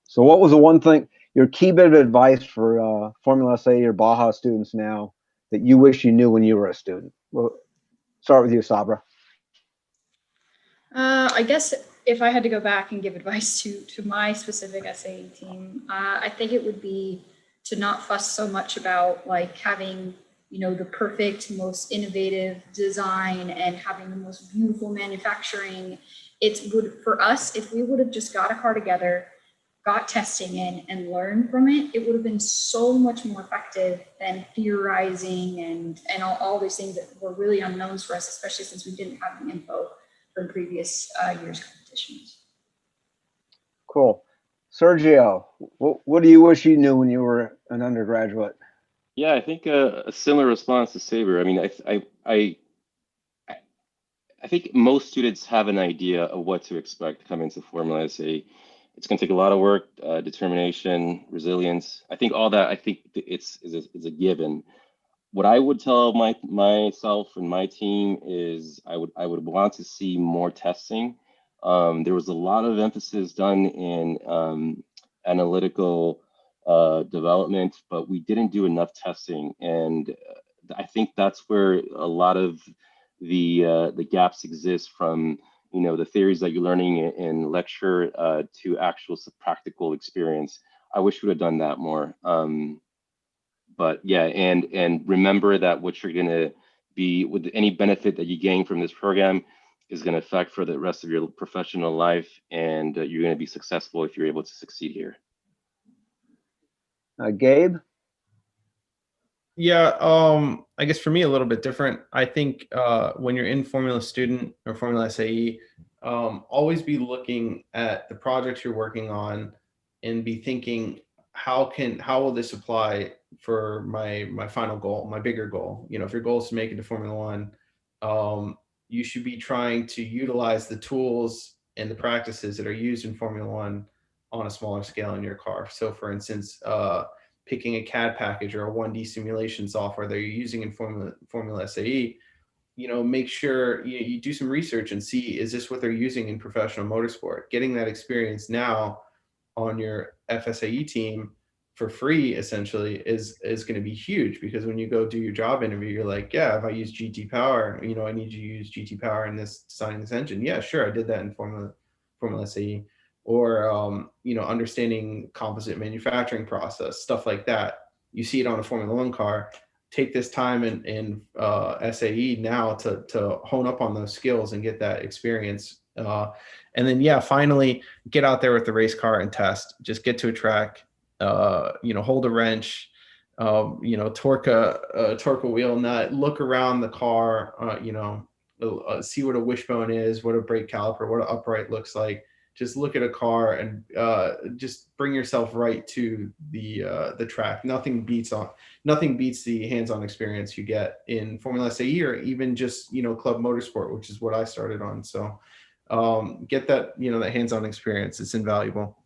G: so what was the one thing, your key bit of advice for Formula SAE or Baja students now that you wish you knew when you were a student? Well, start with you, Sabra.
K: I guess if I had to go back and give advice to my specific SAE team, I think it would be to not fuss so much about like having, you know, the perfect, most innovative design and having the most beautiful manufacturing. It would, for us, if we would have just got a car together, got testing in and learned from it, it would have been so much more effective than theorizing and all these things that were really unknowns for us, especially since we didn't have the info from previous year's competitions.
G: Cool. Sergio, what do you wish you knew when you were an undergraduate?
J: Yeah, I think a similar response to Saber. I mean, I think most students have an idea of what to expect coming to Formula SAE. It's going to take a lot of work, determination, resilience. I think all that, I think is a given. What I would tell myself and my team is I would want to see more testing. There was a lot of emphasis done in analytical development, but we didn't do enough testing, and I think that's where a lot of the gaps exist from, you know, the theories that you're learning in lecture to actual practical experience. I wish we would have done that more. But yeah, and remember that what you're gonna be, with any benefit that you gain from this program, is gonna affect for the rest of your professional life, and you're gonna be successful if you're able to succeed here.
G: Gabe?
I: Yeah, I guess for me a little bit different. I think when you're in Formula Student or Formula SAE, always be looking at the projects you're working on and be thinking, how will this apply for my final goal, my bigger goal? You know, if your goal is to make it to Formula One, you should be trying to utilize the tools and the practices that are used in Formula One on a smaller scale in your car. So for instance, picking a CAD package or a 1D simulation software that you're using in Formula SAE, you know, make sure you do some research and see, is this what they're using in professional motorsport? Getting that experience now on your FSAE team for free essentially is going to be huge, because when you go do your job interview, you're like, yeah, if I use GT Power, you know, I need you to use GT Power in this designing this engine. Yeah, sure, I did that in Formula SAE. Or you know, understanding composite manufacturing process, stuff like that. You see it on a Formula One car. Take this time in SAE now to hone up on those skills and get that experience. And then, yeah, finally get out there with the race car and test. Just get to a track, you know, hold a wrench, you know, torque a wheel nut, look around the car, you know, see what a wishbone is, what a brake caliper, what an upright looks like. Just look at a car and just bring yourself right to the track. Nothing beats the hands-on experience you get in Formula SAE, or even just, you know, club motorsport, which is what I started on. So get that, you know, that hands-on experience. It's invaluable.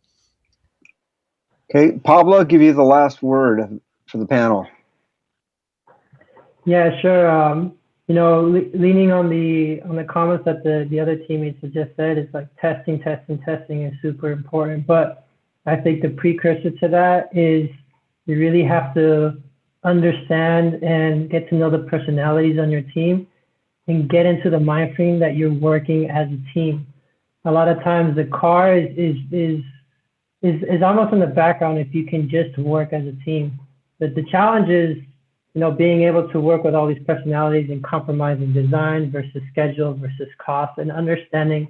G: Okay, Pablo, I'll give you the last word for the panel.
H: Yeah, sure. You know, leaning on the comments that the other teammates have just said, it's like testing is super important. But I think the precursor to that is you really have to understand and get to know the personalities on your team and get into the mind frame that you're working as a team. A lot of times the car is almost in the background if you can just work as a team. But the challenge is, you know, being able to work with all these personalities and compromising design versus schedule versus cost, and understanding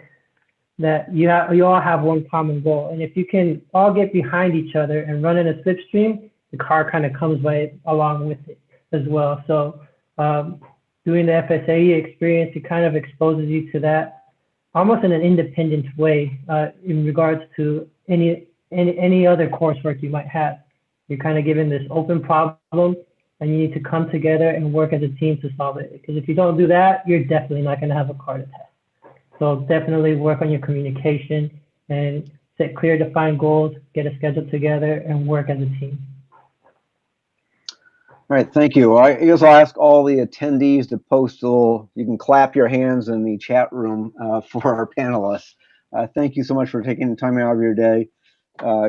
H: that you all have one common goal. And if you can all get behind each other and run in a slipstream, the car kind of comes by along with it as well. So doing the FSAE experience, it kind of exposes you to that almost in an independent way in regards to any other coursework you might have. You're kind of given this open problem, and you need to come together and work as a team to solve it. Because if you don't do that, you're definitely not going to have a car to test. So definitely work on your communication and set clear, defined goals, get a schedule together, and work as a team.
G: All right, thank you. I guess I'll ask all the attendees to post a little, you can clap your hands in the chat room for our panelists. Thank you so much for taking the time out of your day.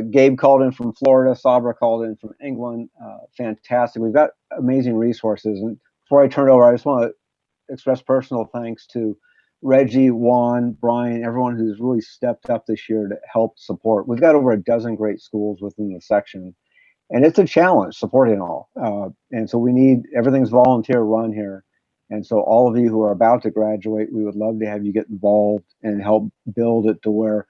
G: Gabe called in from Florida, Sabra called in from England. Fantastic. We've got amazing resources. And before I turn it over, I just want to express personal thanks to Reggie, Juan, Brian, everyone who's really stepped up this year to help support. We've got over a dozen great schools within the section, and it's a challenge supporting all. And so we need, everything's volunteer run here. And so all of you who are about to graduate, we would love to have you get involved and help build it to where,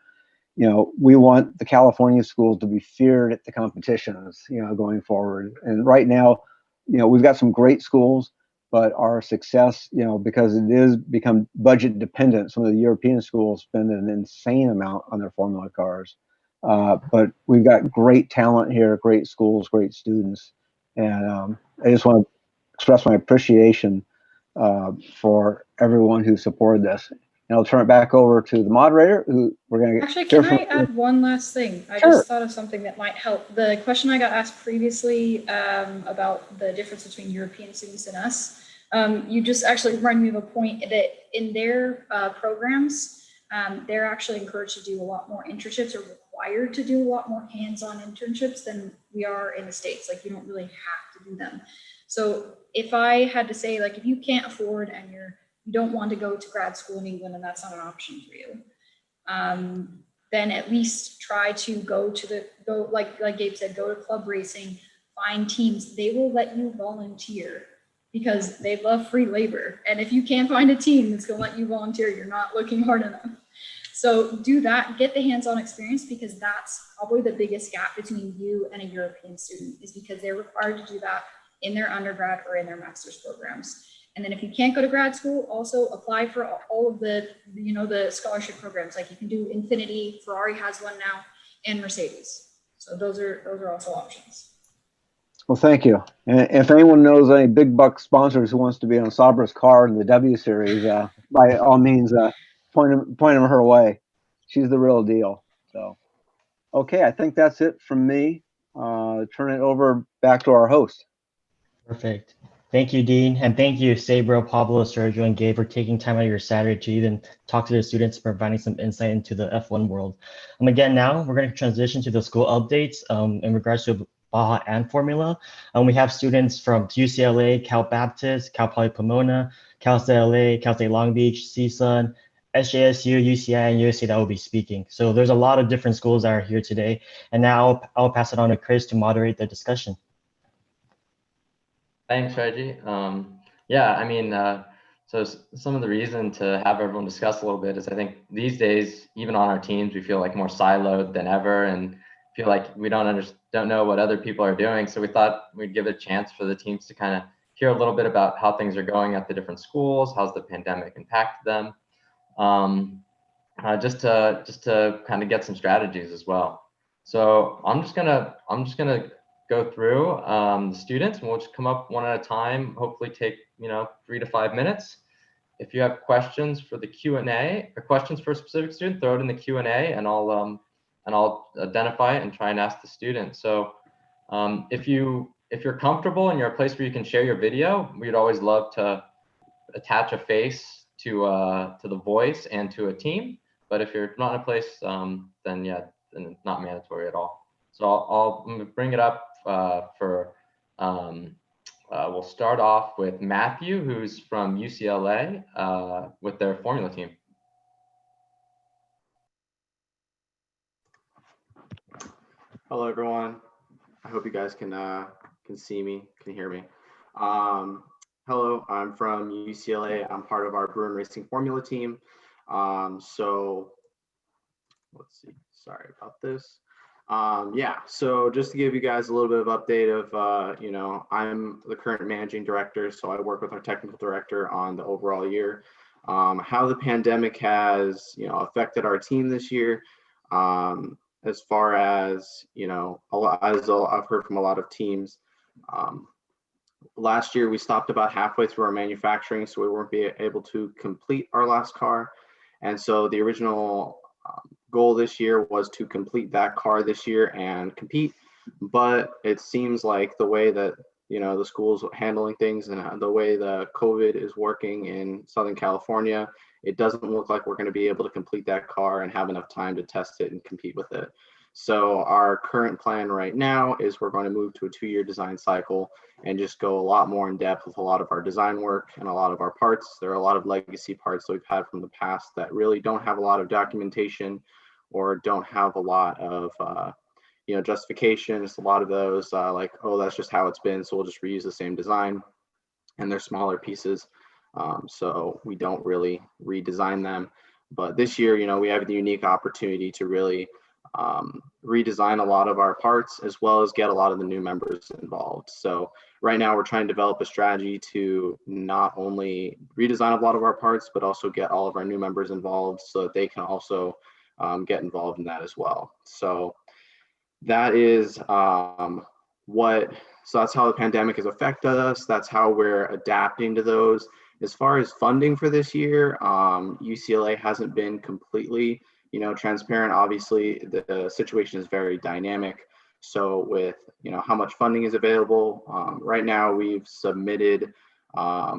G: you know, we want the California schools to be feared at the competitions, you know, going forward. And right now, you know, we've got some great schools, but our success, you know, because it is become budget dependent, some of the European schools spend an insane amount on their Formula cars. But we've got great talent here, great schools, great students. And I just want to express my appreciation for everyone who supported this. And I'll turn it back over to the moderator, who we're going to
K: actually, can I add one last thing? I
G: Sure.
K: just thought of something that might help. The question I got asked previously about the difference between European students and us, you just actually reminded me of a point that in their programs, they're actually encouraged to do a lot more internships, or required to do a lot more hands-on internships than we are in the States. Like, you don't really have to do them. So if I had to say, like, if you can't afford and you don't want to go to grad school in England and that's not an option for you, then at least try to go like Gabe said, go to club racing, find teams. They will let you volunteer because they love free labor. And if you can't find a team that's gonna let you volunteer, you're not looking hard enough. So do that, get the hands-on experience, because that's probably the biggest gap between you and a European student, is because they're required to do that in their undergrad or in their master's programs. And then if you can't go to grad school, also apply for all of the, you know, the scholarship programs. Like, you can do Infinity, Ferrari has one now, and Mercedes. So those are also options.
G: Well, thank you. And if anyone knows any big buck sponsors who wants to be on Sabra's car in the W Series, by all means, point them her way. She's the real deal. So, okay, I think that's it from me. Turn it over back to our host.
L: Perfect. Thank you, Dean. And thank you, Sabro, Pablo, Sergio, and Gabe for taking time out of your Saturday to even talk to the students, providing some insight into the F1 world. Again, now we're going to transition to the school updates in regards to Baja, and Formula. And we have students from UCLA, Cal Baptist, Cal Poly Pomona, Cal State LA, Cal State Long Beach, CSUN, SJSU, UCI, and USC that will be speaking. So there's a lot of different schools that are here today. And now I'll pass it on to Chris to moderate the discussion.
B: Thanks, Reggie. Yeah, I mean, so some of the reason to have everyone discuss a little bit is I think these days, even on our teams, we feel like more siloed than ever and feel like we don't know what other people are doing. So we thought we'd give it a chance for the teams to kind of hear a little bit about how things are going at the different schools, how's the pandemic impacted them, just to kind of get some strategies as well. So I'm just gonna go through the students, and we'll just come up one at a time. Hopefully, take 3 to 5 minutes. If you have questions for the Q&A or questions for a specific student, throw it in the Q&A, and I'll identify it and try and ask the student. So if you're comfortable and you're a place where you can share your video, we'd always love to attach a face to the voice and to a team. But if you're not in a place, then it's not mandatory at all. So I'll bring it up we'll start off with Matthew, who's from UCLA with their formula team.
M: Hello, everyone. I hope you guys can see me, can hear me. Hello, I'm from UCLA. I'm part of our Bruin Racing Formula team. So let's see, sorry about this. Yeah, so just to give you guys a little bit of update of, I'm the current managing director, so I work with our technical director on the overall year. How the pandemic has, affected our team this year, as far as, as I've heard from a lot of teams. Last year, we stopped about halfway through our manufacturing, so we weren't able to complete our last car. And so the original goal this year was to complete that car this year and compete, but it seems like the way that the school's handling things and the way the COVID is working in Southern California, it doesn't look like we're going to be able to complete that car and have enough time to test it and compete with it. So our current plan right now is we're going to move to a 2-year design cycle and just go a lot more in depth with a lot of our design work and a lot of our parts. There are a lot of legacy parts that we've had from the past that really don't have a lot of documentation or don't have a lot of justification. It's a lot of those like, oh, that's just how it's been, so we'll just reuse the same design. And they're smaller pieces, so we don't really redesign them. But this year, we have the unique opportunity to really redesign a lot of our parts as well as get a lot of the new members involved. So right now we're trying to develop a strategy to not only redesign a lot of our parts, but also get all of our new members involved so that they can also get involved in that as well. So that is so that's how the pandemic has affected us. That's how we're adapting to those. As far as funding for this year, UCLA hasn't been completely transparent. Obviously, the situation is very dynamic. So with, how much funding is available, right now we've submitted a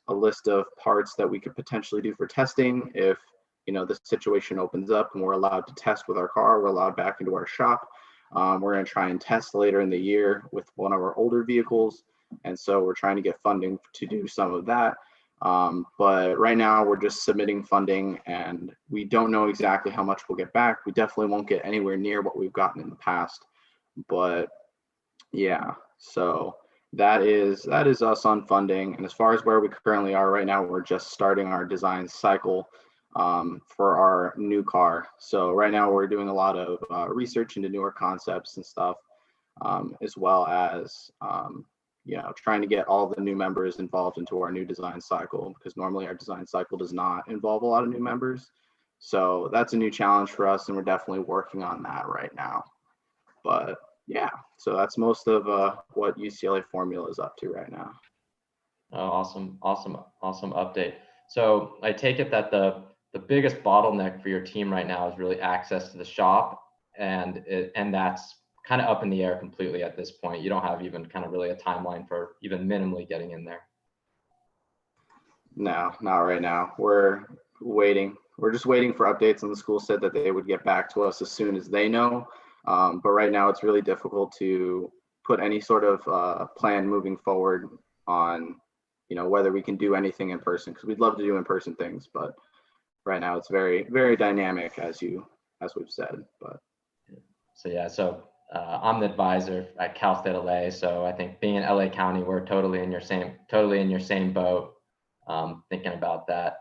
M: list of parts that we could potentially do for testing. If, the situation opens up and we're allowed to test with our car, we're allowed back into our shop. We're going to try and test later in the year with one of our older vehicles. And so we're trying to get funding to do some of that. But right now we're just submitting funding and we don't know exactly how much we'll get back. We definitely won't get anywhere near what we've gotten in the past, but yeah, so that is us on funding. And as far as where we currently are right now, we're just starting our design cycle for our new car. So right now we're doing a lot of research into newer concepts and stuff, as well as trying to get all the new members involved into our new design cycle, because normally our design cycle does not involve a lot of new members. So that's a new challenge for us, and we're definitely working on that right now. But yeah, so that's most of what UCLA Formula is up to right now.
B: Oh, awesome update. So I take it that the biggest bottleneck for your team right now is really access to the shop, and that's kind of up in the air completely at this point. You don't have even kind of really a timeline for even minimally getting in there.
M: No, not right now. We're waiting. We're just waiting for updates, and the school said that they would get back to us as soon as they know. But right now it's really difficult to put any sort of plan moving forward on, whether we can do anything in person, because we'd love to do in-person things, but right now it's very, very dynamic, as we've said. But
B: so yeah, I'm the advisor at Cal State LA. So I think being in LA County, we're totally in your same boat, thinking about that.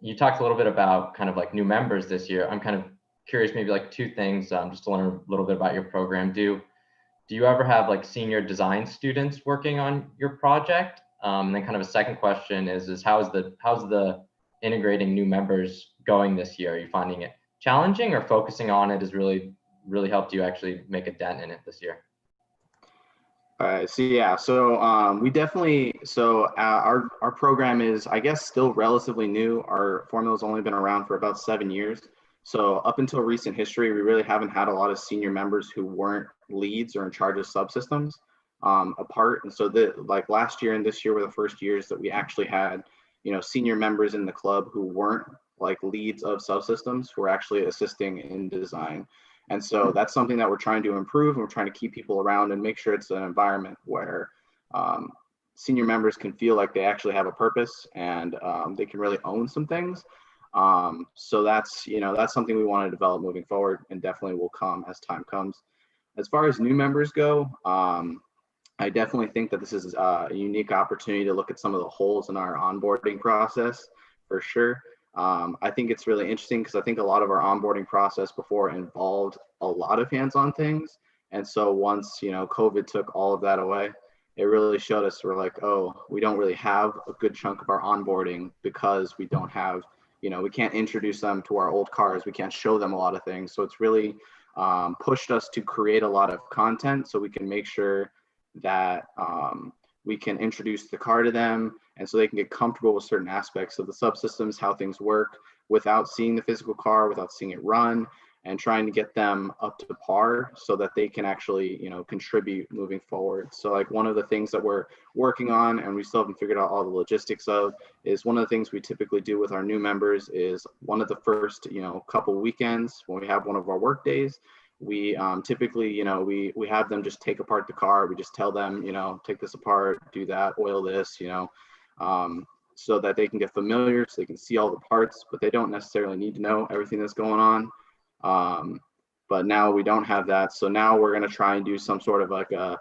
B: You talked a little bit about kind of like new members this year. I'm kind of curious, maybe like two things, just to learn a little bit about your program. Do you ever have like senior design students working on your project? And then kind of a second question is how's the integrating new members going this year? Are you finding it challenging, or focusing on it has really helped you actually make a dent in it this year?
M: All right, we definitely, our program is, I guess, still relatively new. Our formula's only been around for about 7 years. So up until recent history, we really haven't had a lot of senior members who weren't leads or in charge of subsystems apart. And so like last year and this year were the first years that we actually had, senior members in the club who weren't like leads of subsystems, who were actually assisting in design. And so that's something that we're trying to improve, and we're trying to keep people around and make sure it's an environment where senior members can feel like they actually have a purpose, and they can really own some things. So that's something we want to develop moving forward, and definitely will come as time comes. As far as new members go, I definitely think that this is a unique opportunity to look at some of the holes in our onboarding process, for sure. I think it's really interesting because I think a lot of our onboarding process before involved a lot of hands-on things. And so once, COVID took all of that away, it really showed us, we're like, oh, we don't really have a good chunk of our onboarding because we don't have, we can't introduce them to our old cars. We can't show them a lot of things. So it's really pushed us to create a lot of content so we can make sure that we can introduce the car to them, and so they can get comfortable with certain aspects of the subsystems, how things work, without seeing the physical car, without seeing it run, and trying to get them up to par so that they can actually, contribute moving forward. So like one of the things that we're working on, and we still haven't figured out all the logistics of, is one of the things we typically do with our new members is one of the first, couple weekends when we have one of our work days, we typically, we have them just take apart the car. We just tell them, take this apart, do that, oil this, so that they can get familiar, so they can see all the parts, but they don't necessarily need to know everything that's going on. But now we don't have that. So now we're going to try and do some sort of like a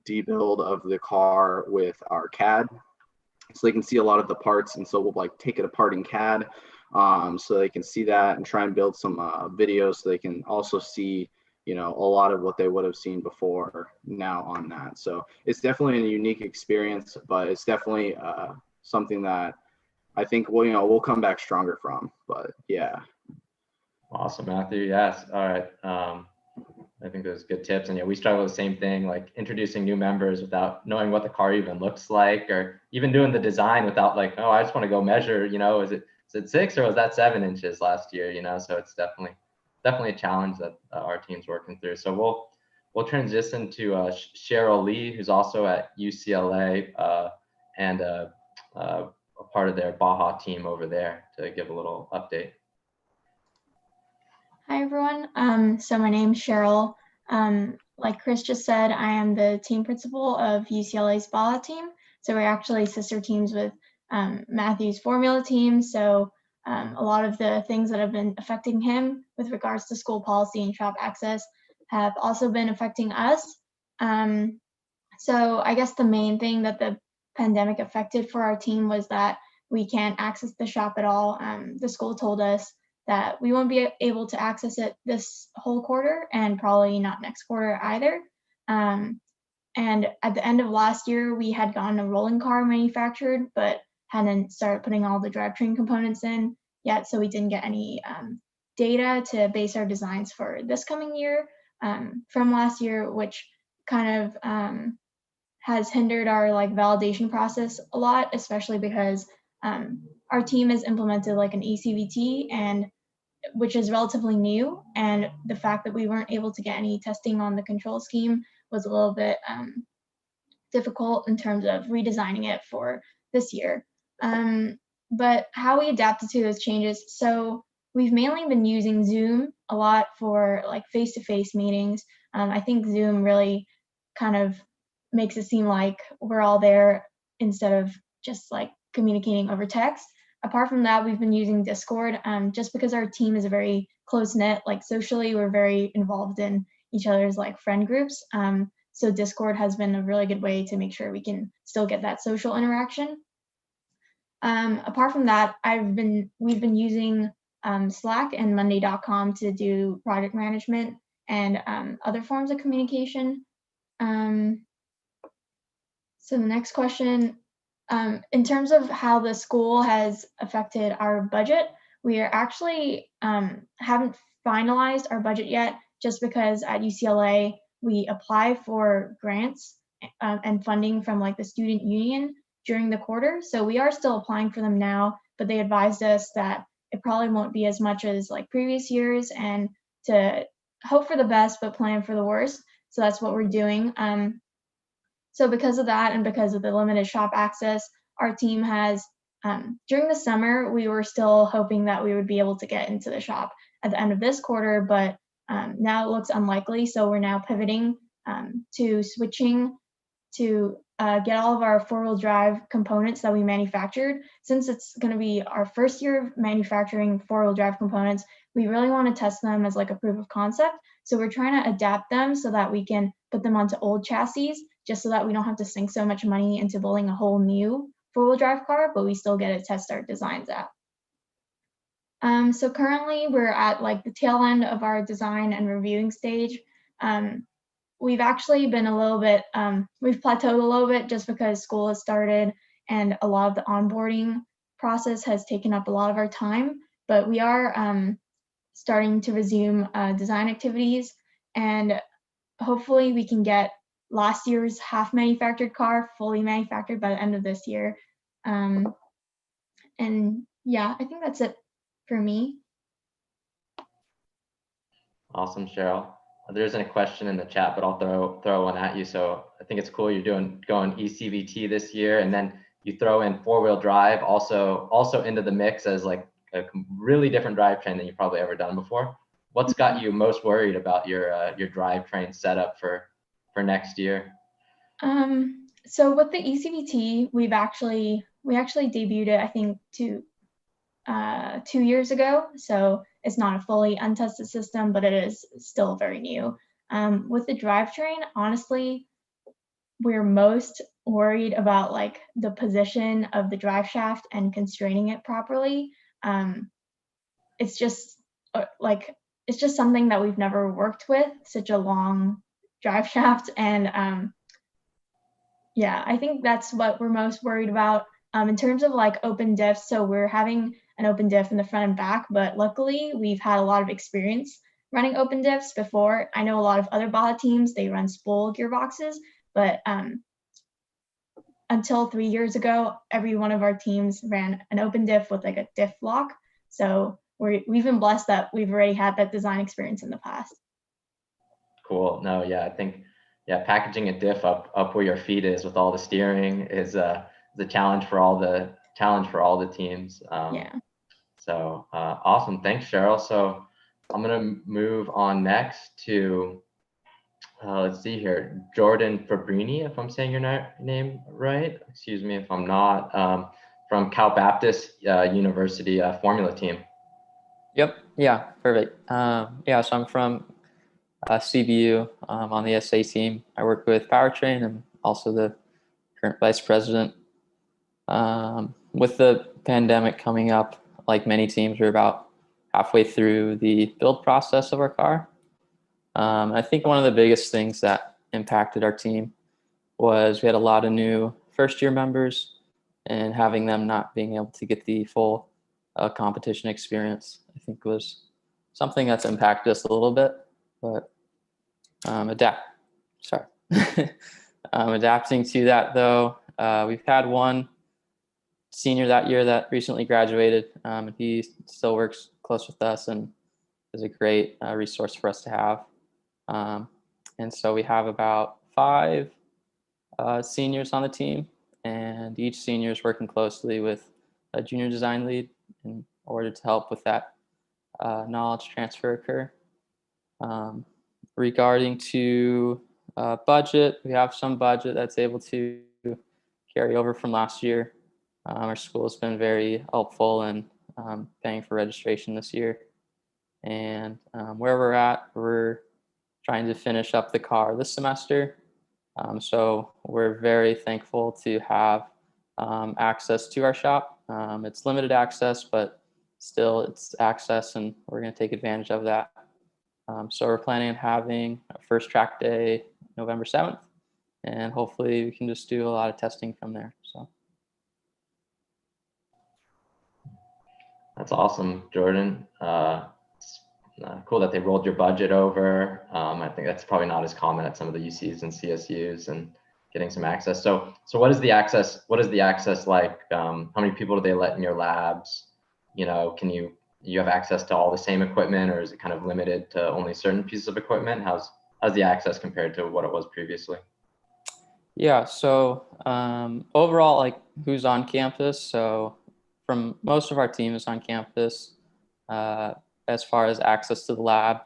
M: debuild of the car with our CAD, so they can see a lot of the parts. And so we'll like take it apart in CAD. So they can see that and try and build some videos so they can also see, a lot of what they would have seen before now on that. So it's definitely a unique experience, but it's definitely something that I think we'll come back stronger from. But yeah.
B: Awesome, Matthew. Yes. All right. I think those good tips. And yeah, we struggle with the same thing, like introducing new members without knowing what the car even looks like, or even doing the design without like, oh, I just want to go measure, is it 6 or was that 7 inches last year? So it's definitely a challenge that our team's working through. So we'll transition to Cheryl Lee, who's also at UCLA and a part of their Baja team over there, to give a little update.
N: Hi, everyone. So my name's Cheryl. Like Chris just said, I am the team principal of UCLA's Baja team. So we're actually sister teams with Matthew's formula team. So a lot of the things that have been affecting him with regards to school policy and shop access have also been affecting us. So I guess the main thing that the pandemic affected for our team was that we can't access the shop at all. The school told us that we won't be able to access it this whole quarter, and probably not next quarter either. And at the end of last year, we had gotten a rolling car manufactured, but hadn't started putting all the drivetrain components in yet. So we didn't get any data to base our designs for this coming year from last year, which kind of has hindered our validation process a lot, especially because our team has implemented an ECVT, and which is relatively new, and the fact that we weren't able to get any testing on the control scheme was a little bit difficult in terms of redesigning it for this year. But how we adapted to those changes, so we've mainly been using Zoom a lot for face-to-face meetings. I think Zoom really kind of makes it seem like we're all there instead of just like communicating over text. Apart from that, we've been using Discord just because our team is a very close knit, like socially, we're very involved in each other's like friend groups. So Discord has been a really good way to make sure we can still get that social interaction. Apart from that, we've been using Slack and Monday.com to do project management and other forms of communication. So the next question, in terms of how the school has affected our budget, we are actually haven't finalized our budget yet, just because at UCLA, we apply for grants and funding from like the student union during the quarter. So we are still applying for them now, but they advised us that it probably won't be as much as like previous years, and to hope for the best, but plan for the worst. So that's what we're doing. So because of that, and because of the limited shop access, our team has, during the summer, we were still hoping that we would be able to get into the shop at the end of this quarter, but now it looks unlikely. So we're now pivoting to switching to get all of our four-wheel drive components that we manufactured. Since it's going to be our first year of manufacturing four-wheel drive components, we really want to test them as like a proof of concept. So we're trying to adapt them so that we can put them onto old chassis, just so that we don't have to sink so much money into building a whole new four-wheel drive car, but we still get to test our designs out. So currently we're at like the tail end of our design and reviewing stage. We've actually been a little bit, we've plateaued a little bit just because school has started and a lot of the onboarding process has taken up a lot of our time, but we are starting to resume design activities, and hopefully we can get last year's half manufactured car fully manufactured by the end of this year. And yeah, I think that's it for me.
B: Awesome, Cheryl. There isn't a question in the chat, but I'll throw one at you. So I think it's cool you're going ECVT this year, and then you throw in four-wheel drive also into the mix as like a really different drivetrain than you've probably ever done before. What's got you most worried about your drivetrain setup for next year?
N: So with the ECVT, we actually debuted it, I think, 2 years ago. So it's not a fully untested system, but it is still very new. With the drivetrain, honestly, we're most worried about like the position of the drive shaft and constraining it properly. It's just something that we've never worked with, such a long drive shaft, and yeah, I think that's what we're most worried about. In terms of like open diffs, so we're having an open diff in the front and back, but luckily we've had a lot of experience running open diffs before. I know a lot of other Baja teams, they run spool gearboxes, but until 3 years ago, every one of our teams ran an open diff with like a diff lock. So we've been blessed that we've already had that design experience in the past.
B: Cool. No, yeah, I think, yeah, packaging a diff up where your feet is with all the steering is the challenge for all the teams.
N: Yeah.
B: So awesome. Thanks, Cheryl. So I'm gonna move on next to let's see here, Jordan Fabrini, if I'm saying your name right. Excuse me if I'm not. From Cal Baptist University Formula team.
O: Yep. Yeah. Perfect. Yeah. So I'm from CBU on the SAE team. I work with Powertrain and also the current vice president. With the pandemic coming up, like many teams, we're about halfway through the build process of our car. I think one of the biggest things that impacted our team was we had a lot of new first-year members, and having them not being able to get the full competition experience, I think, was something that's impacted us a little bit. But adapting to that, though, we've had one senior that year that recently graduated, and he still works close with us and is a great resource for us to have. And so we have about 5 seniors on the team, and each senior is working closely with a junior design lead in order to help with that knowledge transfer occur. regarding to budget, we have some budget that's able to carry over from last year. Our school has been very helpful in paying for registration this year. And where we're at, we're trying to finish up the car this semester. So we're very thankful to have access to our shop. It's limited access, but still it's access, and we're going to take advantage of that. So we're planning on having a first track day November 7th, and hopefully we can just do a lot of testing from there. So
B: that's awesome, Jordan. Cool that they rolled your budget over. I think that's probably not as common at some of the UCs and CSUs, and getting some access. So what is the access? What is the access like? How many people do they let in your labs? You know, you have access to all the same equipment, or is it kind of limited to only certain pieces of equipment? How's the access compared to what it was previously?
O: yeah, so overall, like who's on campus? So from most of our team is on campus. As far as access to the lab,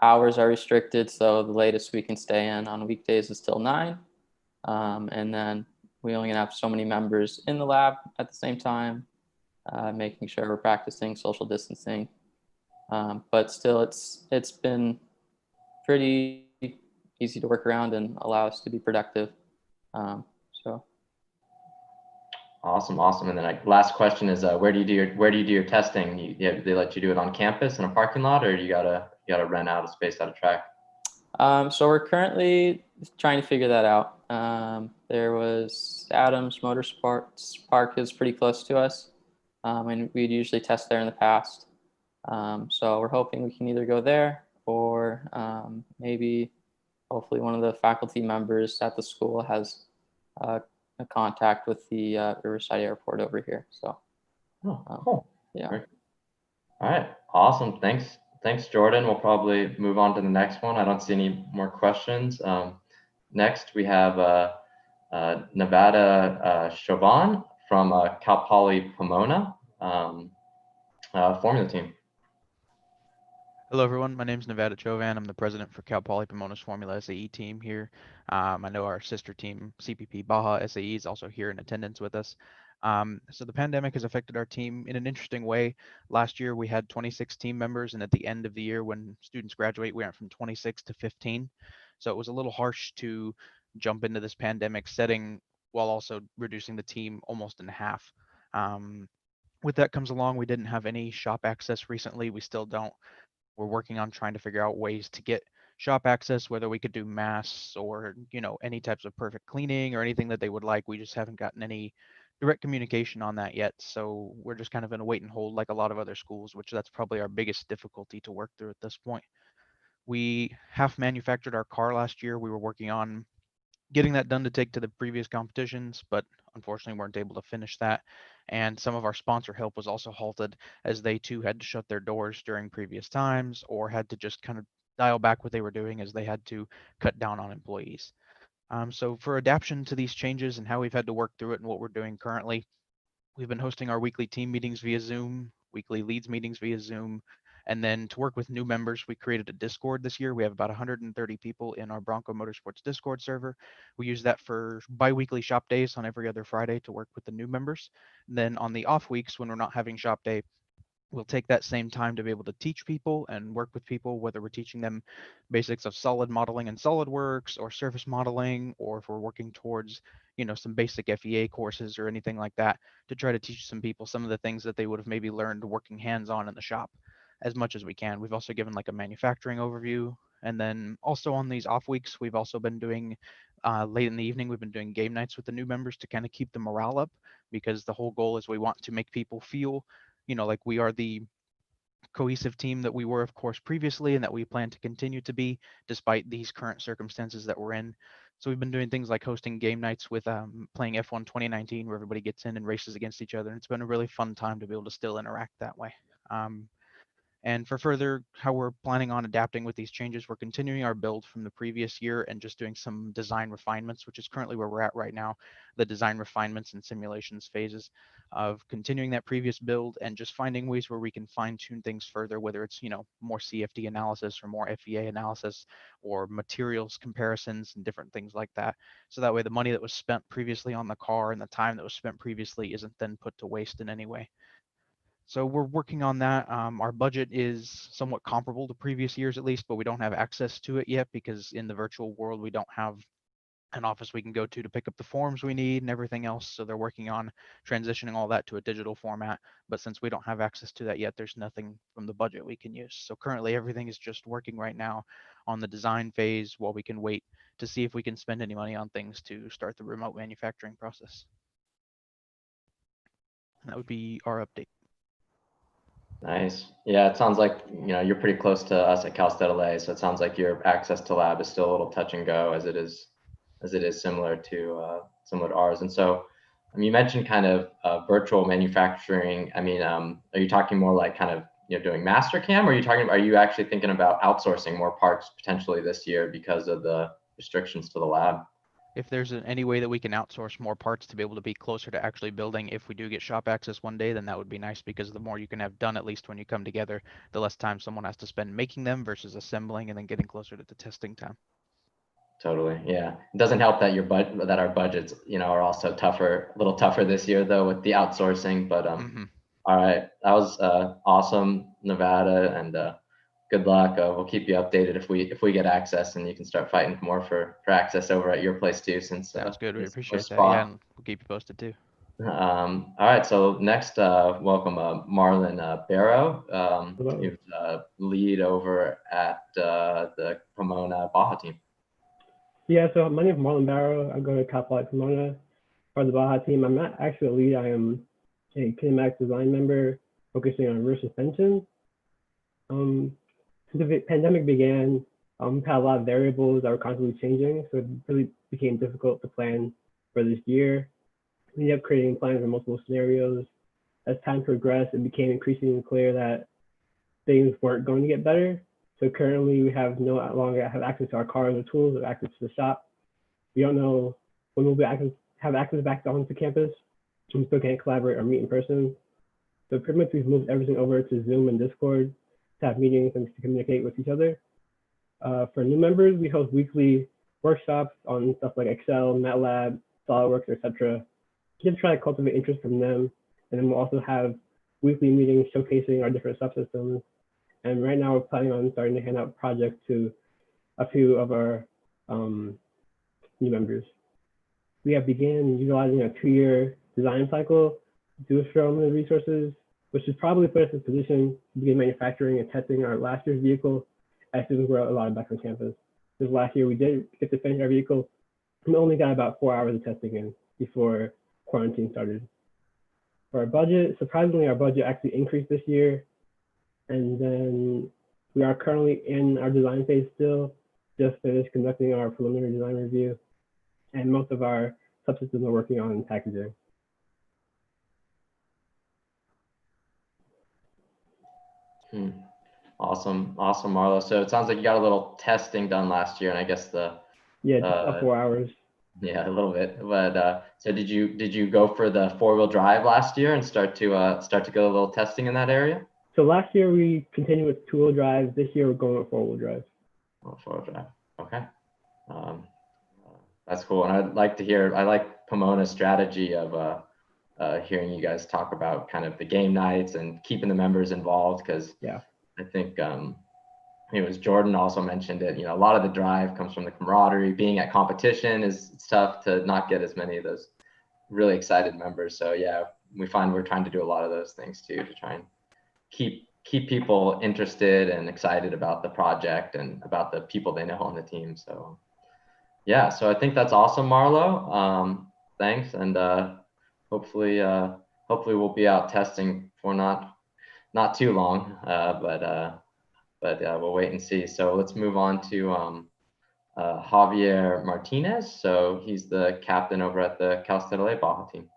O: hours are restricted, so the latest we can stay in on weekdays is till 9. And then we only have so many members in the lab at the same time, making sure we're practicing social distancing. But still, it's been pretty easy to work around and allow us to be productive. So
B: Awesome. And then last question is, where do you do your testing? They let you do it on campus in a parking lot, or you gotta rent out a space at a track?
O: So we're currently trying to figure that out. There was Adams Motorsports Park is pretty close to us, and we'd usually test there in the past. So we're hoping we can either go there or maybe hopefully one of the faculty members at the school has a contact with the Riverside Airport over here. So
B: cool.
O: Yeah.
B: Great. All right, awesome. Thanks, Jordan. We'll probably move on to the next one. I don't see any more questions. Next, we have Nevada Chauvin from Cal Poly Pomona Formula Team.
P: Hello, everyone. My name is Nevada Chauvin. I'm the president for Cal Poly Pomona's Formula SAE team here. I know our sister team, CPP Baja SAE, is also here in attendance with us. So the pandemic has affected our team in an interesting way. Last year, we had 26 team members, and at the end of the year, when students graduate, we went from 26 to 15. So it was a little harsh to jump into this pandemic setting while also reducing the team almost in half. With that comes along, we didn't have any shop access recently. We still don't. We're working on trying to figure out ways to get shop access, whether we could do masks or, any types of perfect cleaning or anything that they would like. We just haven't gotten any direct communication on that yet. So we're just kind of in a wait and hold like a lot of other schools, which that's probably our biggest difficulty to work through at this point. We half manufactured our car last year. We were working on getting that done to take to the previous competitions, but unfortunately weren't able to finish that. And some of our sponsor help was also halted as they too had to shut their doors during previous times or had to just kind of dial back what they were doing as they had to cut down on employees. So for adaptation to these changes and how we've had to work through it and what we're doing currently, we've been hosting our weekly team meetings via Zoom, weekly leads meetings via Zoom. And then to work with new members, we created a Discord this year. We have about 130 people in our Bronco Motorsports Discord server. We use that for bi-weekly shop days on every other Friday to work with the new members. And then on the off weeks when we're not having shop day, we'll take that same time to be able to teach people and work with people, whether we're teaching them basics of solid modeling and SolidWorks or surface modeling, or if we're working towards, some basic FEA courses or anything like that, to try to teach some people some of the things that they would have maybe learned working hands-on in the shop as much as we can. We've also given like a manufacturing overview. And then also on these off weeks, we've also been doing late in the evening, we've been doing game nights with the new members to kind of keep the morale up, because the whole goal is we want to make people feel like we are the cohesive team that we were, of course, previously, and that we plan to continue to be despite these current circumstances that we're in. So we've been doing things like hosting game nights with playing F1 2019, where everybody gets in and races against each other. And it's been a really fun time to be able to still interact that way. And for further how we're planning on adapting with these changes, we're continuing our build from the previous year and just doing some design refinements, which is currently where we're at right now, the design refinements and simulations phases of continuing that previous build and just finding ways where we can fine tune things further, whether it's, more CFD analysis or more FEA analysis or materials comparisons and different things like that. So that way the money that was spent previously on the car and the time that was spent previously isn't then put to waste in any way. So we're working on that. Our budget is somewhat comparable to previous years at least, but we don't have access to it yet because in the virtual world, we don't have an office we can go to pick up the forms we need and everything else. So they're working on transitioning all that to a digital format. But since we don't have access to that yet, there's nothing from the budget we can use. So currently everything is just working right now on the design phase while we can wait to see if we can spend any money on things to start the remote manufacturing process. And that would be our update.
B: Nice. Yeah, it sounds like, you're pretty close to us at Cal State LA. So it sounds like your access to lab is still a little touch and go as it is similar to ours. And so you mentioned kind of virtual manufacturing. Are you talking more like kind of, doing Mastercam, or are you actually thinking about outsourcing more parts potentially this year because of the restrictions to the lab?
P: If there's any way that we can outsource more parts to be able to be closer to actually building, if we do get shop access one day, then that would be nice, because the more you can have done, at least when you come together, the less time someone has to spend making them versus assembling and then getting closer to the testing time.
B: Totally. Yeah. It doesn't help that that our budgets, are also a little tougher this year though with the outsourcing, but all right. That was awesome, Nevada, and good luck. We'll keep you updated if we get access, and you can start fighting more for access over at your place too. Since
P: sounds good. We appreciate that.
B: Spa.
P: Yeah, and we'll keep you posted too.
B: All right. So next, welcome Marlon Barrow, who's lead over at the Pomona Baja team.
Q: Yeah. So my name is Marlon Barrow. I go to Cal Poly Pomona for the Baja team. I'm not actually a lead. I am a kinematic design member focusing on rear suspension. Since the pandemic began, we've had a lot of variables that were constantly changing, so it really became difficult to plan for this year. We ended up creating plans for multiple scenarios. As time progressed, it became increasingly clear that things weren't going to get better. So currently, we have no longer have access to our cars or tools or access to the shop. We don't know when we'll have access back onto campus. We still can't collaborate or meet in person. So pretty much we've moved everything over to Zoom and Discord to have meetings and to communicate with each other. For new members, we host weekly workshops on stuff like Excel, MATLAB, SolidWorks, etc. To try to cultivate interest from them. And then we'll also have weekly meetings showcasing our different subsystems. And right now we're planning on starting to hand out projects to a few of our new members. We have began utilizing a 2-year design cycle to do our limited resources, which is probably put us in a position to begin manufacturing and testing our last year's vehicle as soon as we're allowed back on campus. This last year we did get to finish our vehicle, and we only got about 4 hours of testing in before quarantine started. For our budget, surprisingly, our budget actually increased this year. And then we are currently in our design phase still, just finished conducting our preliminary design review. And most of our subsystems are working on packaging.
B: Awesome, Marlo. So it sounds like you got a little testing done last year, and I guess
Q: about 4 hours.
B: Yeah, a little bit. But so did you go for the 4-wheel drive last year and start to go a little testing in that area?
Q: So last year we continued with 2-wheel drive. This year we're going with 4-wheel drive.
B: Oh, 4-wheel drive. Okay. That's cool. And I'd like to hear. I like Pomona's strategy of hearing you guys talk about kind of the game nights and keeping the members involved, because I think it was Jordan also mentioned it. A lot of the drive comes from the camaraderie. Being at competition it's tough to not get as many of those really excited members. So yeah, we find we're trying to do a lot of those things too to try and keep people interested and excited about the project and about the people they know on the team. So yeah, so I think that's awesome, Marlo. Thanks, and hopefully we'll be out testing for not too long, but we'll wait and see. So let's move on to Javier Martinez. So he's the captain over at the Cal State LA Baja team.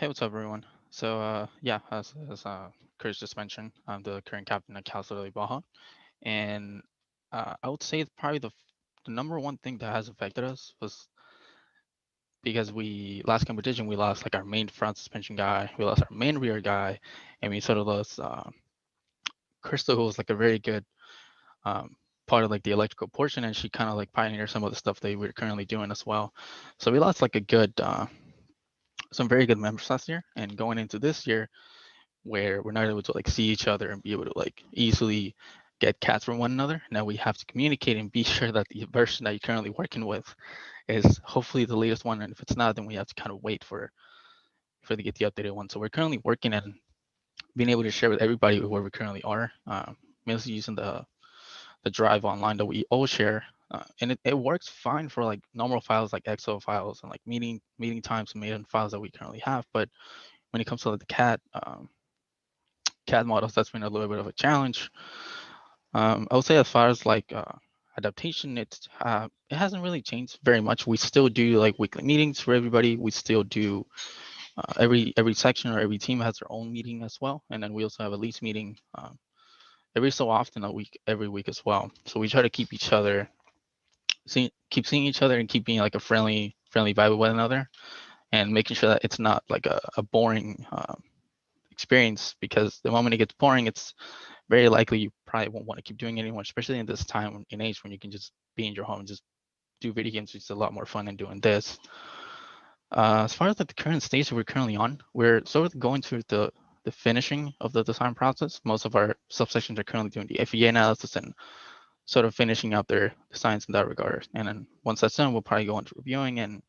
P: Hey, what's up, everyone? So, yeah, as Chris just mentioned, I'm the current captain of Cal State Baja, and I would say probably the number one thing that has affected us was because we last competition we lost like our main front suspension guy, we lost our main rear guy, and we sort of lost Crystal, who was like a very good um, part of like the electrical portion, and she kind of like pioneered some of the stuff that we're currently doing as well. So we lost like a good some very good members last year, and going into this year where we're not able to like see each other and be able to like easily get cats from one another. Now we have to communicate and be sure that the version that you're currently working with is hopefully the latest one. And if it's not, then we have to kind of wait for to get the updated one. So we're currently working and being able to share with everybody where we currently are, mostly using the drive online that we all share. And it works fine for like normal files like Excel files and like meeting times and meeting files that we currently have. But when it comes to like the CAD models, that's been a little bit of a challenge. I would say as far as like adaptation, it hasn't really changed very much. We still do like weekly meetings for everybody. We still do every section or every team has their own meeting as well, and then we also have a lease meeting every so often every week as well. So we try to keep each other, keep seeing each other, and keep being like a friendly vibe with one another, and making sure that it's not like a boring experience, because the moment it gets boring, it's very likely you probably won't want to keep doing it anymore, especially in this time in age when you can just be in your home and just do video games. It's a lot more fun than doing this. As far as like the current stage that we're currently on, we're sort of going through the finishing of the design process. Most of our subsections are currently doing the FEA analysis and sort of finishing up their designs in that regard. And then once that's done, we'll probably go into reviewing and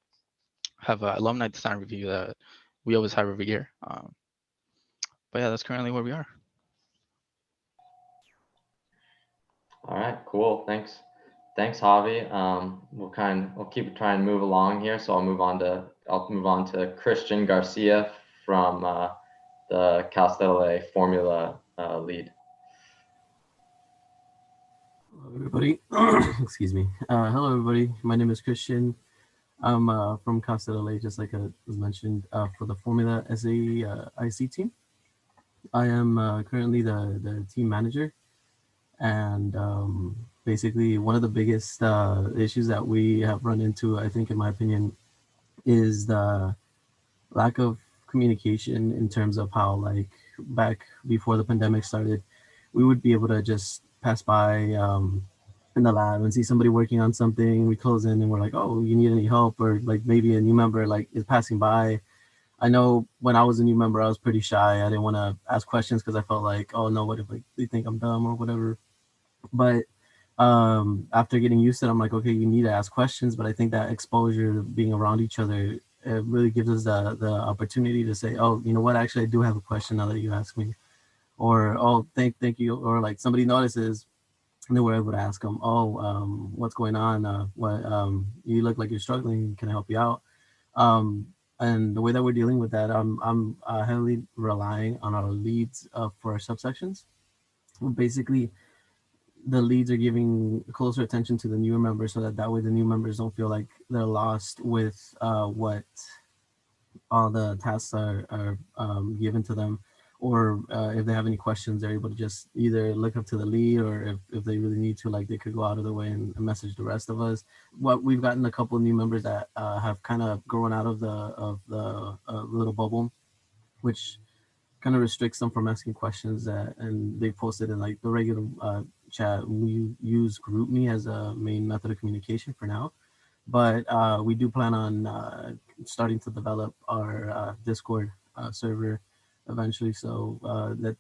P: have an alumni design review that we always have every year. But yeah, that's currently where we are.
B: All right, cool. Thanks, Javi. We'll keep trying to move along here. So I'll move on to Christian Garcia from the Cal State LA Formula lead.
R: Hello, everybody. Excuse me. Hello, everybody. My name is Christian. I'm from Cal State LA, just like was mentioned, for the Formula SAE IC team. I am currently the team manager, and basically one of the biggest issues that we have run into, I think, in my opinion, is the lack of communication in terms of how, like, back before the pandemic started, we would be able to just pass by in the lab and see somebody working on something. We close in and we're like, oh, you need any help? Or like maybe a new member like is passing by. I know when I was a new member, I was pretty shy. I didn't want to ask questions because I felt like, oh no, what if like they think I'm dumb or whatever. But after getting used to it, I'm like, okay, you need to ask questions. But I think that exposure, being around each other, it really gives us the opportunity to say, oh, you know what, actually I do have a question now that you ask me. Or, oh, thank you. Or like somebody notices and then we're able to ask them, oh, what's going on? You look like you're struggling. Can I help you out? And the way that we're dealing with that, I'm heavily relying on our leads for our subsections. Basically, the leads are giving closer attention to the newer members so that way the new members don't feel like they're lost with what all the tasks are given to them. Or if they have any questions, they're able to just either look up to the lead, or if they really need to, like they could go out of their way and message the rest of us. We've gotten a couple of new members that have kind of grown out of the little bubble, which kind of restricts them from asking questions and they posted in like the regular chat. We use GroupMe as a main method of communication for now, but we do plan on starting to develop our Discord server eventually. So that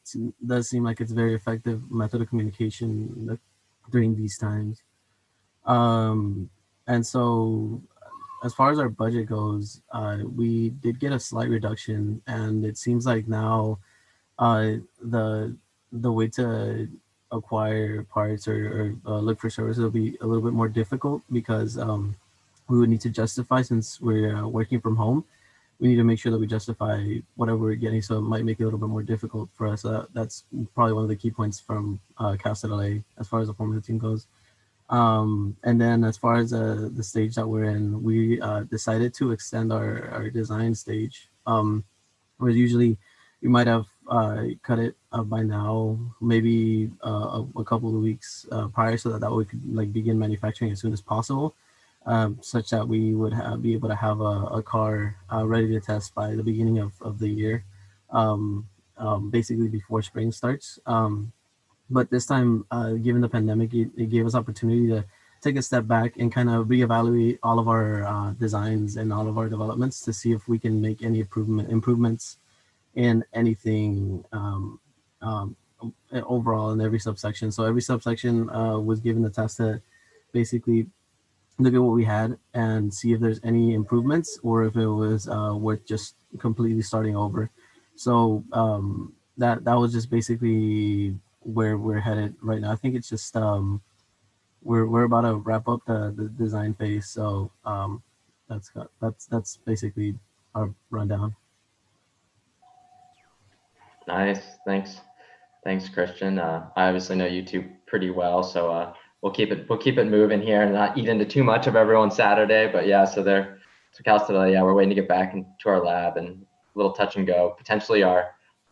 R: does seem like it's a very effective method of communication during these times. And so as far as our budget goes, we did get a slight reduction, and it seems like now the way to acquire parts or look for services will be a little bit more difficult, because we would need to justify, since we're working from home, we need to make sure that we justify whatever we're getting. So it might make it a little bit more difficult for us. That's probably one of the key points from Cal State LA as far as the Formula team goes. And then as far as the stage that we're in, we decided to extend our design stage. whereas usually you might have cut it by now, maybe a couple of weeks prior, so that we could like begin manufacturing as soon as possible, such that we would be able to have a car ready to test by the beginning of the year, basically before spring starts. But this time, given the pandemic, it gave us opportunity to take a step back and kind of reevaluate all of our designs and all of our developments to see if we can make any improvements in anything overall in every subsection. So every subsection was given the task to basically look at what we had and see if there's any improvements or if it was worth just completely starting over. So that was just basically where we're headed right now. I think it's just we're about to wrap up the design phase. So that's basically our rundown.
B: Nice, thanks, Christian. I obviously know you two pretty well, so we'll keep it moving here and not eat into too much of everyone's Saturday. But yeah, so Cal State, yeah, we're waiting to get back into our lab and a little touch and go. Potentially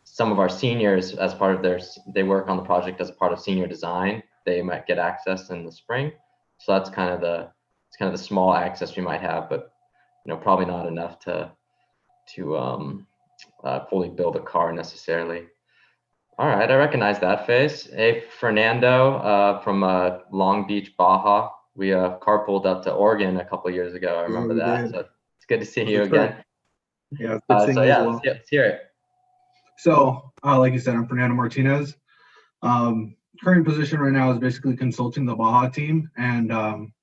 B: some of our seniors, as part of they work on the project as a part of senior design. They might get access in the spring, so that's kind of the small access we might have, but probably not enough to fully build a car necessarily. All right, I recognize that face. Hey, Fernando from Long Beach, Baja. We carpooled up to Oregon a couple of years ago. I remember that. So it's good to see you again.
S: Yeah, it's good seeing you as well.
B: Let's hear it.
S: So, like you said, I'm Fernando Martinez. Current position right now is basically consulting the Baja team and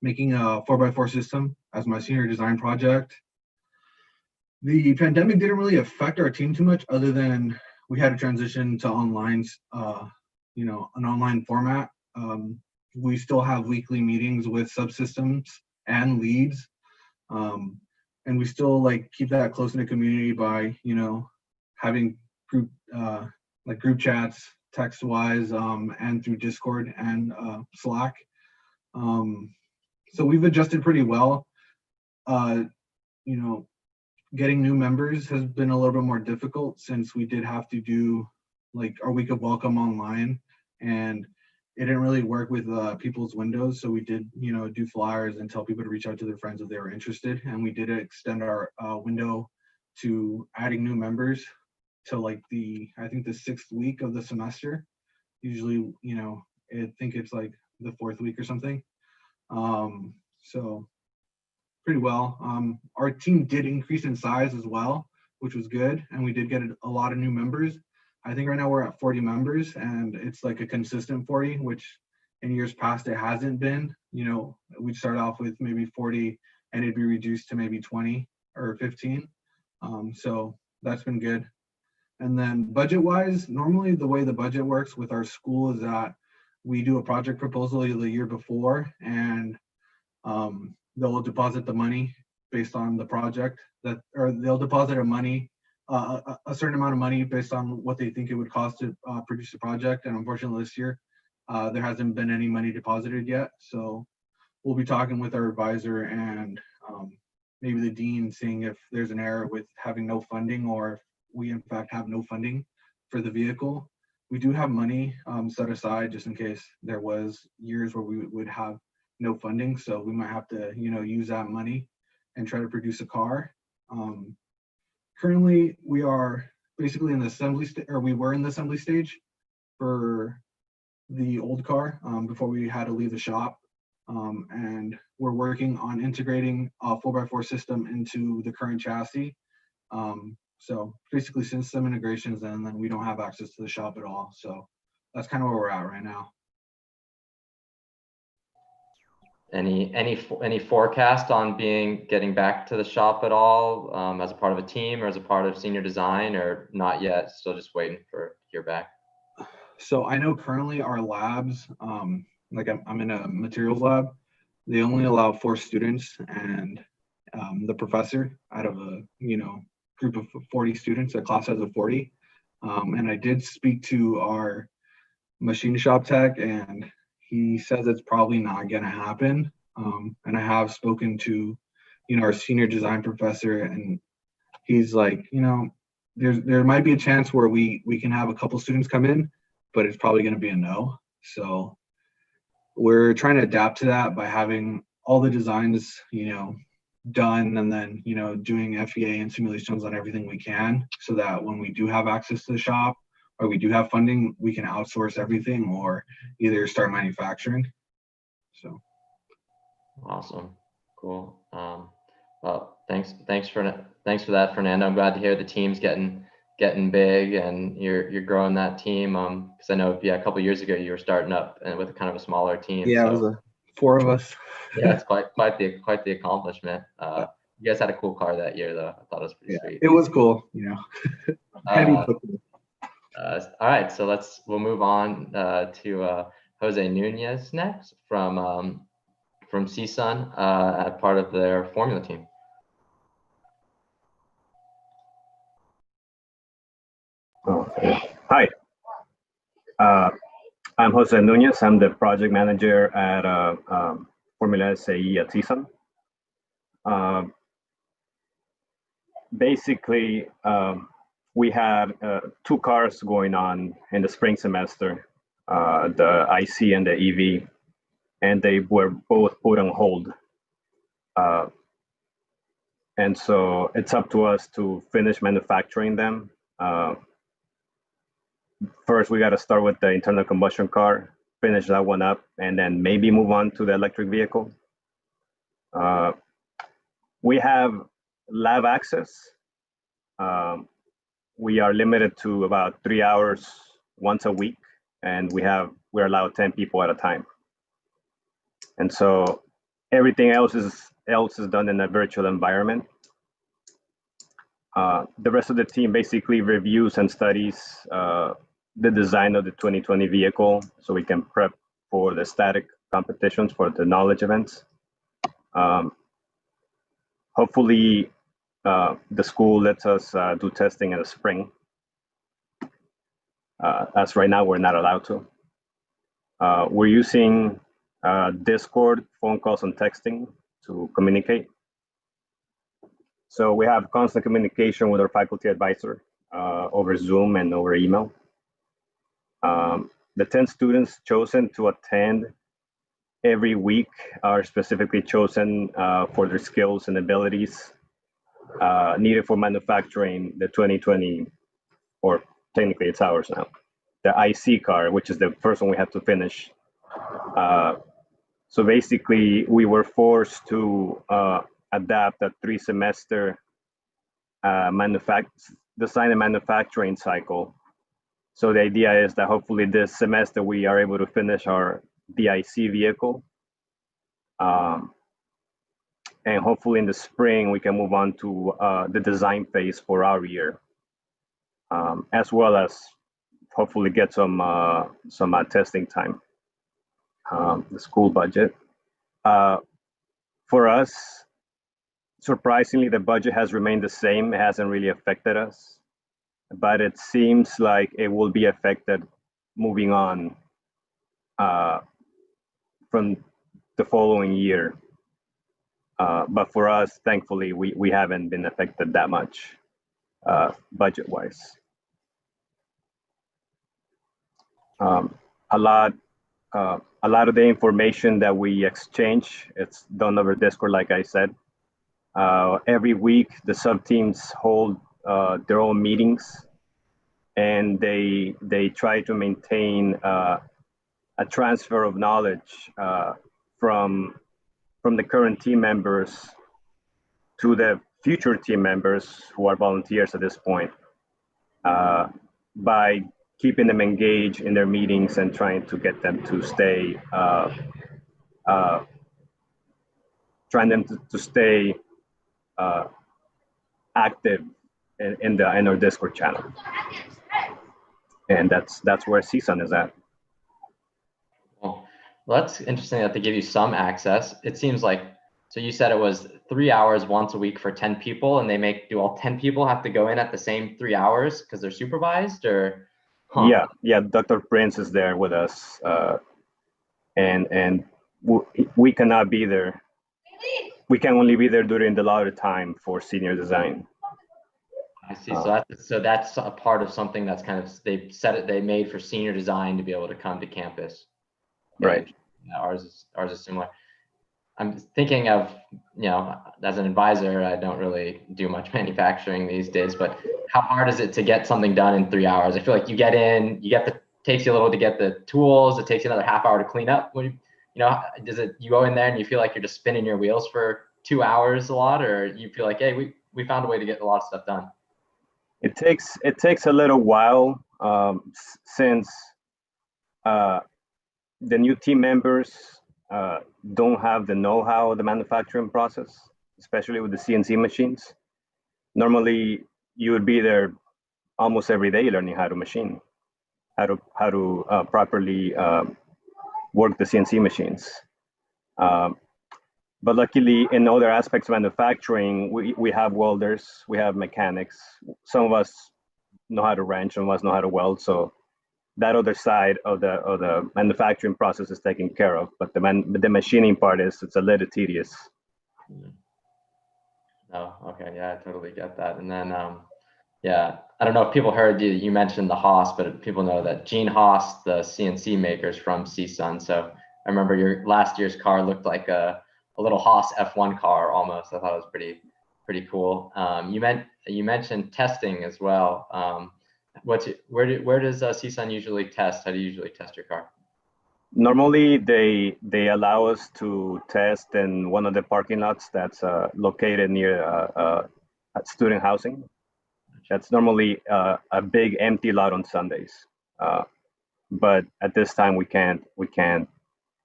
S: making a 4x4 system as my senior design project. The pandemic didn't really affect our team too much, other than we had to transition to online, an online format. We still have weekly meetings with subsystems and leads, and we still keep that close in the community by having group chats, text wise, and through Discord and Slack. So we've adjusted pretty well. Getting new members has been a little bit more difficult since we did have to do our week of welcome online, and it didn't really work with people's windows. So we did, do flyers and tell people to reach out to their friends if they were interested. And we did extend our window to adding new members to I think the 6th week of the semester. Usually, I think it's the 4th week or something. So pretty well. Our team did increase in size as well, which was good. And we did get a lot of new members. I think right now we're at 40 members, and it's a consistent 40, which in years past it hasn't been. We'd start off with maybe 40 and it'd be reduced to maybe 20 or 15. So that's been good. And then budget wise, normally the way the budget works with our school is that we do a project proposal the year before, and they'll deposit the money based on the project or they'll deposit a certain amount of money based on what they think it would cost to produce the project. And unfortunately this year, there hasn't been any money deposited yet. So we'll be talking with our advisor and maybe the dean, seeing if there's an error with having no funding, or if we in fact have no funding for the vehicle. We do have money set aside just in case there was years where we would have no funding. So we might have to, use that money and try to produce a car. Currently, we are basically in the assembly we were in the assembly stage for the old car before we had to leave the shop. And we're working on integrating a 4x4 system into the current chassis. So basically system integrations, and then we don't have access to the shop at all. So that's kind of where we're at right now.
B: Any forecast on getting back to the shop at all, as a part of a team or as a part of senior design, or not yet? Still just waiting to hear back.
S: So I know currently our labs, I'm in a materials lab. They only allow 4 students and the professor out of a group of 40 students. A class has a 40. And I did speak to our machine shop tech, and he says it's probably not going to happen. And I have spoken to, our senior design professor, and he's like, there might be a chance where we can have a couple students come in, but it's probably going to be a no. So we're trying to adapt to that by having all the designs, done, and then, doing FEA and simulations on everything we can, so that when we do have access to the shop or we do have funding, we can outsource everything or either start manufacturing. So.
B: Awesome. Cool. Well, thanks for that, Fernando. I'm glad to hear the team's getting big and you're growing that team. Because I know, a couple of years ago you were starting up and with kind of a smaller team.
S: Yeah,
B: so.
S: It was 4 of us.
B: Yeah, it's quite the accomplishment. You guys had a cool car that year, though. I thought it was pretty sweet.
S: It was cool,
B: all right, so we'll move on to Jose Nunez next from CSUN, part of their formula team.
T: Hi, I'm Jose Nunez. I'm the project manager at Formula SAE at CSUN. Basically, we had 2 cars going on in the spring semester, the IC and the EV, and they were both put on hold. And so it's up to us to finish manufacturing them. First, we got to start with the internal combustion car, finish that one up, and then maybe move on to the electric vehicle. We have lab access. We are limited to about 3 hours once a week, and we're allowed 10 people at a time. And so everything else is done in a virtual environment. The rest of the team basically reviews and studies the design of the 2020 vehicle so we can prep for the static competitions, for the knowledge events. Hopefully, the school lets us do testing in the spring. As right now, we're not allowed to. We're using Discord, phone calls, and texting to communicate. So we have constant communication with our faculty advisor over Zoom and over email. The 10 students chosen to attend every week are specifically chosen for their skills and abilities needed for manufacturing the 2020, or technically it's ours now, the IC car, which is the first one we have to finish. So basically, we were forced to adapt a 3-semester design and manufacturing cycle. So the idea is that hopefully this semester we are able to finish our DIC vehicle. And hopefully in the spring, we can move on to the design phase for our year, as well as hopefully get some testing time. The school budget. For us, surprisingly, the budget has remained the same. It hasn't really affected us, but it seems like it will be affected moving on from the following year. But for us, thankfully, we haven't been affected that much budget-wise. A lot of the information that we exchange, it's done over Discord, like I said. Every week, the sub-teams hold their own meetings, and they try to maintain a transfer of knowledge from the current team members to the future team members who are volunteers at this point, by keeping them engaged in their meetings and trying to get them to stay, active in our Discord channel. And that's where CSUN is at.
B: Well, that's interesting that they give you some access. It seems like, so you said it was 3 hours once a week for 10 people, and do all 10 people have to go in at the same 3 hours because they're supervised, or? Huh.
T: Yeah, Dr. Prince is there with us, and we cannot be there. We can only be there during the allotted time for senior design.
B: I see. So that's a part of something that's kind of, they made for senior design to be able to come to campus.
T: Right.
B: Yeah, ours is similar. I'm thinking of, as an advisor, I don't really do much manufacturing these days, but how hard is it to get something done in 3 hours? I feel like you get in, takes you a little to get the tools. It takes you another half hour to clean up. You go in there and you feel like you're just spinning your wheels for 2 hours a lot, or you feel like, hey, we found a way to get a lot of stuff done?
T: It takes a little while since the new team members don't have the know-how of the manufacturing process, especially with the CNC machines. Normally, you would be there almost every day learning how to machine, how to properly work the CNC machines. But luckily, in other aspects of manufacturing, we have welders, we have mechanics. Some of us know how to wrench, some of us know how to weld. So that other side of the manufacturing process is taken care of. But the machining part it's a little tedious.
B: Oh, okay, yeah, I totally get that. And then, yeah, I don't know if people heard you mentioned the Haas, but people know that Gene Haas, the CNC makers from CSUN. So I remember your last year's car looked like a little Haas F1 car almost. I thought it was pretty cool. You mentioned testing as well. Where does CSUN usually test? How do you usually test your car?
T: Normally, they allow us to test in one of the parking lots that's located near student housing. That's normally a big empty lot on Sundays. But at this time, we can't.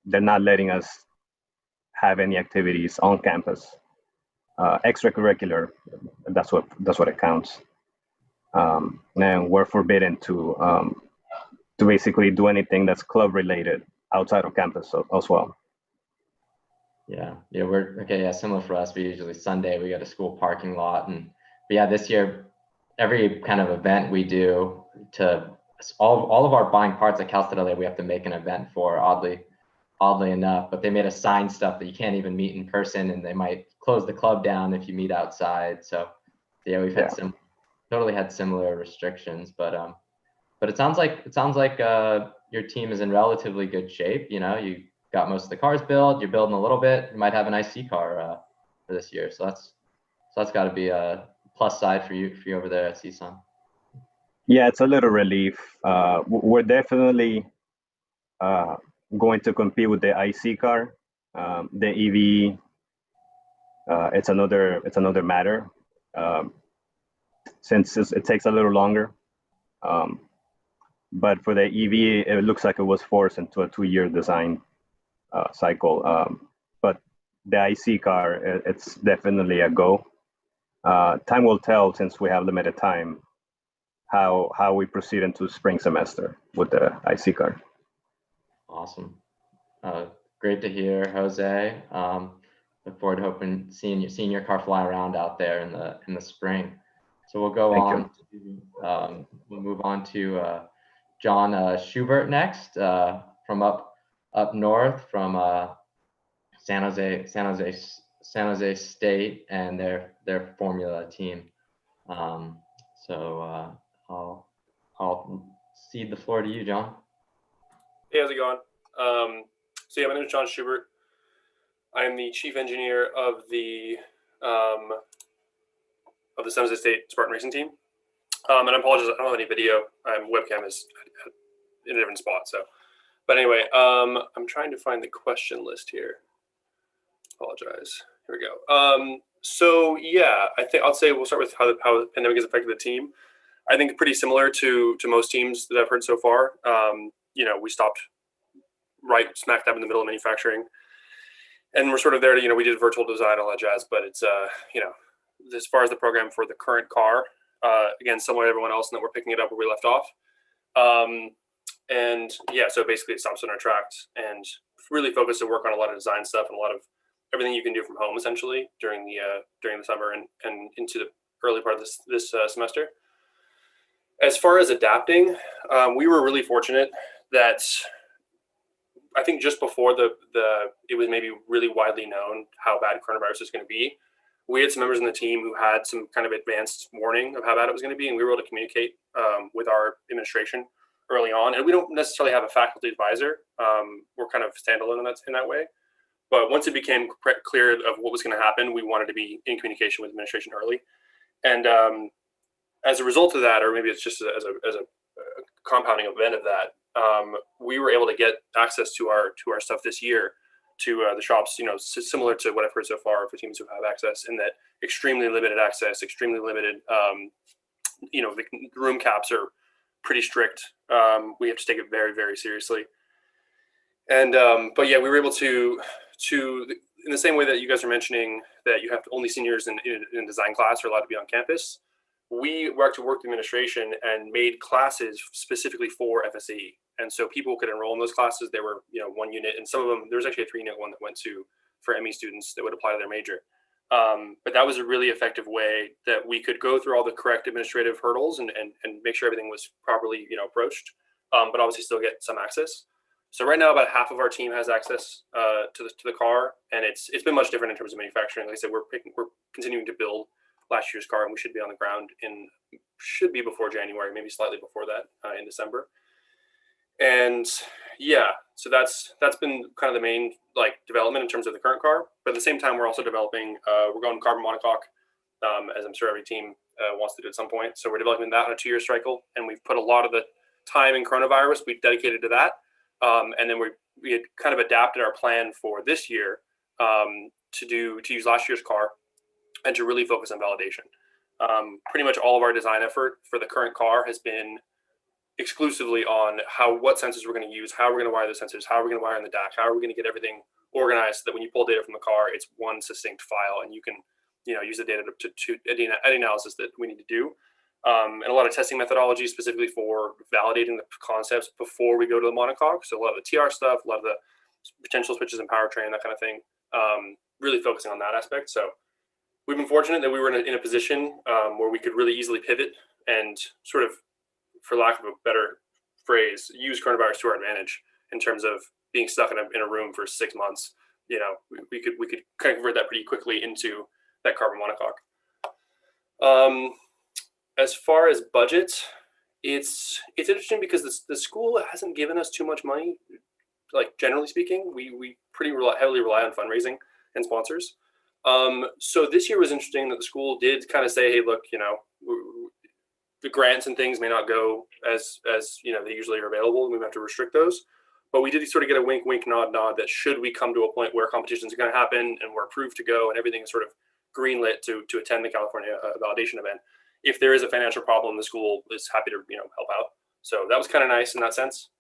T: They're not letting us have any activities on campus. Extracurricular, that's what it counts. And we're forbidden to basically do anything that's club related outside of campus as well.
B: Yeah, we're okay. Yeah, similar for us. We usually Sunday we go to school parking lot, but yeah, this year every kind of event we do to all of our buying parts at Cal State LA, we have to make an event for. Oddly enough, but they made us sign stuff that you can't even meet in person, and they might close the club down if you meet outside. So yeah, we've had totally had similar restrictions, but it sounds like your team is in relatively good shape. You got most of the cars built, you're building a little bit, you might have an IC car for this year. So that's got to be a plus side for you over there at CSUN.
T: Yeah, it's a little relief. We're definitely going to compete with the IC car. The EV, it's another matter, since it takes a little longer. But for the EV, it looks like it was forced into a 2-year design cycle. But the IC car, it's definitely a go. Time will tell, since we have limited time, how we proceed into spring semester with the IC car.
B: Awesome. Great to hear, Jose. Look forward to seeing your car fly around out there in the spring. So we'll go on. We'll move on to John Schubert next, from up north from San Jose State and their Formula team. So I'll cede the floor to you, John.
U: Hey, how's it going? So yeah, my name is John Schubert. I am the chief engineer of the San Jose State Spartan Racing team. And I apologize, I don't have any video. Webcam is in a different spot. So, but anyway, I'm trying to find the question list here. Apologize. Here we go. So yeah, I'll say we'll start with how the pandemic has affected the team. I think pretty similar to most teams that I've heard so far. We stopped right smack dab in the middle of manufacturing, and we're sort of there to, we did virtual design, all that jazz, but it's, as far as the program for the current car, again, similar to everyone else, and that we're picking it up where we left off. And yeah, so basically it stops on our tracks and really focused to work on a lot of design stuff and a lot of everything you can do from home essentially during the summer and into the early part of this semester. As far as adapting, we were really fortunate that I think just before it was maybe really widely known how bad coronavirus is going to be, we had some members in the team who had some kind of advanced warning of how bad it was going to be, and we were able to communicate with our administration early on. And we don't necessarily have a faculty advisor. We're kind of standalone in that way. But once it became clear of what was going to happen, we wanted to be in communication with administration early. And as a result of that, or maybe it's just as a compounding event of that, we were able to get access to our stuff this year, to the shops, similar to what I've heard so far for teams who have access, in that extremely limited access, extremely limited, the room caps are pretty strict. We have to take it very, very seriously. And, but yeah, we were able to, in the same way that you guys are mentioning that you have only seniors in design class are allowed to be on campus, we worked with the administration and made classes specifically for FSAE. And so people could enroll in those classes. They were, one unit, and some of them, there was actually a 3-unit one that went for ME students that would apply to their major. But that was a really effective way that we could go through all the correct administrative hurdles and make sure everything was properly, approached, but obviously still get some access. So right now, about half of our team has access to the car, and it's been much different in terms of manufacturing. Like I said, we're continuing to build last year's car, and we should be on the ground should be before January, maybe slightly before that, in December. And yeah, so that's been kind of the main development in terms of the current car. But at the same time, we're also developing. We're going carbon monocoque, as I'm sure every team wants to do at some point. So we're developing that on a 2-year cycle, and we've put a lot of the time in coronavirus we dedicated to that. And then we had kind of adapted our plan for this year to use last year's car and to really focus on validation. Pretty much all of our design effort for the current car has been exclusively on what sensors we're going to use, how we're going to wire the sensors, how we're going to wire in the DAC, how are we going to get everything organized so that when you pull data from the car, it's one succinct file, and you can use the data to any analysis that we need to do. And a lot of testing methodologies specifically for validating the concepts before we go to the monocoque. So a lot of the TR stuff, a lot of the potential switches and powertrain, that kind of thing, really focusing on that aspect. So we've been fortunate that we were in a position where we could really easily pivot and sort of, for lack of a better phrase, use coronavirus to our advantage in terms of being stuck in a room for 6 months. We could kind of convert that pretty quickly into that carbon monocoque. As far as budget, it's interesting because the school hasn't given us too much money. Generally speaking, we pretty heavily rely on fundraising and sponsors. So this year was interesting that the school did kind of say, hey, look, the grants and things may not go as they usually are available, and we have to restrict those. But we did sort of get a wink, wink, nod, nod that should we come to a point where competitions are going to happen and we're approved to go and everything is sort of greenlit to attend the California validation event, if there is a financial problem, the school is happy to help out. So that was kind of nice in that sense.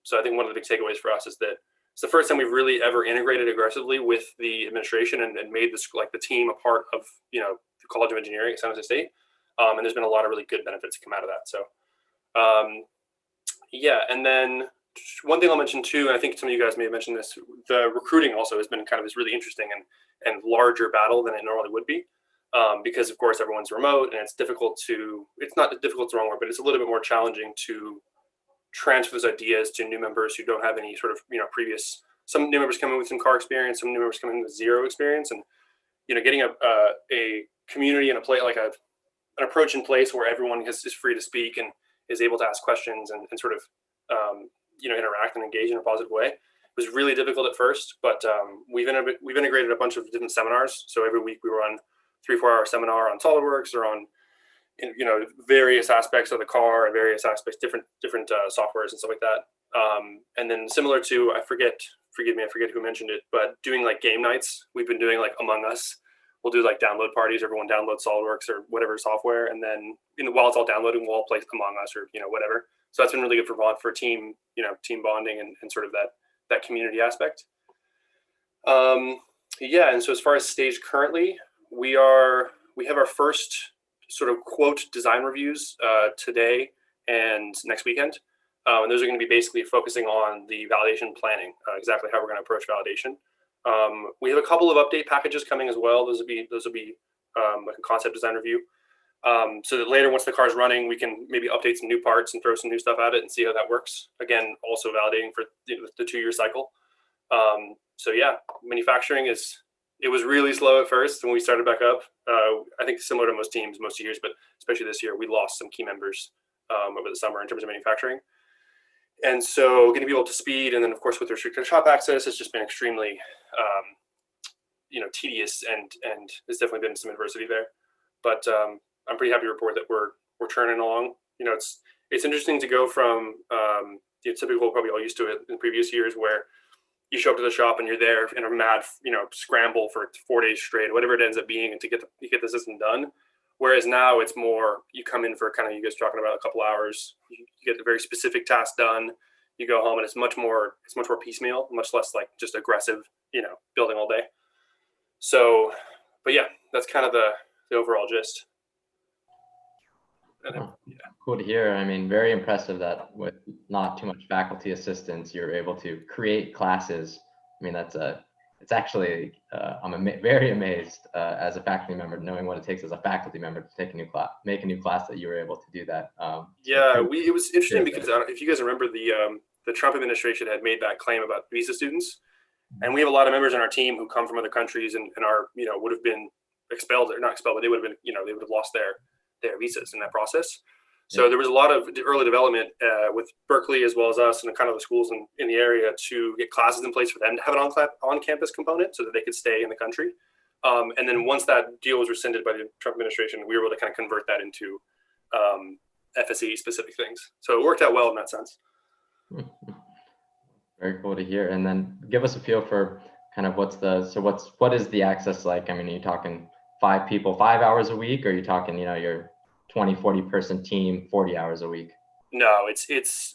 U: So I think one of the big takeaways for us is that it's the first time we've really ever integrated aggressively with the administration and made this the team a part of the College of Engineering at San Jose State. And there's been a lot of really good benefits to come out of that. So yeah, and then one thing I'll mention too, and I think some of you guys may have mentioned this, the recruiting also has been kind of this really interesting and larger battle than it normally would be. Because of course everyone's remote and it's not difficult, the wrong word, but it's a little bit more challenging to transfer those ideas to new members who don't have any sort of previous. Some new members come in with some car experience, some new members come in with zero experience, and getting a community and an approach in place where everyone is free to speak and is able to ask questions and sort of interact and engage in a positive way. It was really difficult at first, but we've integrated a bunch of different seminars. So every week we run 3-4 hour seminar on SolidWorks or on various aspects of the car and various aspects, different softwares and stuff like that. And then similar to, forgive me, I forget who mentioned it, but doing game nights, we've been doing Among Us. We'll do download parties. Everyone downloads SolidWorks or whatever software, and then while it's all downloading, we'll all play Among Us or whatever. So that's been really good for team team bonding and sort of that community aspect. Yeah, and so as far as stage currently, we have our first sort of quote design reviews today and next weekend, and those are going to be basically focusing on the validation planning, exactly how we're going to approach validation. We have a couple of update packages coming as well. Those will be like a concept design review, so that later, once the car is running, we can maybe update some new parts and throw some new stuff at it and see how that works. Again, also validating for the 2-year cycle. So yeah, manufacturing is It was really slow at first when we started back up. I think similar to most teams, most years, but especially this year, we lost some key members over the summer in terms of manufacturing. And so getting people up to speed, and then of course with restricted shop access, it's just been extremely, tedious, and there's definitely been some adversity there. But I'm pretty happy to report that we're churning along. It's interesting to go from typical, probably all used to it in previous years, where you show up to the shop and you're there in a mad, scramble for 4 days straight, whatever it ends up being, and to get the system done. Whereas now it's more, you come in for kind of, you guys talking about a couple hours, you get the very specific task done, you go home, and it's much more piecemeal, much less like just aggressive, building all day. So, but yeah, that's kind of the overall gist.
B: Cool to hear. I mean, very impressive that with not too much faculty assistance, you're able to create classes. I mean, it's actually, I'm very amazed as a faculty member, knowing what it takes as a faculty member to take a new class, make a new class, that you were able to do that.
U: It was interesting because if you guys remember, the Trump administration had made that claim about visa students, and we have a lot of members on our team who come from other countries and are, would have been expelled, or not expelled, but they would have been, they would have lost their visas in that process. So there was a lot of early development with Berkeley as well as us and kind of the schools in the area to get classes in place for them to have an on-campus component so that they could stay in the country. And then once that deal was rescinded by the Trump administration, we were able to kind of convert that into FSE specific things. So it worked out well in that sense.
B: Very cool to hear. And then give us a feel for kind of what is the access like? I mean, are you talking 5 people, 5 hours a week? Or are you talking, your 20, 40 person team, 40 hours a week?
U: No,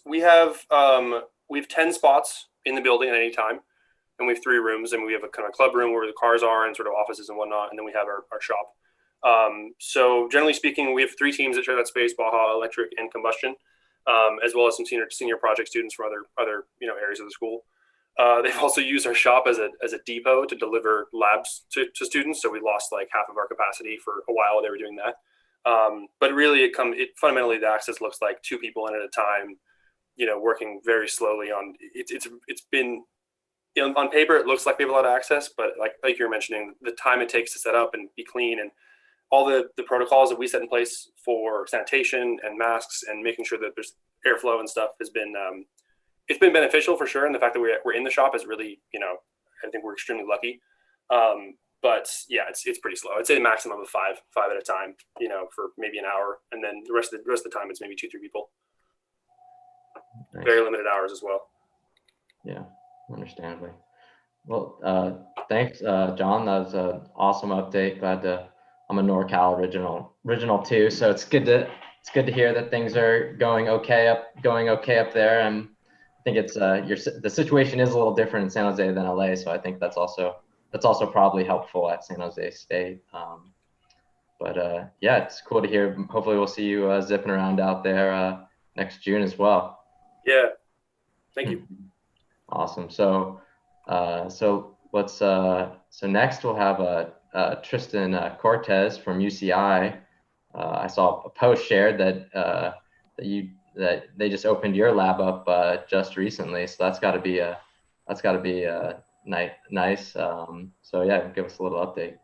U: we have 10 spots in the building at any time, and we have 3 rooms, and we have a kind of club room where the cars are and sort of offices and whatnot, and then we have our shop. So generally speaking, we have 3 teams that share that space: Baja, Electric, and Combustion, as well as some senior project students from other areas of the school. They've also used our shop as a depot to deliver labs to students, so we lost like half of our capacity for a while. They were doing that. But really fundamentally the access looks like 2 people in at a time, working very slowly on it's been, on paper, it looks like we have a lot of access, but like you're mentioning, the time it takes to set up and be clean, and all the protocols that we set in place for sanitation and masks and making sure that there's airflow and stuff has been, it's been beneficial for sure. And the fact that we're in the shop is really, I think we're extremely lucky. But yeah, it's pretty slow. I'd say a maximum of 5 at a time, for maybe an hour. And then the rest of the time, it's maybe 2-3 people. Nice. Very limited hours as well.
B: Yeah, understandably. Well, thanks, John. That was an awesome update. I'm a NorCal original too. So it's good to hear that things are going okay up there. And I think it's the situation is a little different in San Jose than LA. So I think that's also probably helpful at San Jose State. Yeah, it's cool to hear. Hopefully we'll see you zipping around out there next June as well.
U: Yeah, thank you.
B: Awesome. So next we'll have Tristan Cortez from UCI. I saw a post shared that they just opened your lab up just recently. So that's got to be nice. So yeah, give us a little update.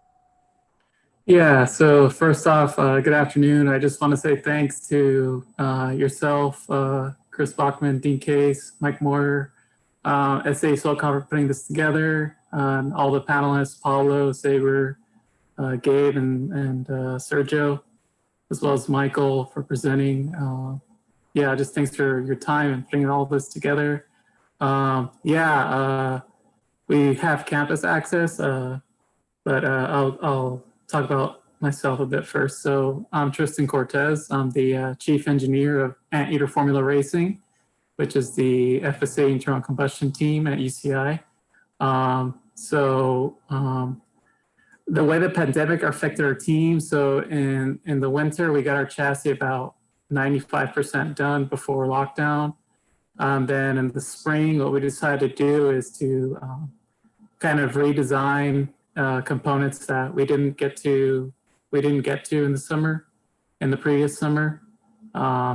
C: Yeah, so first off, good afternoon. I just want to say thanks to yourself, Chris Bachman, Dean Case, Mike Moore, SAE SoCal for putting this together, and all the panelists, Paulo, Saber, Gabe, and Sergio, as well as Michael for presenting. Yeah, just thanks for your time and putting all this together. We have campus access, but I'll talk about myself a bit first. So I'm Tristan Cortez. I'm the chief engineer of Anteater Formula Racing, which is the FSA internal combustion team at UCI. The way the pandemic affected our team, so in the winter, we got our chassis about 95% done before lockdown. Then in the spring, what we decided to do is to kind of redesign components that we didn't get to in the previous summer.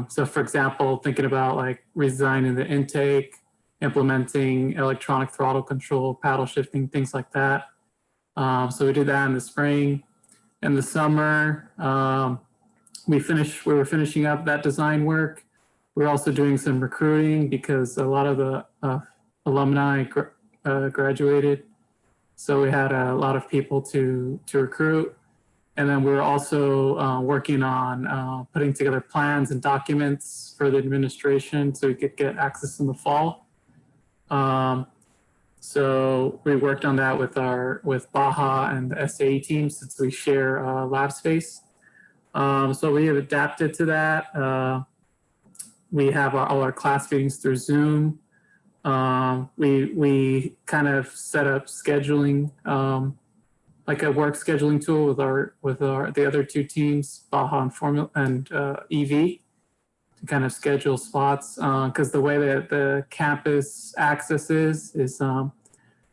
C: So for example, thinking about like redesigning the intake, implementing electronic throttle control, paddle shifting, things like that. So we did that in the spring. In the summer, we were finishing up that design work. We're also doing some recruiting because a lot of the alumni graduated. So we had a lot of people to recruit. And then we're also working on putting together plans and documents for the administration so we could get access in the fall. So we worked on that with Baja and the SAE team since we share lab space. So we have adapted to that. We have all our class meetings through Zoom. We kind of set up scheduling, like a work scheduling tool with the other two teams, Baja and Formula and EV, to kind of schedule spots. Because the way that the campus access is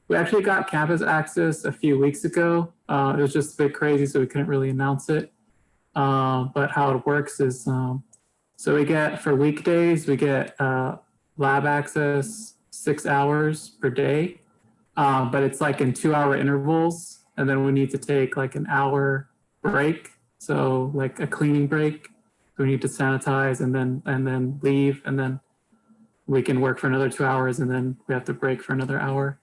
C: we actually got campus access a few weeks ago. It was just a bit crazy, so we couldn't really announce it. But how it works is, so we get, for weekdays, we get lab access 6 hours per day, but it's like in 2-hour intervals. And then we need to take like an hour break. So like a cleaning break. We need to sanitize and then leave, and then we can work for another 2 hours, and then we have to break for another hour.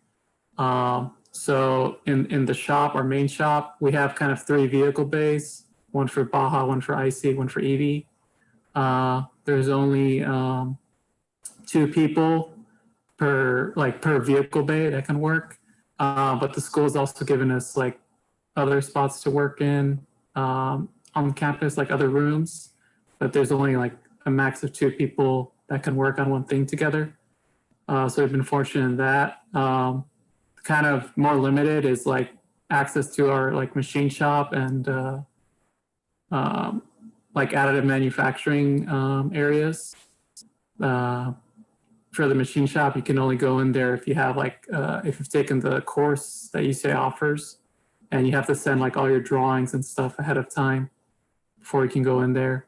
C: So in the shop, our main shop, we have kind of 3 vehicle bays, one for Baja, one for IC, one for EV. There's only 2 people per vehicle bay that can work. But the school's also given us like other spots to work in on campus, like other rooms, but there's only like a max of 2 people that can work on one thing together. So we've been fortunate in that. Kind of more limited is like access to our like machine shop and like additive manufacturing areas. For the machine shop, you can only go in there if you have like, if you've taken the course that UCI offers, and you have to send like all your drawings and stuff ahead of time before you can go in there.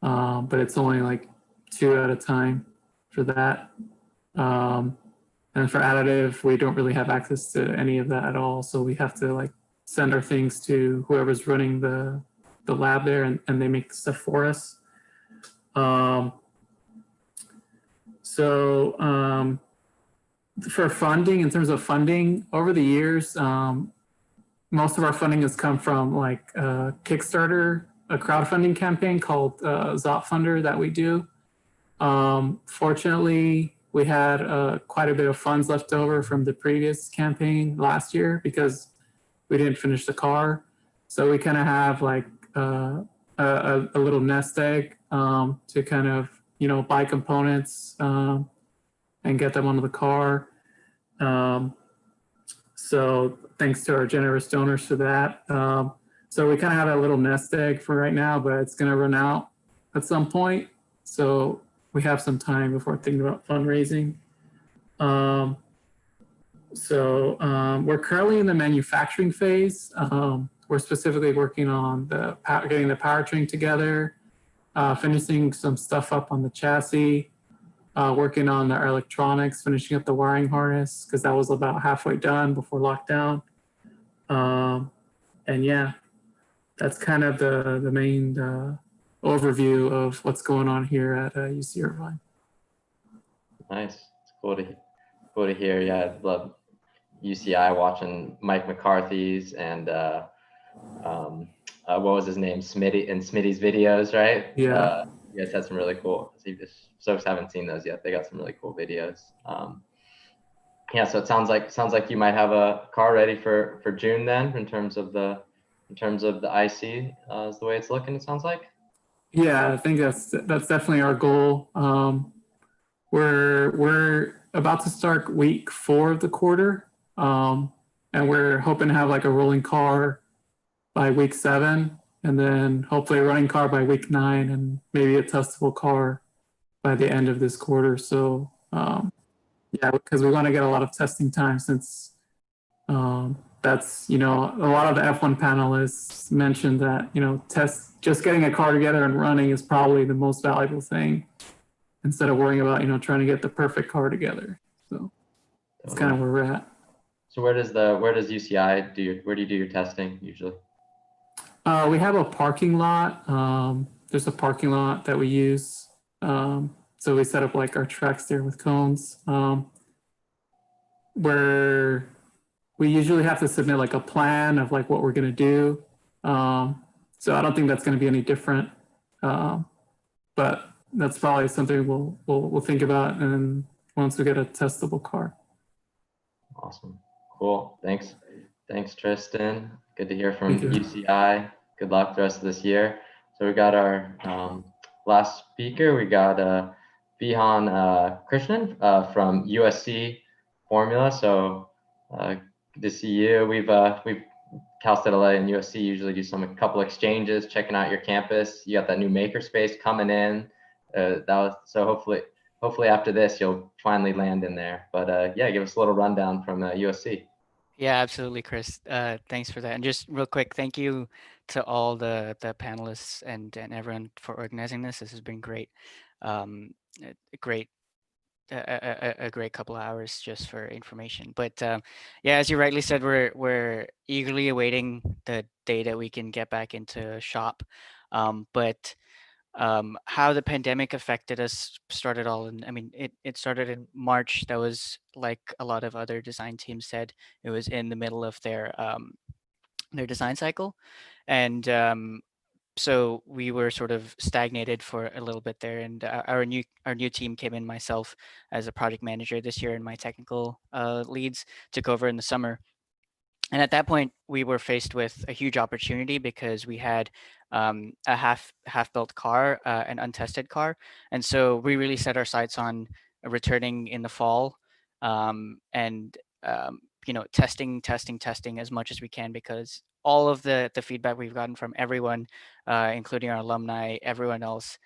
C: But it's only like 2 at a time for that. And for additive, we don't really have access to any of that at all. So we have to like send our things to whoever's running the lab there, and they make stuff for us. So for funding, in terms of funding, over the years, most of our funding has come from like Kickstarter, a crowdfunding campaign called Zot Funder that we do. Fortunately, we had quite a bit of funds left over from the previous campaign last year because we didn't finish the car. So we kind of have like a little nest egg to kind of, you know, buy components and get them onto the car. So thanks to our generous donors for that. So we kind of have a little nest egg for right now, but it's going to run out at some point. So we have some time before thinking about fundraising. We're currently in the manufacturing phase. We're specifically working on getting the powertrain together, finishing some stuff up on the chassis, working on our electronics, finishing up the wiring harness, because that was about halfway done before lockdown. And yeah, that's kind of the main overview of what's going on here at UC Irvine.
B: Nice. It's cool to hear. Yeah, I love UCI watching Mike McCarthy's and what was his name? Smitty's videos, right?
C: Yeah.
B: You guys had some really cool. If folks haven't seen those yet, they got some really cool videos. Yeah, so it sounds like you might have a car ready for June then, in terms of the IC is the way it's looking. It sounds like.
C: Yeah, I think that's definitely our goal. We're about to start week 4 of the quarter, and we're hoping to have like a rolling car by week 7, and then hopefully a running car by week 9, and maybe a testable car by the end of this quarter. So yeah, because we want to get a lot of testing time, since that's, you know, a lot of the F1 panelists mentioned that, you know, just getting a car together and running is probably the most valuable thing, instead of worrying about, you know, trying to get the perfect car together. So that's kind of where we're at.
B: So where does UCI where do you do your testing usually?
C: We have a parking lot. There's a parking lot that we use. So we set up like our tracks there with cones, where we usually have to submit like a plan of like what we're going to do. So I don't think that's going to be any different. But that's probably something we'll think about, and once we get a testable car.
B: Awesome. Cool. Thanks, Tristan. Good to hear from UCI. Good luck the rest of this year. So we got our last speaker. We got Vihan Krishnan from USC Formula. So good to see you. We've Cal State LA and USC usually do a couple exchanges, checking out your campus. You got that new makerspace coming in. So hopefully after this you'll finally land in there. But yeah, give us a little rundown from USC.
D: Yeah, absolutely, Chris. Thanks for that. And just real quick, thank you to all the panelists and everyone for organizing this. This has been great. A great couple of hours just for information. But yeah, as you rightly said, we're eagerly awaiting the day that we can get back into shop. But how the pandemic affected us started it started in March. That was like a lot of other design teams said, it was in the middle of their design cycle. And so we were sort of stagnated for a little bit there, and our new team came in. Myself as a project manager this year, and my technical leads took over in the summer. And at that point, we were faced with a huge opportunity because we had a half built car, an untested car, and so we really set our sights on returning in the fall, and testing as much as we can, because all of the feedback we've gotten from everyone, including our alumni, everyone else,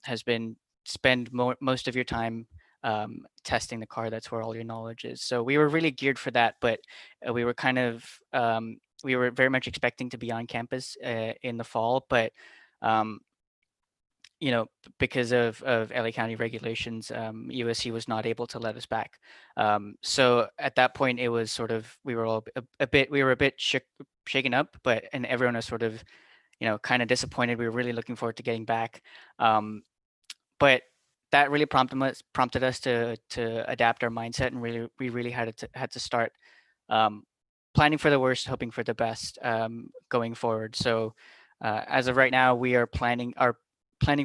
D: has been spend most of your time testing the car. That's where all your knowledge is. So we were really geared for that, but we were kind of we were very much expecting to be on campus in the fall, but because of LA County regulations, USC was not able to let us back. So at that point, it was sort of, we were all a bit shaken up, and everyone was sort of kind of disappointed. We were really looking forward to getting back, but that really prompted us to adapt our mindset, and we really had to start planning for the worst, hoping for the best going forward. So as of right now, we are planning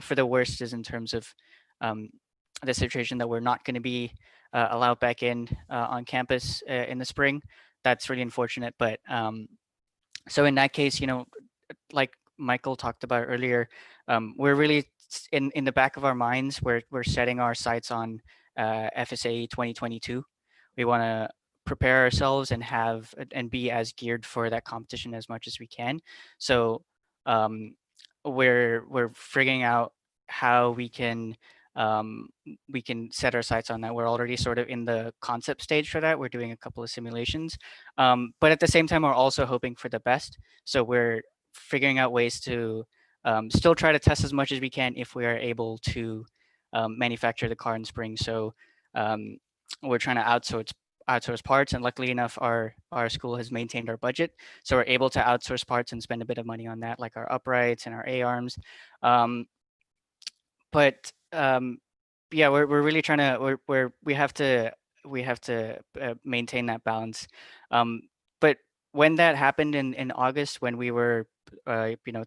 D: for the worst, is in terms of the situation that we're not going to be allowed back in on campus in the spring. That's really unfortunate, but so in that case, like Michael talked about earlier, we're really in the back of our minds, we're setting our sights on FSAE 2022. We want to prepare ourselves and be as geared for that competition as much as we can. So we're figuring out how we can set our sights on that. We're already sort of in the concept stage for that. We're doing a couple of simulations, but at the same time, we're also hoping for the best. So we're figuring out ways to still try to test as much as we can if we are able to manufacture the car in spring. So we're trying to outsource parts, and luckily enough, our school has maintained our budget, so we're able to outsource parts and spend a bit of money on that, like our uprights and our A-arms. But yeah, we're really trying to we have to maintain that balance. But when that happened in August, when we were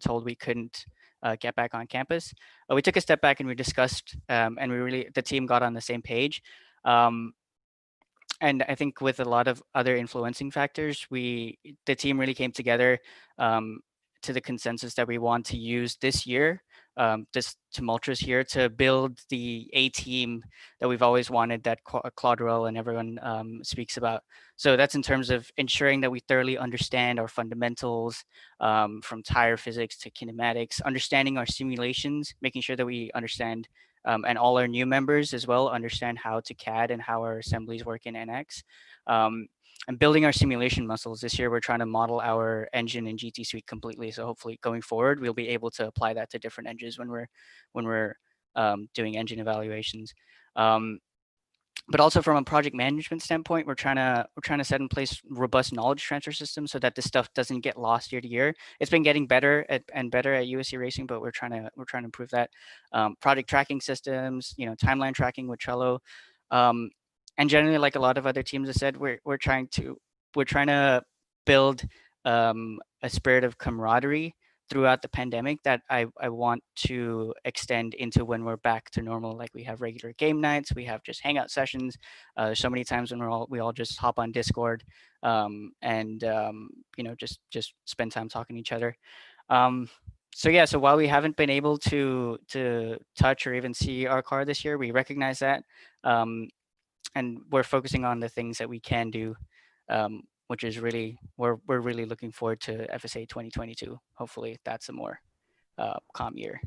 D: told we couldn't get back on campus, we took a step back and we discussed, and the team got on the same page. And I think with a lot of other influencing factors, the team really came together to the consensus that we want to use this year, this tumultuous year, to build the A team that we've always wanted, that Claude Ruel and everyone speaks about. So that's in terms of ensuring that we thoroughly understand our fundamentals, from tire physics to kinematics, understanding our simulations, making sure that we understand, and all our new members as well understand how to CAD and how our assemblies work in NX. And building our simulation muscles. This year, we're trying to model our engine in GT Suite completely. So hopefully going forward, we'll be able to apply that to different engines when we're doing engine evaluations. but also from a project management standpoint, we're trying to set in place robust knowledge transfer systems so that this stuff doesn't get lost year to year. It's been getting better and better at USC Racing, but we're trying to improve that. Project tracking systems, timeline tracking with Trello, and generally, like a lot of other teams have said, we're trying to build a spirit of camaraderie throughout the pandemic that I want to extend into when we're back to normal. Like we have regular game nights, we have just hangout sessions. There's so many times when we all just hop on Discord, and just spend time talking to each other. So while we haven't been able to touch or even see our car this year, we recognize that, and we're focusing on the things that we can do. Which is really, we're really looking forward to FSA 2022. Hopefully that's a more calm year.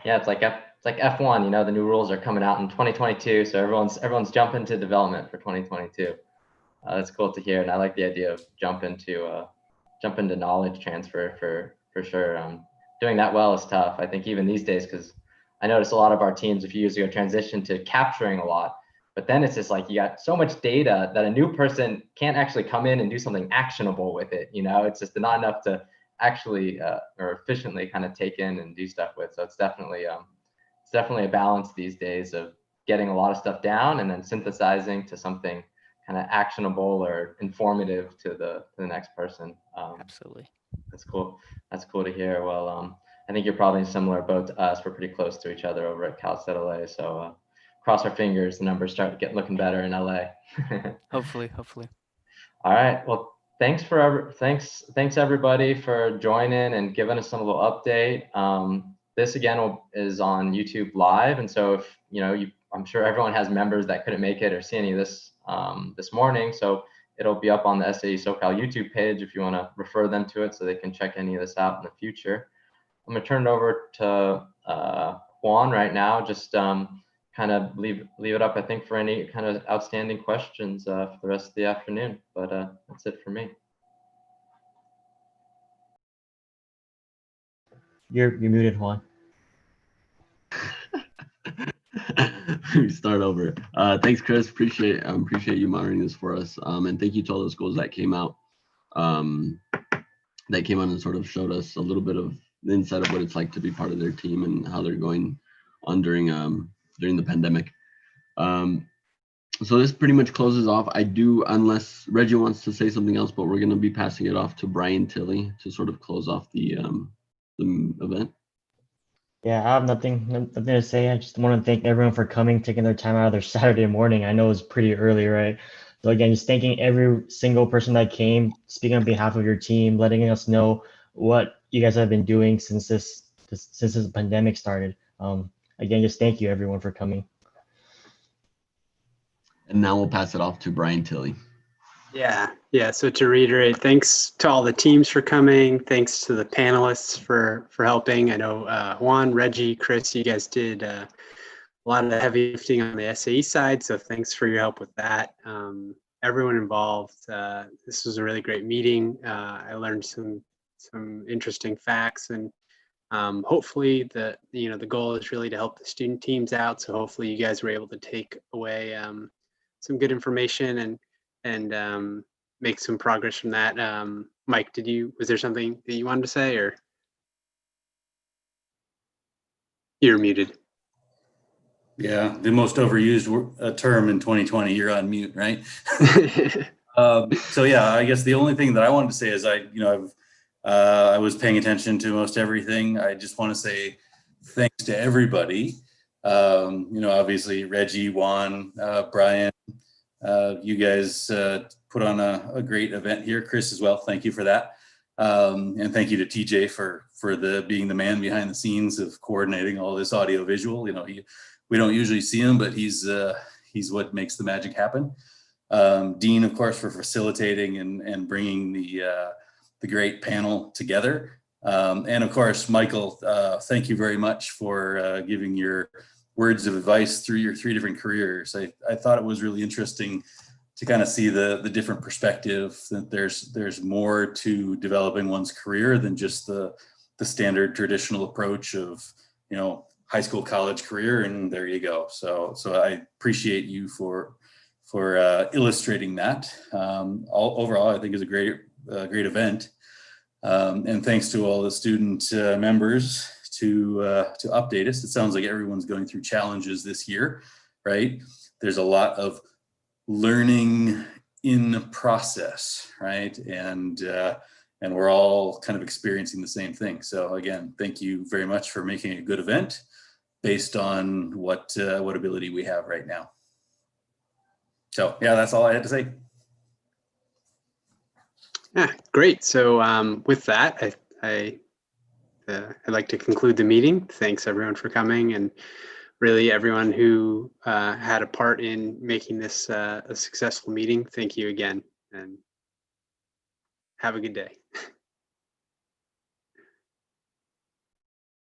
B: Yeah, it's like F1, the new rules are coming out in 2022. So everyone's jumping to development for 2022. That's cool to hear. And I like the idea of jump into knowledge transfer for sure. Doing that well is tough. I think even these days, because I noticed a lot of our teams a few years ago transitioned to capturing a lot. But then it's just like you got so much data that a new person can't actually come in and do something actionable with it. It's just not enough to actually or efficiently kind of take in and do stuff with. So it's definitely a balance these days of getting a lot of stuff down and then synthesizing to something kind of actionable or informative to the next person.
D: Absolutely.
B: That's cool. That's cool to hear. Well, I think you're probably in a similar boat to us. We're pretty close to each other over at Cal State LA. So cross our fingers, the numbers start looking better in LA.
D: Hopefully.
B: All right. Well, thanks everybody for joining and giving us some little update. This again is on YouTube Live, and so if I'm sure everyone has members that couldn't make it or see any of this this morning, so it'll be up on the SAE SoCal YouTube page if you want to refer them to it, so they can check any of this out in the future. I'm gonna turn it over to Juan right now. Just kind of leave it up, I think, for any kind of outstanding questions for the rest of the afternoon. But that's it for me.
L: You're muted, Juan.
E: We start over. Thanks, Chris. Appreciate you monitoring this for us. And thank you to all the schools that came out. That came on and sort of showed us a little bit of the insight of what it's like to be part of their team and how they're going on during the pandemic. So this pretty much closes off. Unless Reggie wants to say something else, but we're going to be passing it off to Brian Tilley to sort of close off the event.
L: Yeah, I have nothing to say. I just want to thank everyone for coming, taking their time out of their Saturday morning. I know it's pretty early, right? So again, just thanking every single person that came, speaking on behalf of your team, letting us know what you guys have been doing since this pandemic started. Again, just thank you everyone for coming.
E: And now we'll pass it off to Brian Tilley.
F: Yeah. So to reiterate, thanks to all the teams for coming. Thanks to the panelists for helping. I know Juan, Reggie, Chris, you guys did a lot of the heavy lifting on the SAE side. So thanks for your help with that. Everyone involved. This was a really great meeting. I learned some interesting facts, and hopefully the goal is really to help the student teams out. So hopefully you guys were able to take away some good information and make some progress from that. Mike, was there something that you wanted to say, or you're muted?
A: Yeah, the most overused term in 2020. You're on mute, right? So yeah, I guess the only thing that I wanted to say is I was paying attention to most everything. I just want to say thanks to everybody. Obviously Reggie, Juan, Brian, you guys put on a great event here. Chris as well. Thank you for that. And thank you to TJ for being the man behind the scenes of coordinating all this audio visual. We don't usually see him, but he's what makes the magic happen. Dean, of course, for facilitating and bringing the great panel together. And of course, Michael, thank you very much for giving your words of advice through your 3 different careers. I thought it was really interesting to kind of see the different perspective, that there's more to developing one's career than just the standard traditional approach of, high school, college career, and there you go. So I appreciate you for illustrating that. Overall, I think is a great event. And thanks to all the student members to update us. It sounds like everyone's going through challenges this year, right? There's a lot of learning in the process, right? And we're all kind of experiencing the same thing. So again, thank you very much for making a good event based on what ability we have right now. So yeah, that's all I had to say.
F: Yeah, great. So with that, I'd like to conclude the meeting. Thanks everyone for coming, and really everyone who had a part in making this a successful meeting. Thank you again, and have a good day.